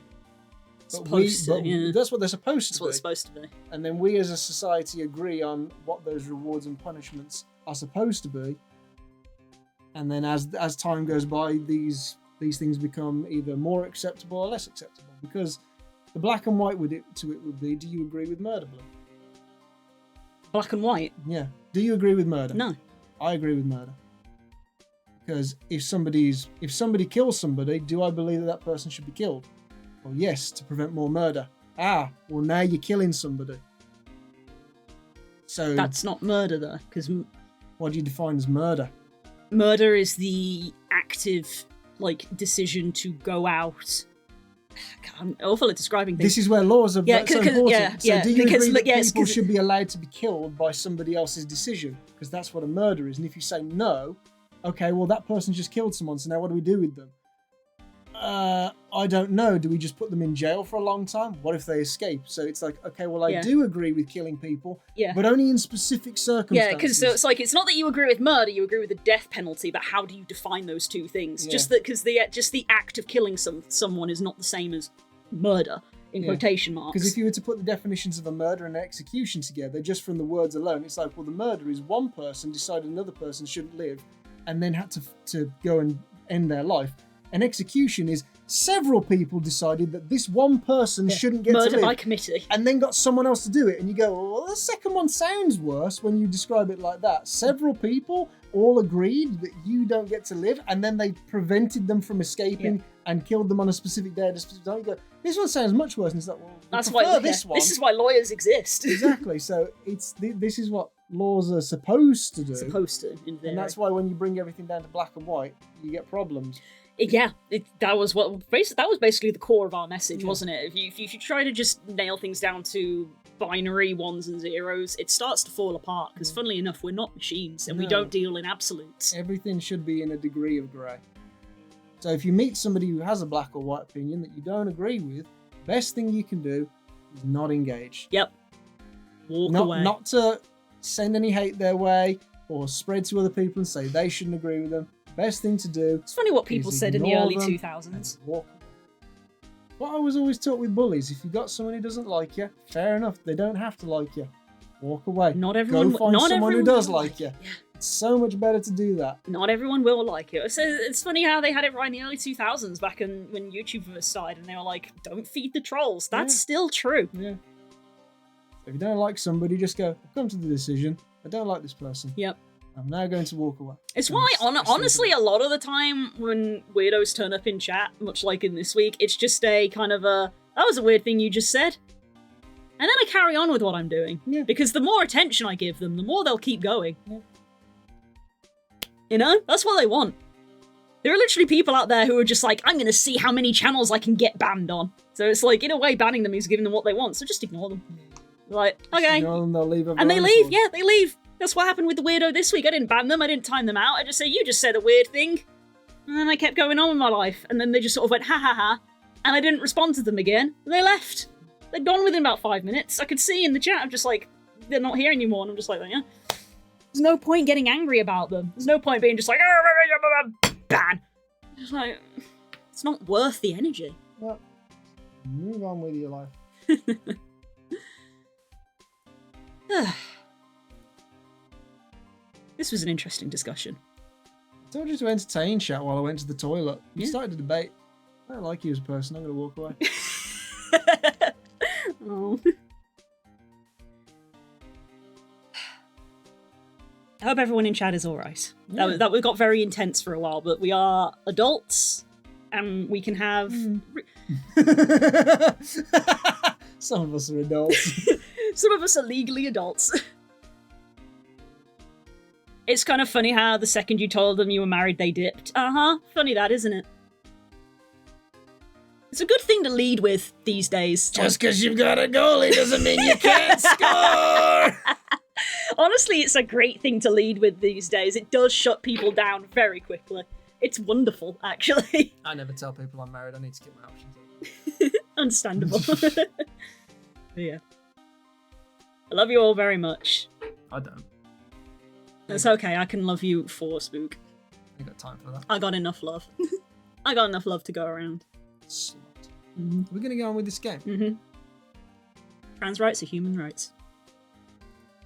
That's what they're supposed to be. That's what it's supposed to be. And then we as a society agree on what those rewards and punishments are supposed to be. And then as time goes by, these things become either more acceptable or less acceptable. Because the black and white would be, do you agree with murder, Blue? Black and white? Yeah. Do you agree with murder? No. I agree with murder. Because if somebody kills somebody, do I believe that person should be killed? Well, yes, to prevent more murder. Well, now you're killing somebody. So that's not murder, though, because what do you define as murder? Murder is the active, decision to go out. God, I'm awful at describing things. This is where laws are so important. Do you agree that people should be allowed to be killed by somebody else's decision? Because that's what a murder is. And if you say no, okay, well, that person just killed someone, so now what do we do with them? I don't know. Do we just put them in jail for a long time? What if they escape? So it's like, okay, well, I do agree with killing people, but only in specific circumstances. Yeah, because it's like, it's not that you agree with murder, you agree with the death penalty, but how do you define those two things? Yeah. Because the act of killing someone is not the same as murder, in quotation marks. Because if you were to put the definitions of a murder and an execution together, just from the words alone, it's like, well, the murder is one person decided another person shouldn't live and then had to go and end their life. An execution is several people decided that this one person shouldn't get Murder to live. by committee. And then got someone else to do it. And you go, well, the second one sounds worse when you describe it like that. Several people all agreed that you don't get to live, and then they prevented them from escaping and killed them on a specific day at a specific time. You go, this one sounds much worse. And it's like, well, That's why this one. This is why lawyers exist. Exactly. So this is what laws are supposed to do. Supposed to, in theory. And that's why when you bring everything down to black and white, you get problems. That was basically the core of our message, wasn't it? If you try to just nail things down to binary ones and zeros, it starts to fall apart. Because funnily enough, we're not machines, and we don't deal in absolutes. Everything should be in a degree of grey. So if you meet somebody who has a black or white opinion that you don't agree with, best thing you can do is not engage. Yep. Walk away. Not to send any hate their way or spread to other people and say they shouldn't agree with them. Best thing to do. It's funny what people said in the ignore early them 2000s. and walk away. What I was always taught with bullies, if you got someone who doesn't like you, fair enough, they don't have to like you. Walk away. Not everyone. Go find not someone who everyone does will like you. Yeah. It's so much better to do that. Not everyone will like it. So it's funny how they had it right in the early 2000s, back when YouTube first started, and they were like, "Don't feed the trolls." That's still true. Yeah. If you don't like somebody, just go, I've come to the decision. I don't like this person. Yep. I'm now going to walk away. It's why, honestly, a lot of the time when weirdos turn up in chat, much like in this week, it's just a kind of a, that was a weird thing you just said. And then I carry on with what I'm doing. Yeah. Because the more attention I give them, the more they'll keep going. Yeah. You know? That's what they want. There are literally people out there who are just like, I'm going to see how many channels I can get banned on. So it's like, in a way, banning them is giving them what they want. So just ignore them. Like, okay. Ignore them, they'll leave. And they leave. Yeah, they leave. That's what happened with the weirdo this week. I didn't ban them. I didn't time them out. I just say, you just said a weird thing. And then I kept going on with my life. And then they just sort of went, ha ha ha. And I didn't respond to them again. And they left. They'd gone within about 5 minutes. I could see in the chat, I'm just like, they're not here anymore. And I'm just like, yeah. There's no point getting angry about them. There's no point being just like, ban. Just like, it's not worth the energy. Well, move on with your life. This was an interesting discussion. I told you to entertain chat while I went to the toilet. You Yeah. started a debate. I don't like you as a person. I'm going to walk away. Oh. I hope everyone in chat is alright. Yeah. That got very intense for a while, but we are adults and we can have... Some of us are adults. Some of us are legally adults. It's kind of funny how the second you told them you were married, they dipped. Uh-huh. Funny that, isn't it? It's a good thing to lead with these days. Just because you've got a goalie doesn't mean you can't score! Honestly, it's a great thing to lead with these days. It does shut people down very quickly. It's wonderful, actually. I never tell people I'm married. I need to get my options up. Understandable. Yeah. I love you all very much. I don't. It's okay, I can love you for Spook. I ain't got time for that. I got enough love. I got enough love to go around. Slut. We're going to go on with this game. Mm-hmm. Trans rights are human rights.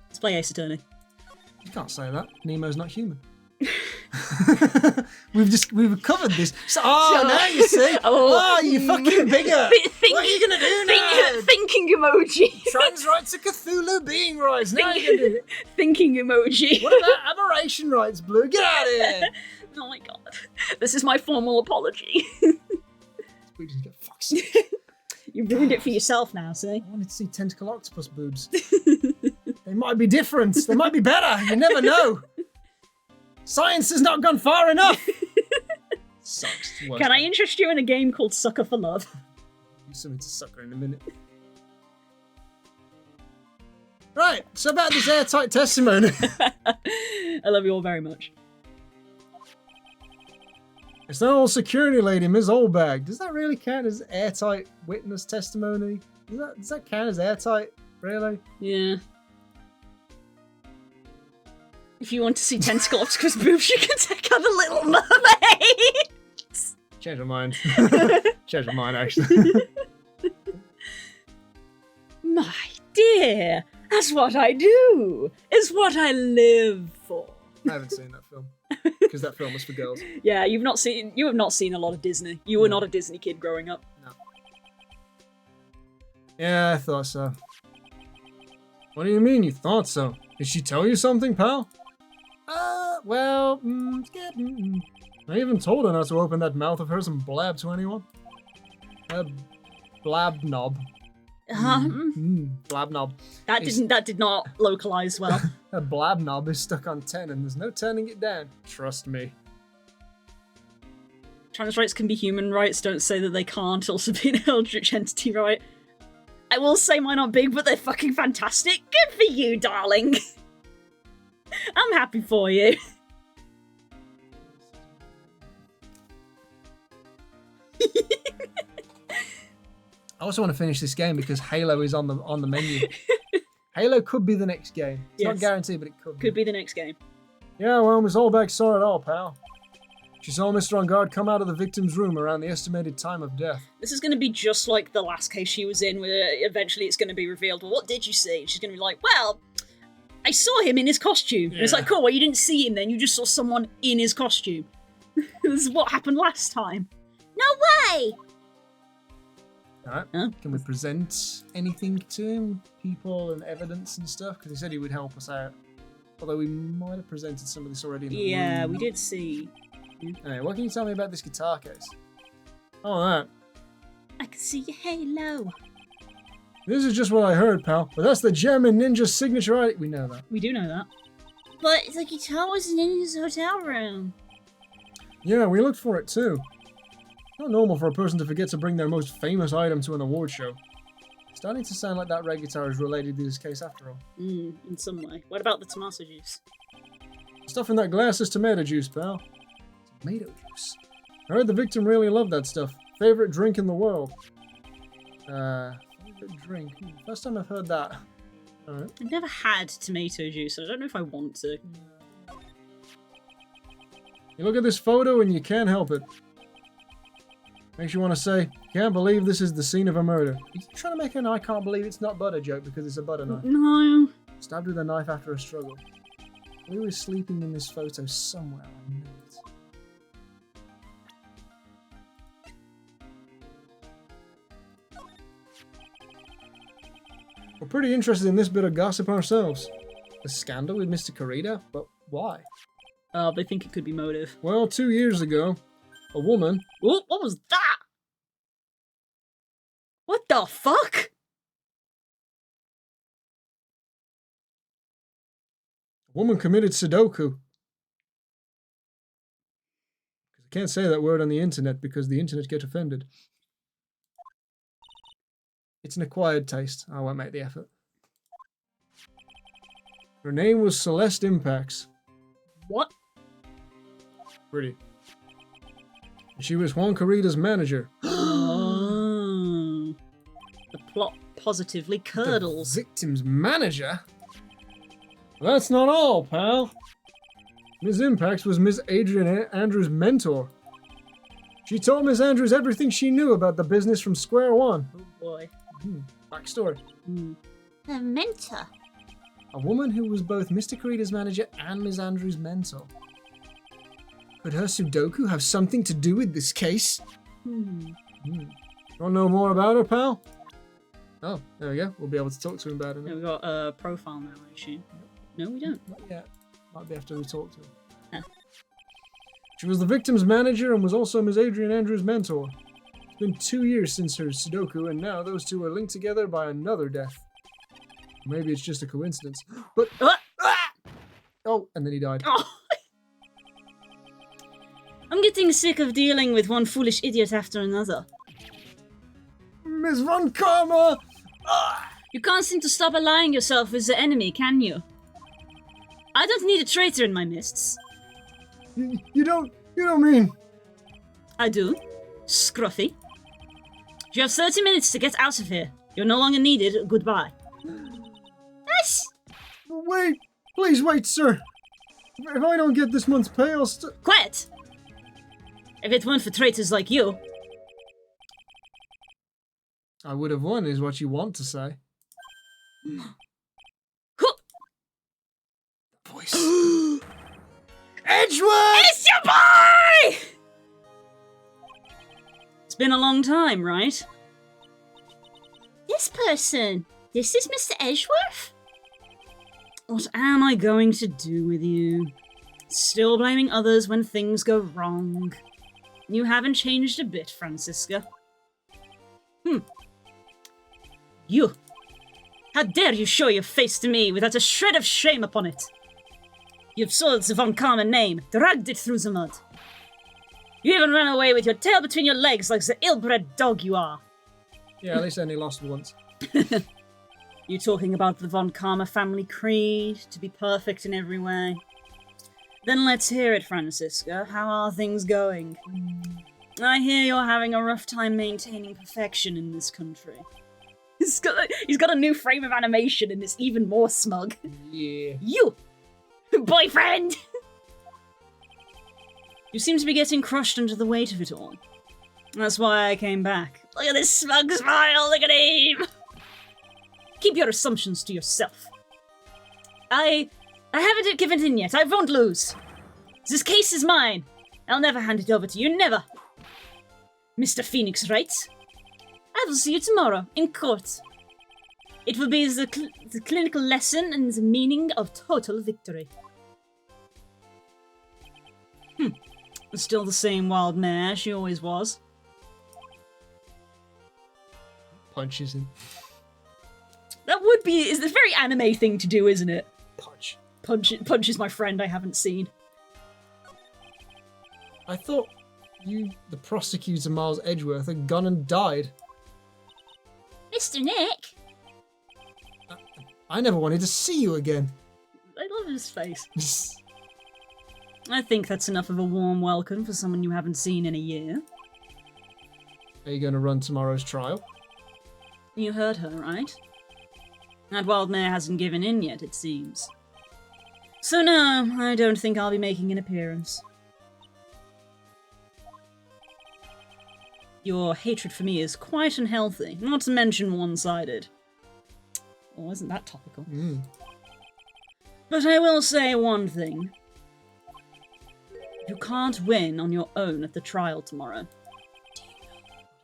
Let's play Ace Attorney. You can't say that. Nemo's not human. We've covered this. So, now you see. You fucking bigger. What are you gonna do now? Thinking emoji. Trans rights are Cthulhu being rights. Now you're gonna do it. Thinking emoji. What about aberration rights, Blue? Get out of here. Oh my god. This is my formal apology. We just get fuck's sake. You ruined it for yourself now, see? I wanted to see tentacle octopus boobs. They might be different. They might be better. You never know. Science has not gone far enough. Sucks. Can I interest you in a game called Sucker for Love? Do something to sucker in a minute. Right, so about this airtight testimony. I love you all very much. It's not all security lady, Ms. Oldbag. Does that really count as airtight witness testimony? Does that count as airtight, really? Yeah. If you want to see tentacle octopus boobs, you can check out The Little Mermaid. Change my mind. Change my mind, actually. My dear, that's what I do. It's what I live for. I haven't seen that film. because that film was for girls. Yeah, you have not seen a lot of Disney. You were not a Disney kid growing up. No. Yeah, I thought so. What do you mean you thought so? Did she tell you something, pal? Well, I even told her not to open that mouth of hers and blab to anyone. Blab knob. Blab knob. That did not localize well. A blab knob is stuck on 10 and there's no turning it down. Trust me. Trans rights can be human rights. Don't say that they can't also be an eldritch entity right. I will say mine aren't big, but they're fucking fantastic. Good for you, darling. I'm happy for you. I also want to finish this game because Halo is on the menu. Halo could be the next game. It's not guaranteed, but it could be. Could be the next game. Yeah, well, Miss Olbeck saw it all, pal. She saw Mr. On Guard come out of the victim's room around the estimated time of death. This is going to be just like the last case she was in, where eventually it's going to be revealed, well, what did you see? And she's going to be like, well, I saw him in his costume. And it's like, cool, well, you didn't see him then, you just saw someone in his costume. This is what happened last time. No way! Alright, Can we present anything to him? People and evidence and stuff? Because he said he would help us out. Although we might have presented some of this already in the room. Yeah, we did see. Anyway, what can you tell me about this guitar case? Oh, that. I can see your halo. This is just what I heard, pal. But that's the German Ninja signature. We know that. We do know that. But the guitar wasn't in his hotel room. Yeah, we looked for it too. Not normal for a person to forget to bring their most famous item to an award show. Starting to sound like that red guitar is related to this case after all. In some way. What about the tomato juice? Stuff in that glass is tomato juice, pal. Tomato juice. I heard the victim really loved that stuff. Favorite drink in the world. Favorite drink. First time I've heard that. Alright. I've never had tomato juice, so I don't know if I want to. You look at this photo and you can't help it. Makes you want to say, can't believe this is the scene of a murder. Are you trying to make an I can't believe it's not butter joke because it's a butter knife? No. Stabbed with a knife after a struggle. We were sleeping in this photo somewhere. I know it. We're pretty interested in this bit of gossip ourselves. The scandal with Mr. Corrida? But why? They think it could be motive. Well, 2 years ago, a woman... What was that? What the fuck? A woman committed Sudoku. I can't say that word on the internet because the internet get offended. It's an acquired taste. I won't make the effort. Her name was Celeste Impacts. What? Pretty. And she was Juan Corrida's manager. Oh. The plot positively curdles. The victim's manager? Well, that's not all, pal. Ms. Impacts was Ms. Adrian Andrews' mentor. She told Ms. Andrews everything she knew about the business from square one. Oh boy. Backstory. A mentor. A woman who was both Mr. Corrida's manager and Ms. Andrews' mentor. Could her Sudoku have something to do with this case? Want to know more about her, pal? Oh, there we go. We'll be able to talk to him about it now. We've got a profile now, I assume. No, we don't. Not yet. Might be after we talk to him. Huh. She was the victim's manager and was also Ms. Adrian Andrews' mentor. It's been 2 years since her Sudoku, and now those two are linked together by another death. Maybe it's just a coincidence. But... Oh, and then he died. Oh. I'm getting sick of dealing with one foolish idiot after another. Miss Von Karma! You can't seem to stop allying yourself with the enemy, can you? I don't need a traitor in my midst. You don't mean... I do. Scruffy. You have 30 minutes to get out of here. You're no longer needed. Goodbye. Yes! Wait! Please wait, sir! If I don't get this month's pay, I'll Quiet! If it weren't for traitors like you... I would have won, is what you want to say. Voice. Edgeworth! It's your boy! It's been a long time, right? This person. This is Mr. Edgeworth? What am I going to do with you? Still blaming others when things go wrong. You haven't changed a bit, Francisca. You! How dare you show your face to me without a shred of shame upon it? You've soiled the Von Karma name, dragged it through the mud. You even ran away with your tail between your legs like the ill-bred dog you are. Yeah, at least I only lost once. You talking about the Von Karma family creed, to be perfect in every way? Then let's hear it, Francisca. How are things going? I hear you're having a rough time maintaining perfection in this country. He's got a new frame of animation and it's even more smug. Yeah. You! Boyfriend! You seem to be getting crushed under the weight of it all. That's why I came back. Look at this smug smile, look at him! Keep your assumptions to yourself. I haven't given in yet. I won't lose. This case is mine. I'll never hand it over to you, never. Mr. Phoenix writes, I will see you tomorrow, in court. It will be the clinical lesson and the meaning of total victory. Still the same wild mare she always was. Punches him. That would be... is a very anime thing to do, isn't it? Punch. Punch is my friend I haven't seen. I thought you, the prosecutor Miles Edgeworth, had gone and died. Mr. Nick? I never wanted to see you again. I love his face. I think that's enough of a warm welcome for someone you haven't seen in a year. Are you going to run tomorrow's trial? You heard her, right? That wild mare hasn't given in yet, it seems. So no, I don't think I'll be making an appearance. Your hatred for me is quite unhealthy, not to mention one-sided. Oh, isn't that topical? But I will say one thing. You can't win on your own at the trial tomorrow.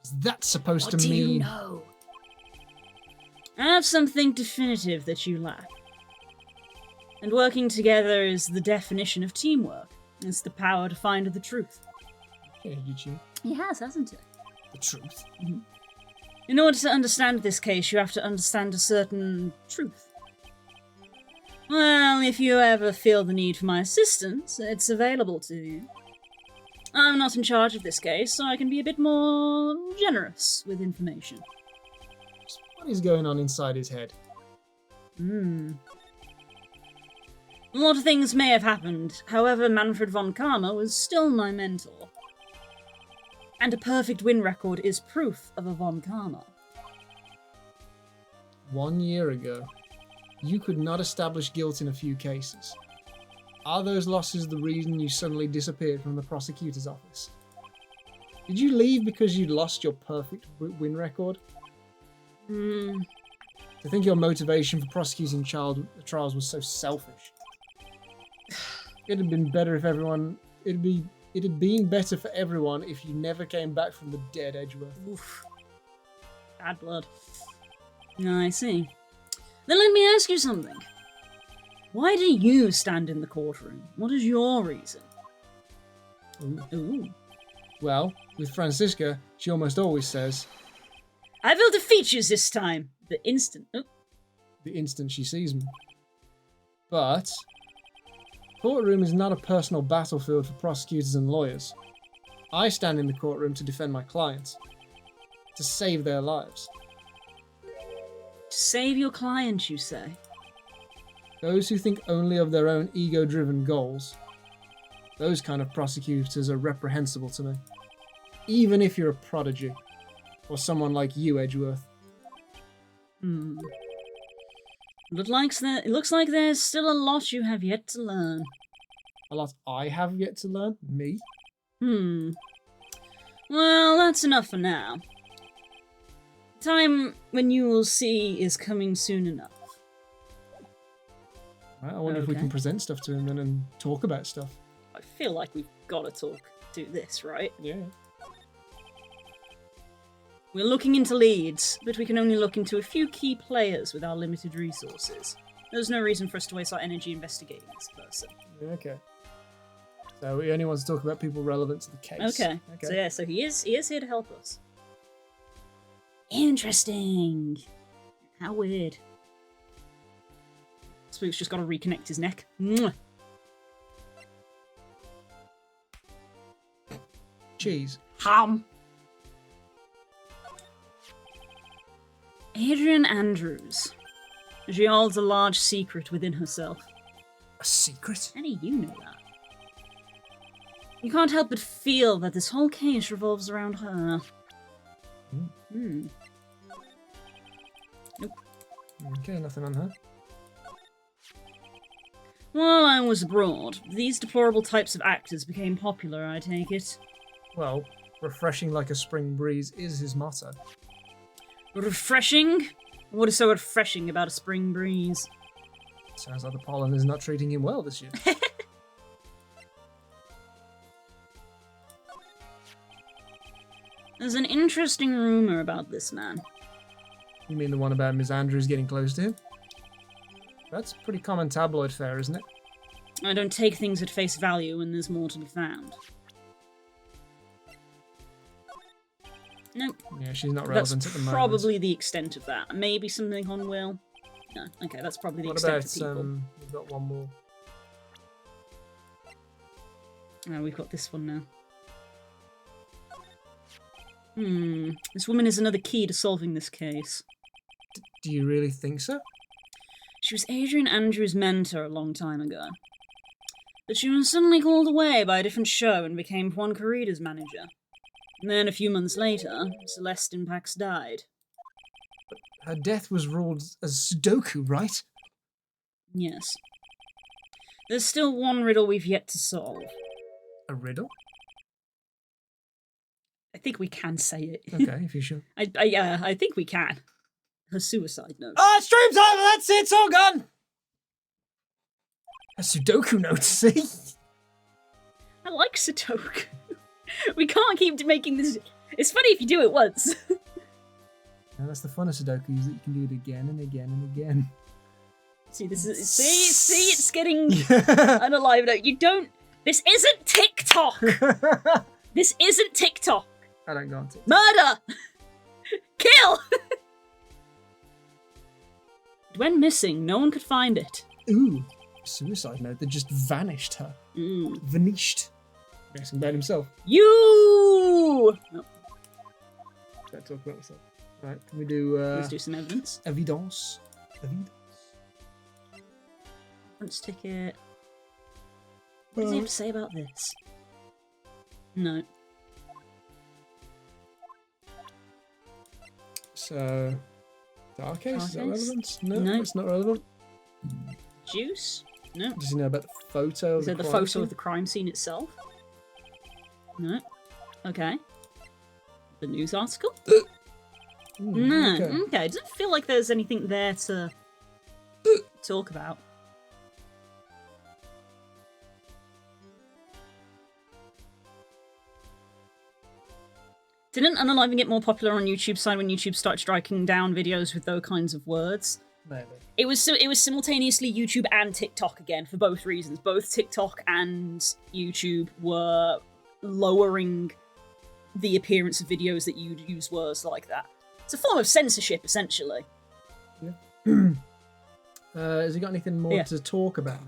Is that supposed to What do mean? you know? I have something definitive that you lack. And working together is the definition of teamwork. It's the power to find the truth. Yeah, Eugene. He has, hasn't he? The truth. In order to understand this case, you have to understand a certain truth. Well, if you ever feel the need for my assistance, it's available to you. I'm not in charge of this case, so I can be a bit more generous with information. What is going on inside his head? A lot of things may have happened, however, Manfred von Karma was still my mentor. And a perfect win record is proof of a von Karma. 1 year ago, you could not establish guilt in a few cases. Are those losses the reason you suddenly disappeared from the prosecutor's office? Did you leave because you'd lost your perfect win record? To think your motivation for prosecuting trials was so selfish. It'd have been better if everyone... It'd have been better for everyone if you never came back from the dead, Edgeworth. Oof. Bad blood. I see. Then let me ask you something. Why do you stand in the courtroom? What is your reason? Ooh. Well, with Francisca, she almost always says, I will defeat you this time. The instant she sees me. But courtroom is not a personal battlefield for prosecutors and lawyers. I stand in the courtroom to defend my clients, to save their lives. To save your client, you say? Those who think only of their own ego-driven goals, those kind of prosecutors are reprehensible to me. Even if you're a prodigy, or someone like you, Edgeworth. It looks like there's still a lot you have yet to learn. A lot I have yet to learn? Me? Well, that's enough for now. The time when you will see is coming soon enough. Right, I wonder if we Okay. can present stuff to him then and talk about stuff. I feel like we've got to do this, right? Yeah. We're looking into leads, but we can only look into a few key players with our limited resources. There's no reason for us to waste our energy investigating this person. Okay. So we only want to talk about people relevant to the case. Okay. So yeah, so he is here to help us. Interesting. How weird. Spook's just got to reconnect his neck. Mwah. Cheese. Ham. Adrian Andrews. She holds a large secret within herself. A secret? How do you know that? You can't help but feel that this whole case revolves around her. Hmm. Nope. Okay, nothing on her. While I was abroad, these deplorable types of actors became popular, I take it. Well, refreshing like a spring breeze is his motto. Refreshing? What is so refreshing about a spring breeze? Sounds like the pollen is not treating him well this year. There's an interesting rumor about this man. You mean the one about Ms. Andrews getting close to him? That's pretty common tabloid fare, isn't it? I don't take things at face value when there's more to be found. Nope. Yeah, she's not That's relevant at the moment. probably the extent of that. Maybe something on Will. No, okay, that's probably the What extent about, of people. we've got one more. Oh, we've got this one now. This woman is another key to solving this case. Do you really think so? She was Adrian Andrews' mentor a long time ago. But she was suddenly called away by a different show and became Juan Corrida's manager. And then a few months later, Celeste Pax died. Her death was ruled as Sudoku, right? Yes. There's still one riddle we've yet to solve. A riddle? I think we can say it. Okay, if you should. I think we can. Her suicide note. Oh, stream's over! That's it! It's all gone! A Sudoku note, see? I like Sudoku. We can't keep making this... It's funny if you do it once. And that's the fun of Sudoku, is that you can do it again and again and again. See, this is... See, it's getting unalive now. You don't... This isn't TikTok! This isn't TikTok! I don't go on TikTok. Murder! Kill! It went missing. No one could find it. Ooh, suicide note that just vanished her. Vanished. Guessing about himself. You! Oh, Can't talk about myself. Right, can we do... let's do some evidence. Evidence. Let's ticket. What does he have to say about this? No. So... Dark Ace, is that Dark Ace? relevant? No, No. it's not relevant. Juice? No. Does he know about the photo of Is it the the crime photo scene? of the crime scene itself? No. Okay. The news article? No. Okay. Okay. It doesn't feel like there's anything there to talk about. Didn't Unaliving get more popular on YouTube side when YouTube started striking down videos with those kinds of words? Maybe. It was simultaneously YouTube and TikTok again for both reasons. Both TikTok and YouTube were lowering the appearance of videos that you'd use words like that. It's a form of censorship, essentially. Yeah. Has he got anything more Yeah. to talk about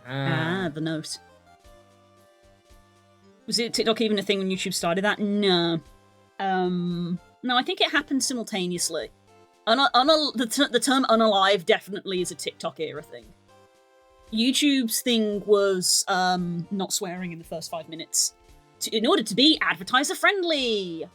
now? The note. Was it TikTok even a thing when YouTube started that? No. No, I think it happened simultaneously. The term unalive definitely is a TikTok era thing. YouTube's thing was not swearing in the first 5 minutes in order to be advertiser friendly.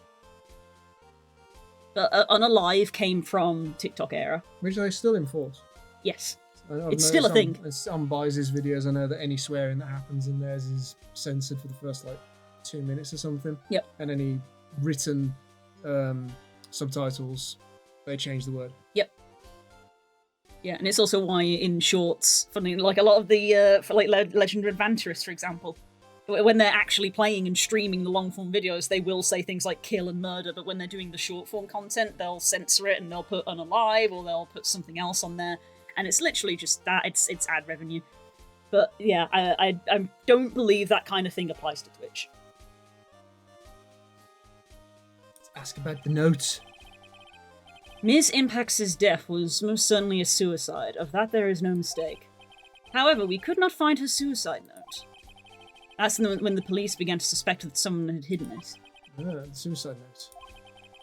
But unalive came from TikTok era. Which they still enforce. Yes. I've It's still a noticed thing. It's on Bize's videos, I know that any swearing that happens in theirs is censored for the first, 2 minutes or something. Yep. And any written subtitles, they change the word. Yep. Yeah, and it's also why in shorts, funny, like a lot of the, for like Legend of Adventurous, for example, when they're actually playing and streaming the long-form videos, they will say things like kill and murder, but when they're doing the short-form content, they'll censor it and they'll put unalive, or they'll put something else on there, and it's literally just that, it's ad revenue. But yeah, I don't believe that kind of thing applies to Twitch. Let's ask about the notes. Ms. Impax's death was most certainly a suicide, of that there is no mistake. However, we could not find her suicide note. That's when the police began to suspect that someone had hidden it. The suicide note.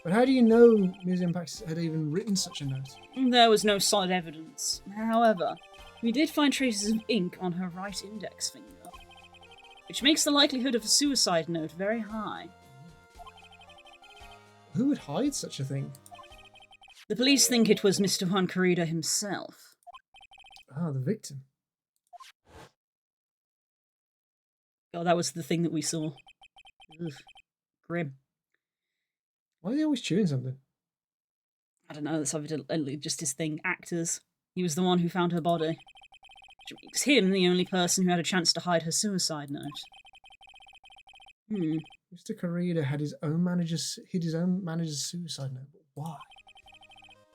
But how do you know Ms. Impax had even written such a note? There was no solid evidence. However, we did find traces of ink on her right index finger, which makes the likelihood of a suicide note very high. Who would hide such a thing? The police think it was Mr. Juan Corrida himself. Ah, the victim. Oh, that was the thing that we saw. Ugh. Grim. Why is he always chewing something? I don't know, that's evidently just his thing. Actors. He was the one who found her body. Which makes him the only person who had a chance to hide her suicide note. Mr. Corrida hid his own manager's suicide note. But why?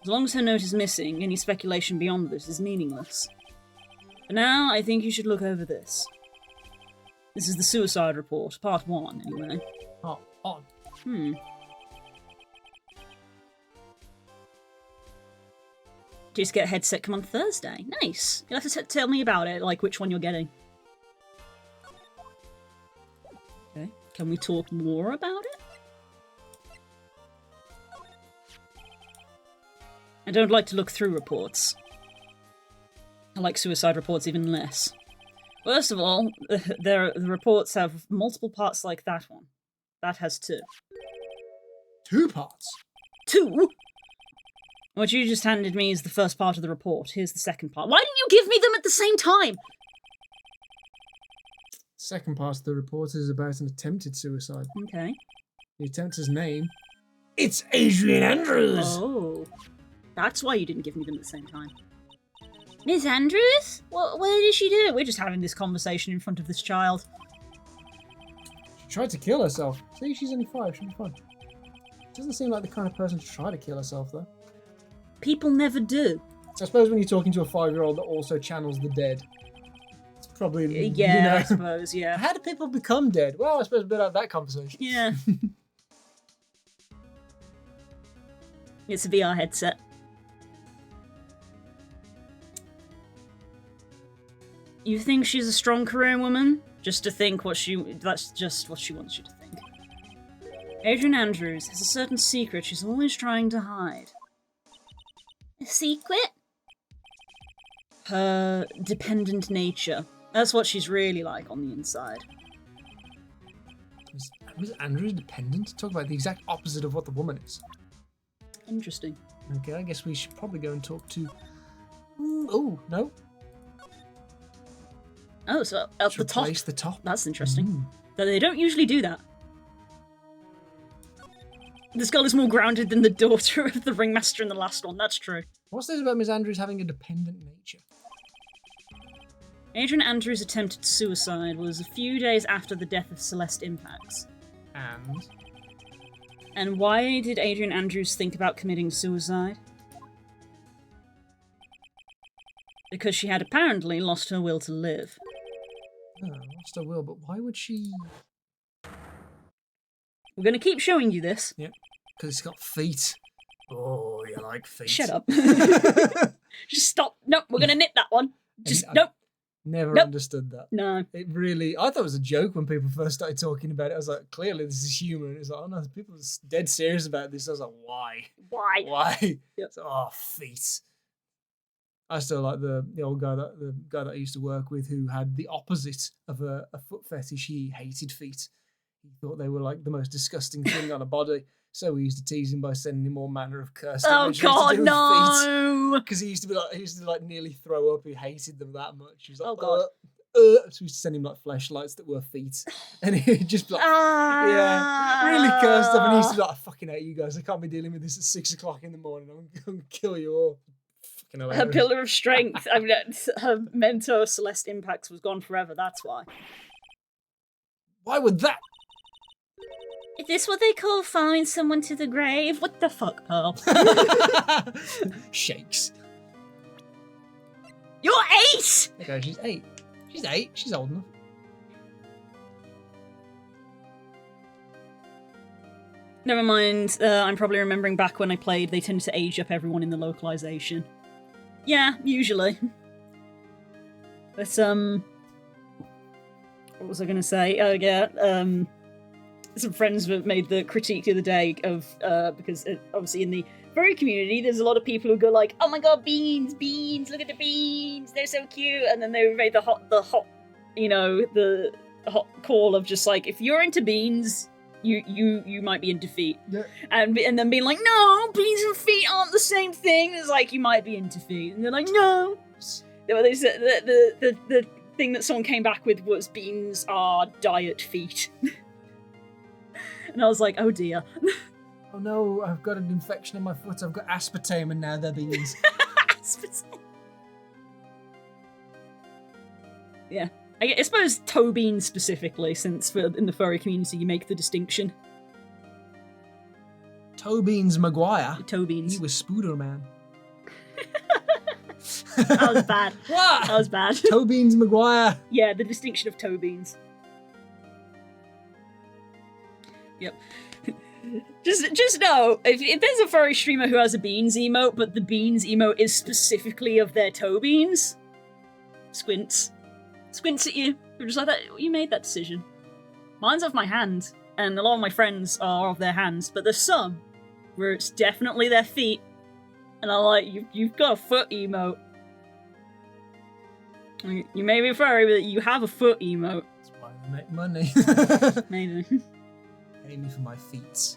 As long as her note is missing, any speculation beyond this is meaningless. For now, I think you should look over this. This is the suicide report, part 1, anyway. Part 1? Just get a headset come on Thursday. Nice. You'll have to tell me about it, like which one you're getting. Okay. Can we talk more about it? I don't like to look through reports. I like suicide reports even less. First of all, the reports have multiple parts like that one. That has 2. 2 parts? 2? What you just handed me is the first part of the report. Here's the second part. Why didn't you give me them at the same time? Second part of the report is about an attempted suicide. Okay. The attempter's name? It's Adrian Andrews! Oh. That's why you didn't give me them at the same time. Miss Andrews? What did she do? We're just having this conversation in front of this child. She tried to kill herself. See, she's only 5, she'll be fine. Doesn't seem like the kind of person to try to kill herself, though. People never do. I suppose when you're talking to a 5-year-old that also channels the dead, it's probably, Yeah, you know. I suppose, yeah. How do people become dead? Well, I suppose we'll have that conversation. Yeah. It's a VR headset. You think she's a strong career woman? Just to think that's just what she wants you to think. Adrian Andrews has a certain secret she's always trying to hide. A secret? Her dependent nature. That's what she's really like on the inside. Was Andrews dependent? Talk about the exact opposite of what the woman is. Interesting. Okay, I guess we should probably go and talk to... Oh, no. Oh, so at Should the top. replace the top. That's interesting. But they don't usually do that. This girl is more grounded than the daughter of the ringmaster in the last one, that's true. What's this about Miss Andrews having a dependent nature? Adrian Andrews' attempted suicide was a few days after the death of Celeste Impax. And? And why did Adrian Andrews think about committing suicide? Because she had apparently lost her will to live. Oh, lost her will, but why would she... We're going to keep showing you this. Yep, because it's got feet. Oh, you like feet. Shut up. Just stop. Nope, we're going to nip that one. Just, nope. Never understood that. No. It really... I thought it was a joke when people first started talking about it. I was like, clearly this is humour. And it's like, oh no, people are dead serious about this. I was like, why? Why? Why? Yep. So, oh, feet. I still like the old guy that I used to work with who had the opposite of a foot fetish. He hated feet. He thought they were like the most disgusting thing on a body. So we used to tease him by sending him all manner of cursed Oh God, no! Because he used to nearly throw up. He hated them that much. He was like, Oh God. So we used to send him like fleshlights that were feet, and he'd just be like, yeah, really cursed up. And he used to be like, I fucking hate you guys. I can't be dealing with this at 6 o'clock in the morning. I'm gonna kill you all. fucking Her hilarious. pillar of strength. I mean, her mentor, Celeste Impacts, was gone forever. That's why. Why would that? Is this what they call following someone to the grave? What the fuck, Pearl? Shakes. You're 8! Okay, she's 8. She's 8. She's old enough. Never mind. I'm probably remembering back when I played. They tended to age up everyone in the localization. Yeah, usually. But what was I going to say? Oh yeah. Some friends made the critique the other day of because obviously in the furry community there's a lot of people who go like, oh my god, beans, look at the beans, they're so cute, and then they made the hot the hot call of just like, if you're into beans, you might be into feet. Yeah. And then being like, no, beans and feet aren't the same thing. It's like, you might be into feet, and they're like, no. They said the thing that someone came back with was beans are diet feet. And I was like, oh dear. Oh no, I've got an infection on my foot. I've got aspartame and now they're beans. Aspartame. Yeah. I suppose toe beans specifically, since in the furry community you make the distinction. Toe Beans Maguire. Toe beans. He was Spooder Man. That was bad. What? That was bad. Toe Beans Maguire. Yeah, the distinction of toe beans. Yep. Just know, if there's a furry streamer who has a beans emote, but the beans emote is specifically of their toe beans, squints at you. You're just like, that. You made that decision. Mine's of my hand, and a lot of my friends are of their hands, but there's some where it's definitely their feet, and I'm like, you've got a foot emote. You may be furry, but you have a foot emote. That's why I make money. Maybe. Pay me for my feet.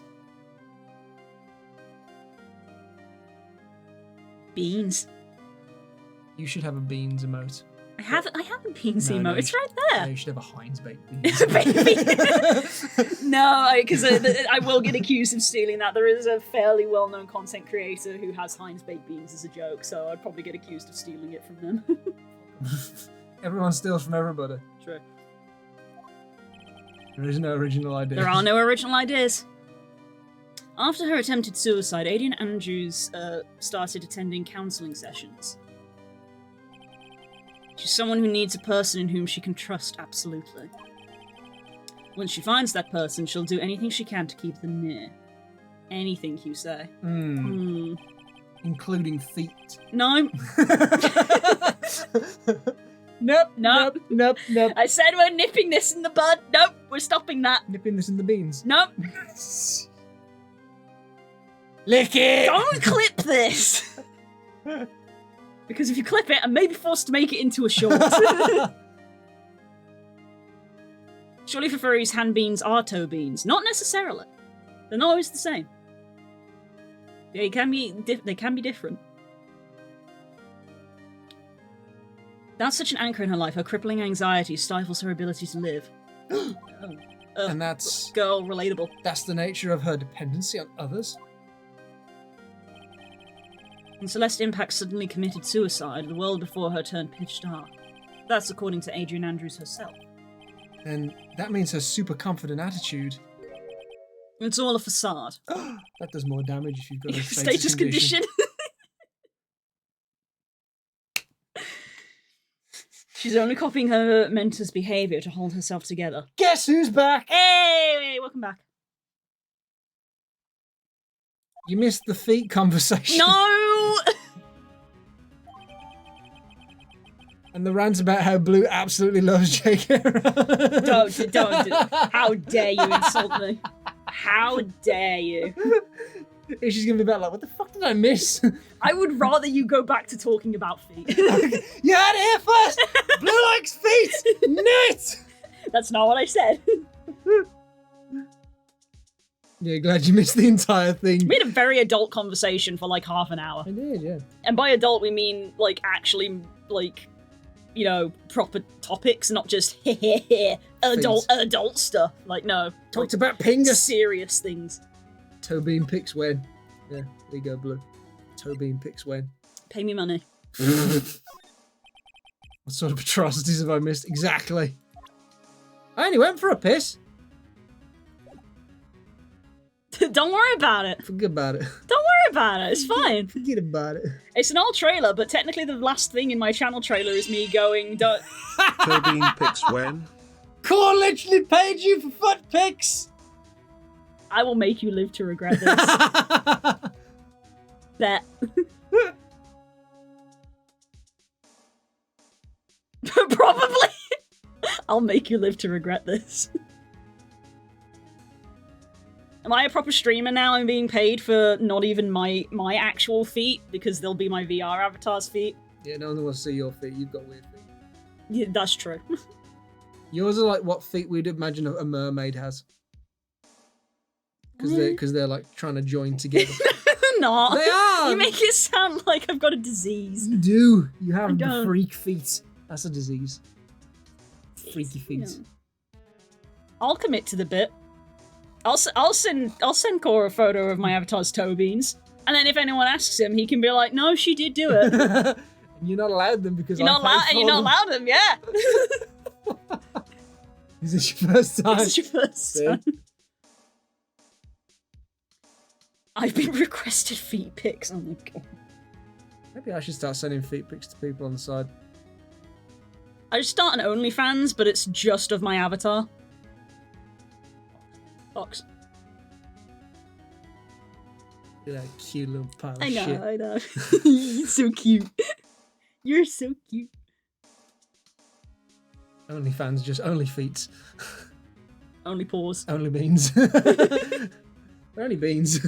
Beans. You should have a beans emote. I have a beans No, emote. no, It's right No, there. you should have a Heinz baked beans. Baby. No, because I will get accused of stealing that. There is a fairly well-known content creator who has Heinz baked beans as a joke, so I'd probably get accused of stealing it from them. Everyone steals from everybody. True. There is no original idea. There are no original ideas. After her attempted suicide, Adrian Andrews started attending counselling sessions. She's someone who needs a person in whom she can trust absolutely. Once she finds that person, she'll do anything she can to keep them near. Anything, you say. Including feet. No. Nope. I said we're nipping this in the bud. Nope, we're stopping that. Nipping this in the beans. Nope. Lick it! Don't clip this! Because if you clip it, I may be forced to make it into a short. Surely for furries, hand beans are toe beans. Not necessarily. They're not always the same. They can be different. That's such an anchor in her life. Her crippling anxiety stifles her ability to live. And that's Girl, relatable. the nature of her dependency on others. When Celeste Impact suddenly committed suicide, the world before her turned pitch dark. That's according to Adrian Andrews herself. And that means her super confident attitude. It's all a facade. That does more damage if you've got a Status condition. She's only copying her mentor's behaviour to hold herself together. Guess who's back? Hey, welcome back. You missed the feet conversation. No! And the rant about how Blue absolutely loves JK. Don't. How dare you insult me? How dare you? She's gonna be about like, what the fuck did I miss? I would rather you go back to talking about feet. You had it here first! Blue likes feet! Nit! That's not what I said. Yeah, glad you missed the entire thing. We had a very adult conversation for like half an hour. I did, yeah. And by adult, we mean like actually like, you know, proper topics, not just adult stuff. Like, no. Talked like, about Pingus. serious things. Toe Bean picks when. Yeah, there you go, Blue. Toe Bean picks when. Pay me money. What sort of atrocities have I missed? Exactly. I only went for a piss. Don't worry about it. Forget about it. Don't worry about it. It's fine. Forget about it. It's an old trailer, but technically the last thing in my channel trailer is me going, Turbine picks when? Core literally paid you for foot pics. I will make you live to regret this. Bet. Probably. I'll make you live to regret this. Am I a proper streamer now? I'm being paid for not even my actual feet because they'll be my VR avatar's feet. Yeah, no one wants to see your feet. You've got weird feet. Yeah, that's true. Yours are like what feet we'd imagine a mermaid has. Because they're like trying to join together. Not. They are. You make it sound like I've got a disease. You do. You have the don't. freak feet. That's a disease. Freaky feet. No. I'll commit to the bit. I'll send Cora a photo of my avatar's toe beans, and then if anyone asks him, he can be like, "No, she did do it." And you're not allowed them because You're not allowed them. Yeah. Is this your first time? This is your first time. I've been requested feet pics. Oh my god. Maybe I should start sending feet pics to people on the side. I just start an OnlyFans, but it's just of my avatar. Fox. Look at that cute little pile of I know, shit. I know. You're so cute. You're so cute. OnlyFans, just only feet. Only paws. Only beans. Only beans.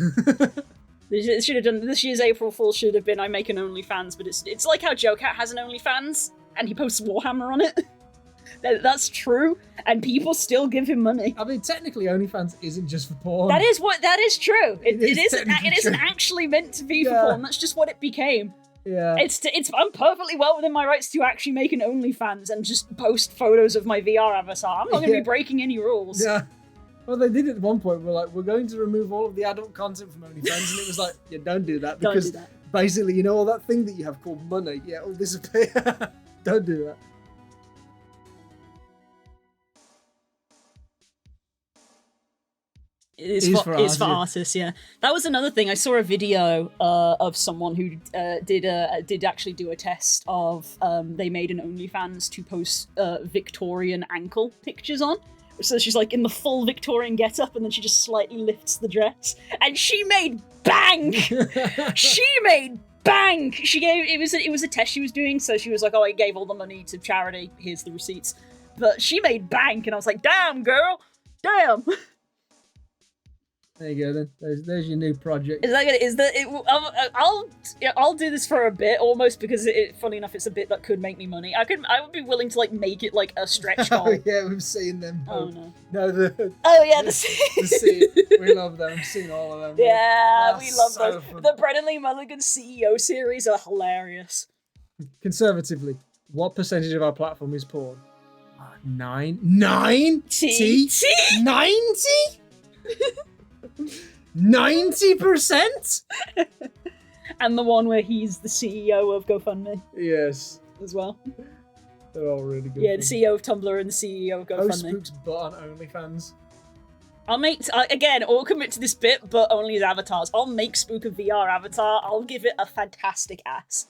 It should have done. This year's April Fool should have been I make an OnlyFans, but it's like how Joe Cat has an OnlyFans and he posts Warhammer on it. That's true, and people still give him money. I mean, technically, OnlyFans isn't just for porn. That is true. It isn't. technically It isn't true. actually meant to be for Yeah. porn. That's just what it became. Yeah. I'm perfectly well within my rights to actually make an OnlyFans and just post photos of my VR avatar. I'm not going to Yeah. be breaking any rules. Yeah. Well, they did at one point. We're like, we're going to remove all of the adult content from OnlyFans, and it was like, yeah, don't do that Don't because do that. basically, you know, all that thing that you have called money, yeah, it'll disappear. Don't do that. It's It is for, for it's for artists. artists, yeah. That was another thing. I saw a video of someone who did actually do a test of they made an OnlyFans to post Victorian ankle pictures on. So she's like in the full Victorian getup, and then she just slightly lifts the dress, and she made bank. She made bank. She gave it was a test she was doing, so she was like, "Oh, I gave all the money to charity. Here's the receipts." But she made bank, and I was like, "Damn, girl, damn." There you go, then. There's your new project. Is that gonna? Is that? I'll do this for a bit, almost because funny enough, it's a bit that could make me money. I would be willing to like make it like a stretch goal. Oh, yeah, we've seen them. Oh no. No, the Oh yeah, the scene. We love them. I've seen all of them. yeah, They're we love so those. fun. The Brennan Lee Mulligan CEO series are hilarious. Conservatively, what percentage of our platform is porn? 90? 90%? And the one where he's the CEO of GoFundMe Yes. as well. They're all really good. Yeah, the CEO of Tumblr and the CEO of Oh, GoFundMe. Spook's butt on OnlyFans. I'll make again. I'll commit to this bit, but only as avatars. I'll make Spook a VR avatar. I'll give it a fantastic ass.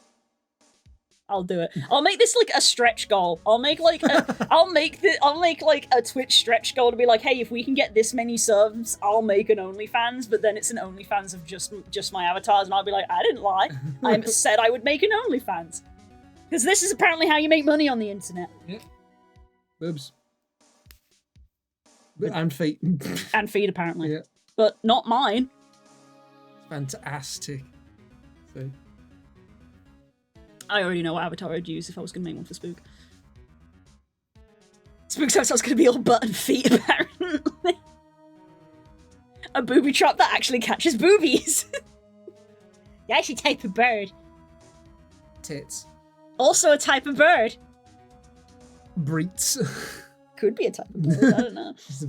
I'll do it. I'll make this like a stretch goal. I'll make like a Twitch stretch goal to be like, hey, if we can get this many subs, I'll make an OnlyFans. But then it's an OnlyFans of just my avatars, and I'll be like, I didn't lie. I said I would make an OnlyFans because this is apparently how you make money on the internet. Boobs. And feet. And feed apparently, Yeah. but not mine. Fantastic. See? I already know what avatar I'd use if I was going to make one for Spook. Spook's avatar's going to be all butt and feet, apparently. A booby trap that actually catches boobies. Yeah, actually type of bird. Tits. Also a type of bird. Breets. Could be a type of bird, I don't know. Is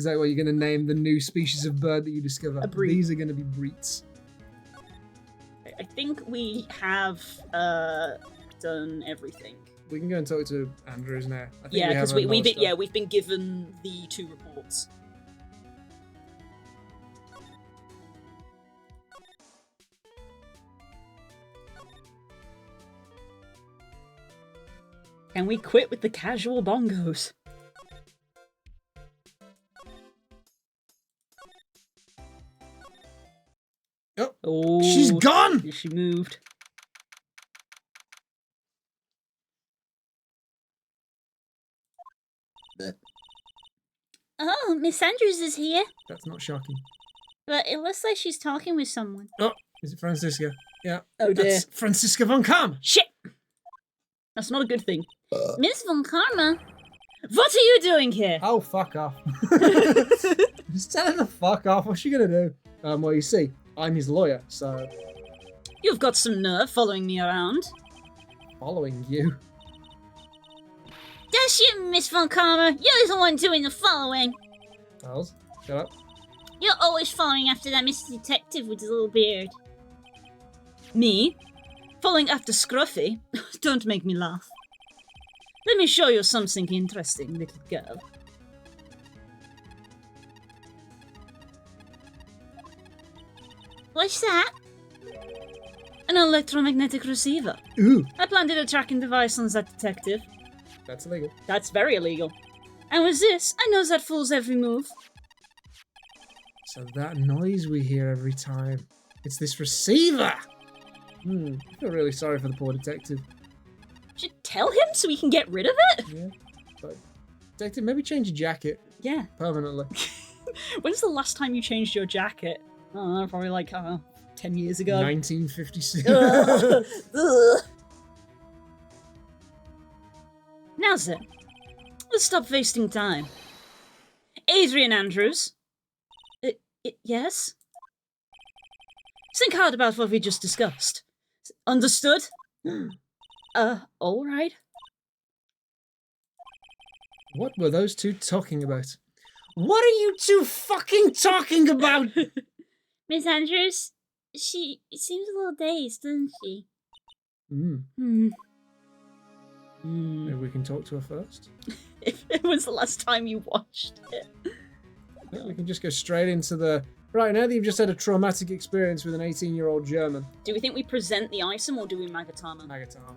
that what you're going to name the new species of bird that you discover? A breed. These are going to be breets. I think we have done everything. We can go and talk to Andrews now. I think Yeah, because have we've more stuff. we've been given the 2 reports. Can we quit with the casual bongos? Oh, She's gone! She moved. Oh, Miss Andrews is here. That's not shocking. But it looks like she's talking with someone. Oh, is it Francisca? Yeah. Oh dear. That's Francisca von Karma. Shit! That's not a good thing. Miss Von Karma? What are you doing here? Oh, fuck off. Just tell her to fuck off. What's she gonna do? Well, you see, I'm his lawyer, so You've got some nerve following me around. following you. That's you, Miss Von Karma. You're the one doing the following. Charles, shut up. You're always following after that Mr. Detective with his little beard. Me? Following after Scruffy? Don't make me laugh. Let me show you something interesting, little girl. What's that? An electromagnetic receiver. Ooh, I planted a tracking device on that detective. that's illegal. That's very illegal. And with this, I know that fool's every move. So that noise we hear every time, it's this receiver. I feel really sorry for the poor detective. Should tell him so we can get rid of it? Yeah, but detective, maybe change your jacket Yeah. permanently. When's the last time you changed your jacket? I don't know, probably like, 10 years ago. 1956. Ugh. Ugh. Now then, let's stop wasting time. Adrian Andrews. Yes? Think hard about what we just discussed. Understood? All right. What were those two talking about? What are you two fucking talking about? Miss Andrews? She seems a little dazed, doesn't she? Hmm. Maybe we can talk to her first. If it was the last time you watched it. Yeah, we can just go straight into the... Right, now that you've just had a traumatic experience with an 18-year-old German. Do we think we present the item or do we Magatama? Magatama.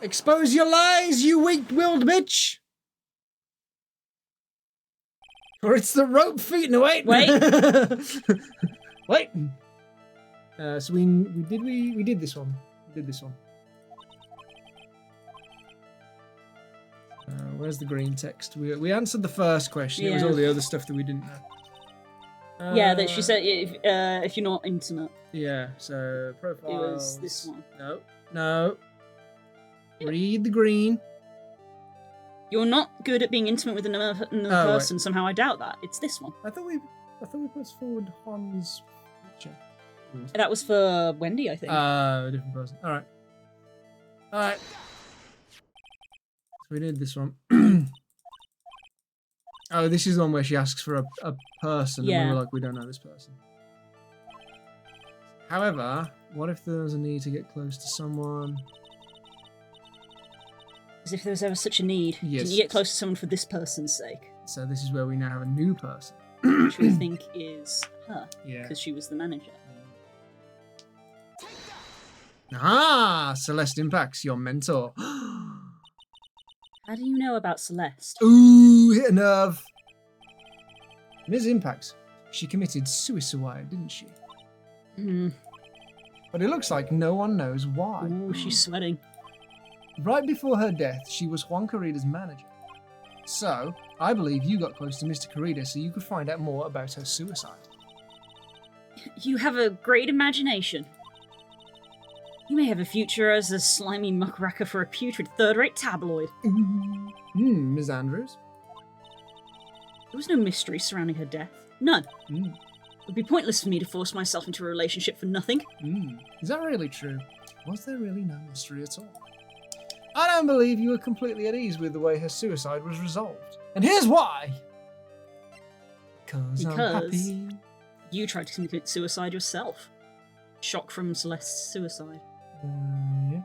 Expose your lies, you weak-willed bitch! Or it's the rope feet. No, wait. Wait. Wait. So we did this one. We did this one. Where's the green text? We answered the first question. It was Yeah. all the other stuff that we didn't know. Yeah, that she said if you're not intimate. Yeah. So profile. It was this one. No. No. Read the green. You're not good at being intimate with another right. person. Somehow I doubt that. It's this one. I thought we put forward Han's picture. That was for Wendy, I think. A different person. All right. All right. So we did this one. Oh, this is the one where she asks for a person, and Yeah. we were like, we don't know this person. However, what if there was a need to get close to someone? As if there was ever such a need. Yes. Can you get close to someone for this person's sake? So this is where we now have a new person. Which we think is her, Yeah. because she was the manager. Ah, Celeste Impacts, your mentor. How do you know about Celeste? Ooh, hit a nerve. Ms. Impacts, she committed suicide, didn't she? Hmm. But it looks like no one knows why. Ooh, she's sweating. Right before her death, she was Juan Corrida's manager. So, I believe you got close to Mr. Corrida so you could find out more about her suicide. You have a great imagination. You may have a future as a slimy muckraker for a putrid third-rate tabloid. Ms. Andrews? There was no mystery surrounding her death. None. Mm. It would be pointless for me to force myself into a relationship for nothing. Is that really true? Was there really no mystery at all? I don't believe you were completely at ease with the way her suicide was resolved. And here's why! 'Cause I'm Because- happy. You tried to commit suicide yourself. Shock from Celeste's suicide. Yeah.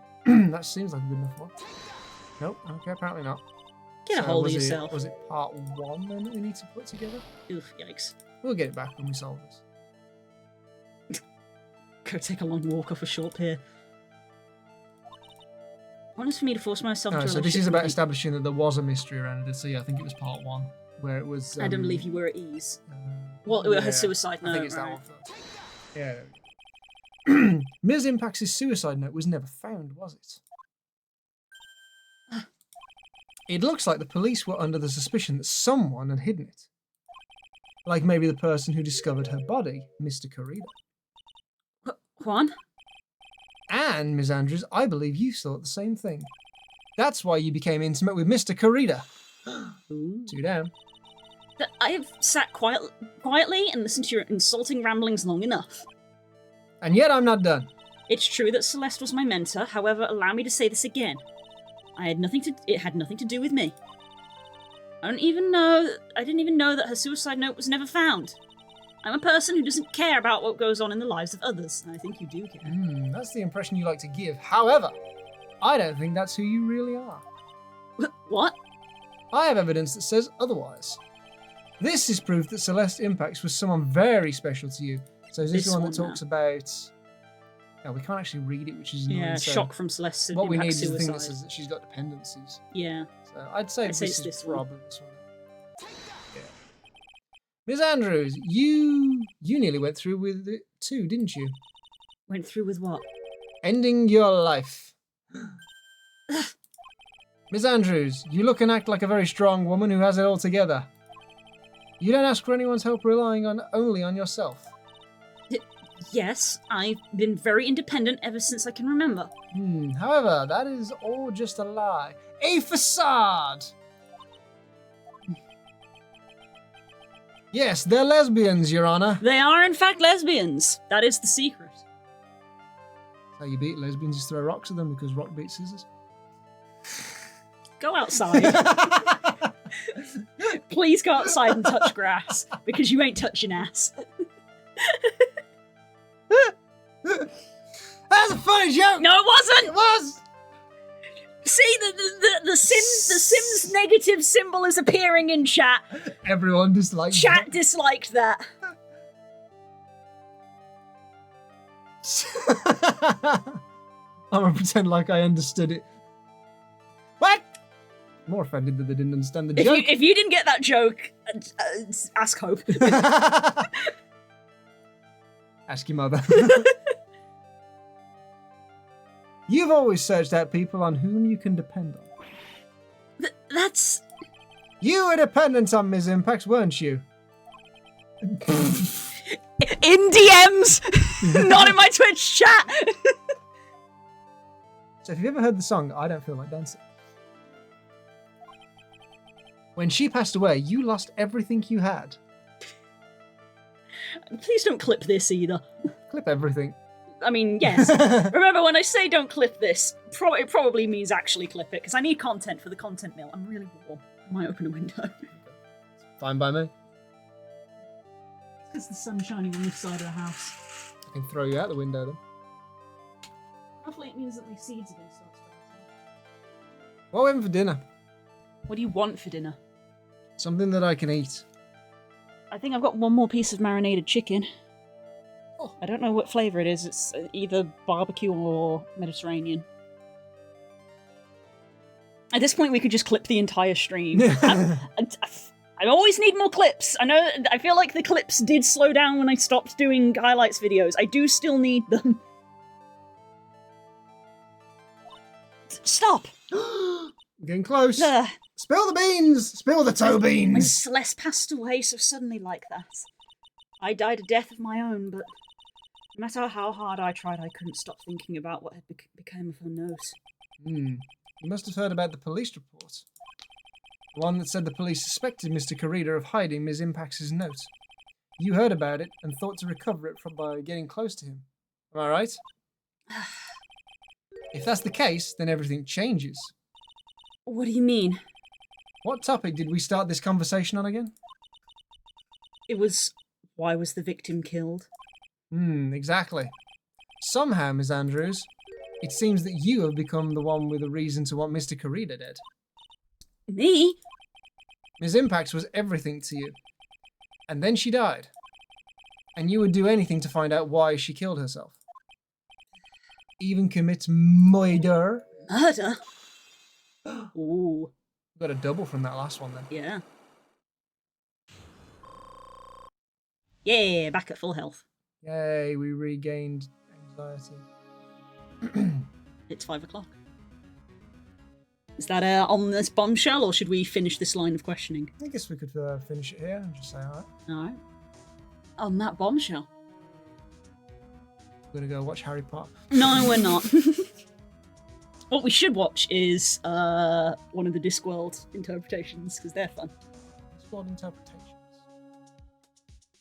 That seems like a good enough one. Nope, okay, apparently not. Get a So hold of was it- yourself. Was it part 1 then that we need to put together? Oof, yikes. We'll get it back when we solve this. Go take a long walk off a short pier. One is for me to force myself No, to. so this is about establishing that there was a mystery around it. So yeah, I think it was part 1 where it was. I don't believe you were at ease. uh, Well, yeah, her suicide note. I think it's that right. one first. Yeah. there we go. Ms. Impact's suicide note was never found, was it? It looks like the police were under the suspicion that someone had hidden it. Like maybe the person who discovered her body, Mr. Corrida. Juan? And, Ms. Andrews, I believe you thought the same thing. That's why you became intimate with Mr. Corrida. Ooh. 2 down. I have sat quietly and listened to your insulting ramblings long enough. And yet I'm not done. It's true that Celeste was my mentor, however, allow me to say this again. It had nothing to do with me. I didn't even know that her suicide note was never found. I'm a person who doesn't care about what goes on in the lives of others, and I think you do care. That's the impression you like to give. However, I don't think that's who you really are. What? I have evidence that says otherwise. This is proof that Celeste Impacts was someone very special to you. So is this This the one that one, talks about... No, we can't actually read it, which is annoying. Yeah, so shock from Celeste. what we need impact is the thing that suicide. says that she's got dependencies. Yeah. So I'd say I'd say this it's is this one. probably this one. Yeah. Ms. Andrews, you nearly went through with it too, didn't you? Went through with what? Ending your life. Ms. Andrews, you look and act like a very strong woman who has it all together. You don't ask for anyone's help relying only on yourself. Yes, I've been very independent ever since I can remember. However, that is all just a lie. A facade! Yes, they're lesbians, Your Honor. They are, in fact, lesbians. That is the secret. How you beat lesbians is throw rocks at them because rock beats scissors. Go outside. Please go outside and touch grass, because you ain't touching ass. That's a funny joke! No, it wasn't! It was! See, the Sims negative symbol is appearing in chat. Everyone dislikes Chat disliked that. I'm gonna pretend like I understood it. What? I'm more offended that they didn't understand the joke. If you didn't get that joke, ask Hope. Ask your mother. You've always searched out people on whom you can depend on. That's... You were dependent on Ms. Impacts, weren't you? In DMs! Not in my Twitch chat! So if you've ever heard the song, I Don't Feel Like Dancing. When she passed away, you lost everything you had. Please don't clip this either. Clip everything. I mean, yes. Remember, when I say don't clip this, it probably means actually clip it, because I need content for the content mill. I'm really warm. I might open a window. Fine by me. Because the sun's shining on this side of the house. I can throw you out the window then. Hopefully it means that my seeds are going to start sprouting. What are we having for dinner? What do you want for dinner? Something that I can eat. I think I've got one more piece of marinated chicken. Oh. I don't know what flavour it is. It's either barbecue or Mediterranean. At this point, we could just clip the entire stream. I always need more clips. I feel like the clips did slow down when I stopped doing highlights videos. I do still need them. Stop! Getting close. Ugh. Spill the beans! Spill the toe When beans! Celeste passed away so suddenly like that. I died a death of my own, but no matter how hard I tried, I couldn't stop thinking about what had become of her note. You must have heard about the police report. The one that said the police suspected Mr. Corrida of hiding Ms. Impacts' note. You heard about it and thought to recover it by getting close to him. Am I right? If that's the case, then everything changes. What do you mean? What topic did we start this conversation on again? It was... Why was the victim killed? Exactly. Somehow, Miss Andrews, it seems that you have become the one with a reason to want Mr. Karita dead. Me? Ms. Impact was everything to you. And then she died. And you would do anything to find out why she killed herself. Even commit murder. Murder? Ooh. Got a double from that last one then. Yeah. Yeah, back at full health. Yay, we regained anxiety. It's 5 o'clock. Is that on this bombshell, or should we finish this line of questioning? I guess we could finish it here and just say, alright. Alright. On that bombshell. We're gonna go watch Harry Potter. No, we're not. What we should watch is one of the Discworld interpretations, because they're fun. Discworld interpretations.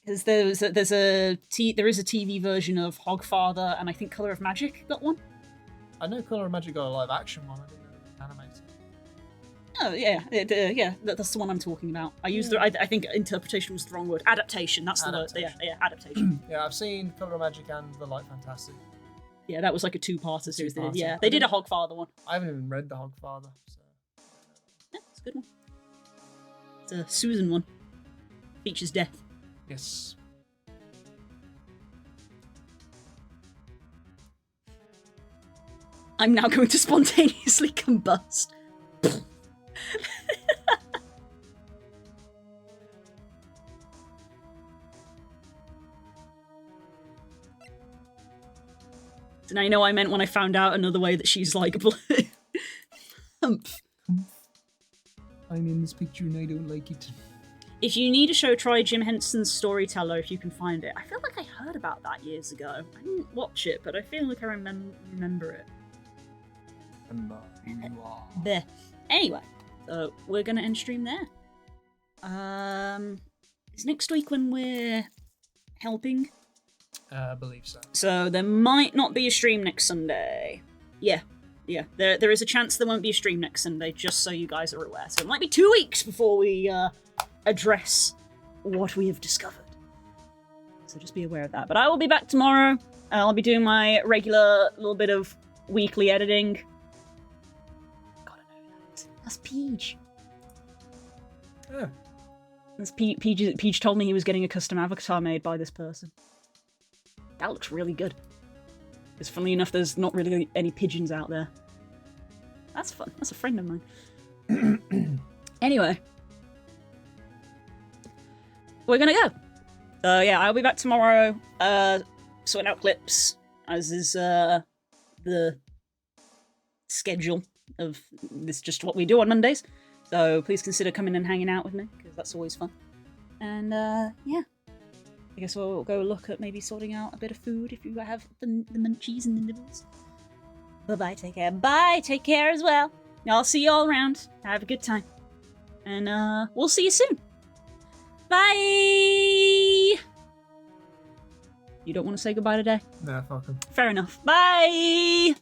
Because there is a TV version of Hogfather, and I think Colour of Magic got one. I know Colour of Magic got a live action one. I didn't know it was animated. Oh yeah, that's the one I'm talking about. I used I think interpretation was the wrong word. Adaptation. That's the word. Yeah, adaptation. Yeah, I've seen Colour of Magic and The Light Fantastic. Yeah, that was like a two-parter series. They did. Two-parter. Yeah, they did a Hogfather one. I haven't even read The Hogfather, so. Yeah, it's a good one. It's a Susan one. Features death. Yes. I'm now going to spontaneously combust. So now you know what I meant when I found out another way that she's like blue. Humph. I'm in this picture and I don't like it. If you need a show, try Jim Henson's Storyteller if you can find it. I feel like I heard about that years ago. I didn't watch it, but I feel like I remember it. There. Anyway, so we're gonna end stream there. Is next week when we're helping? I believe so. So there might not be a stream next Sunday. Yeah. There is a chance there won't be a stream next Sunday, just so you guys are aware. So it might be 2 weeks before we address what we have discovered. So just be aware of that. But I will be back tomorrow. I'll be doing my regular little bit of weekly editing. Gotta know that. That's Peach. Yeah. That's Peach told me he was getting a custom avatar made by this person. That looks really good. Because funnily enough, there's not really any pigeons out there. That's fun. That's a friend of mine. Anyway. We're gonna go. So yeah, I'll be back tomorrow, sorting out clips, as is the schedule of this, just what we do on Mondays. So please consider coming and hanging out with me, because that's always fun. And yeah. I guess we'll go look at maybe sorting out a bit of food if you have the munchies and the nibbles. Bye-bye, take care. Bye, take care as well. I'll see you all around. Have a good time. And we'll see you soon. Bye! You don't want to say goodbye today? Nah, fuck 'em. Fair enough. Bye!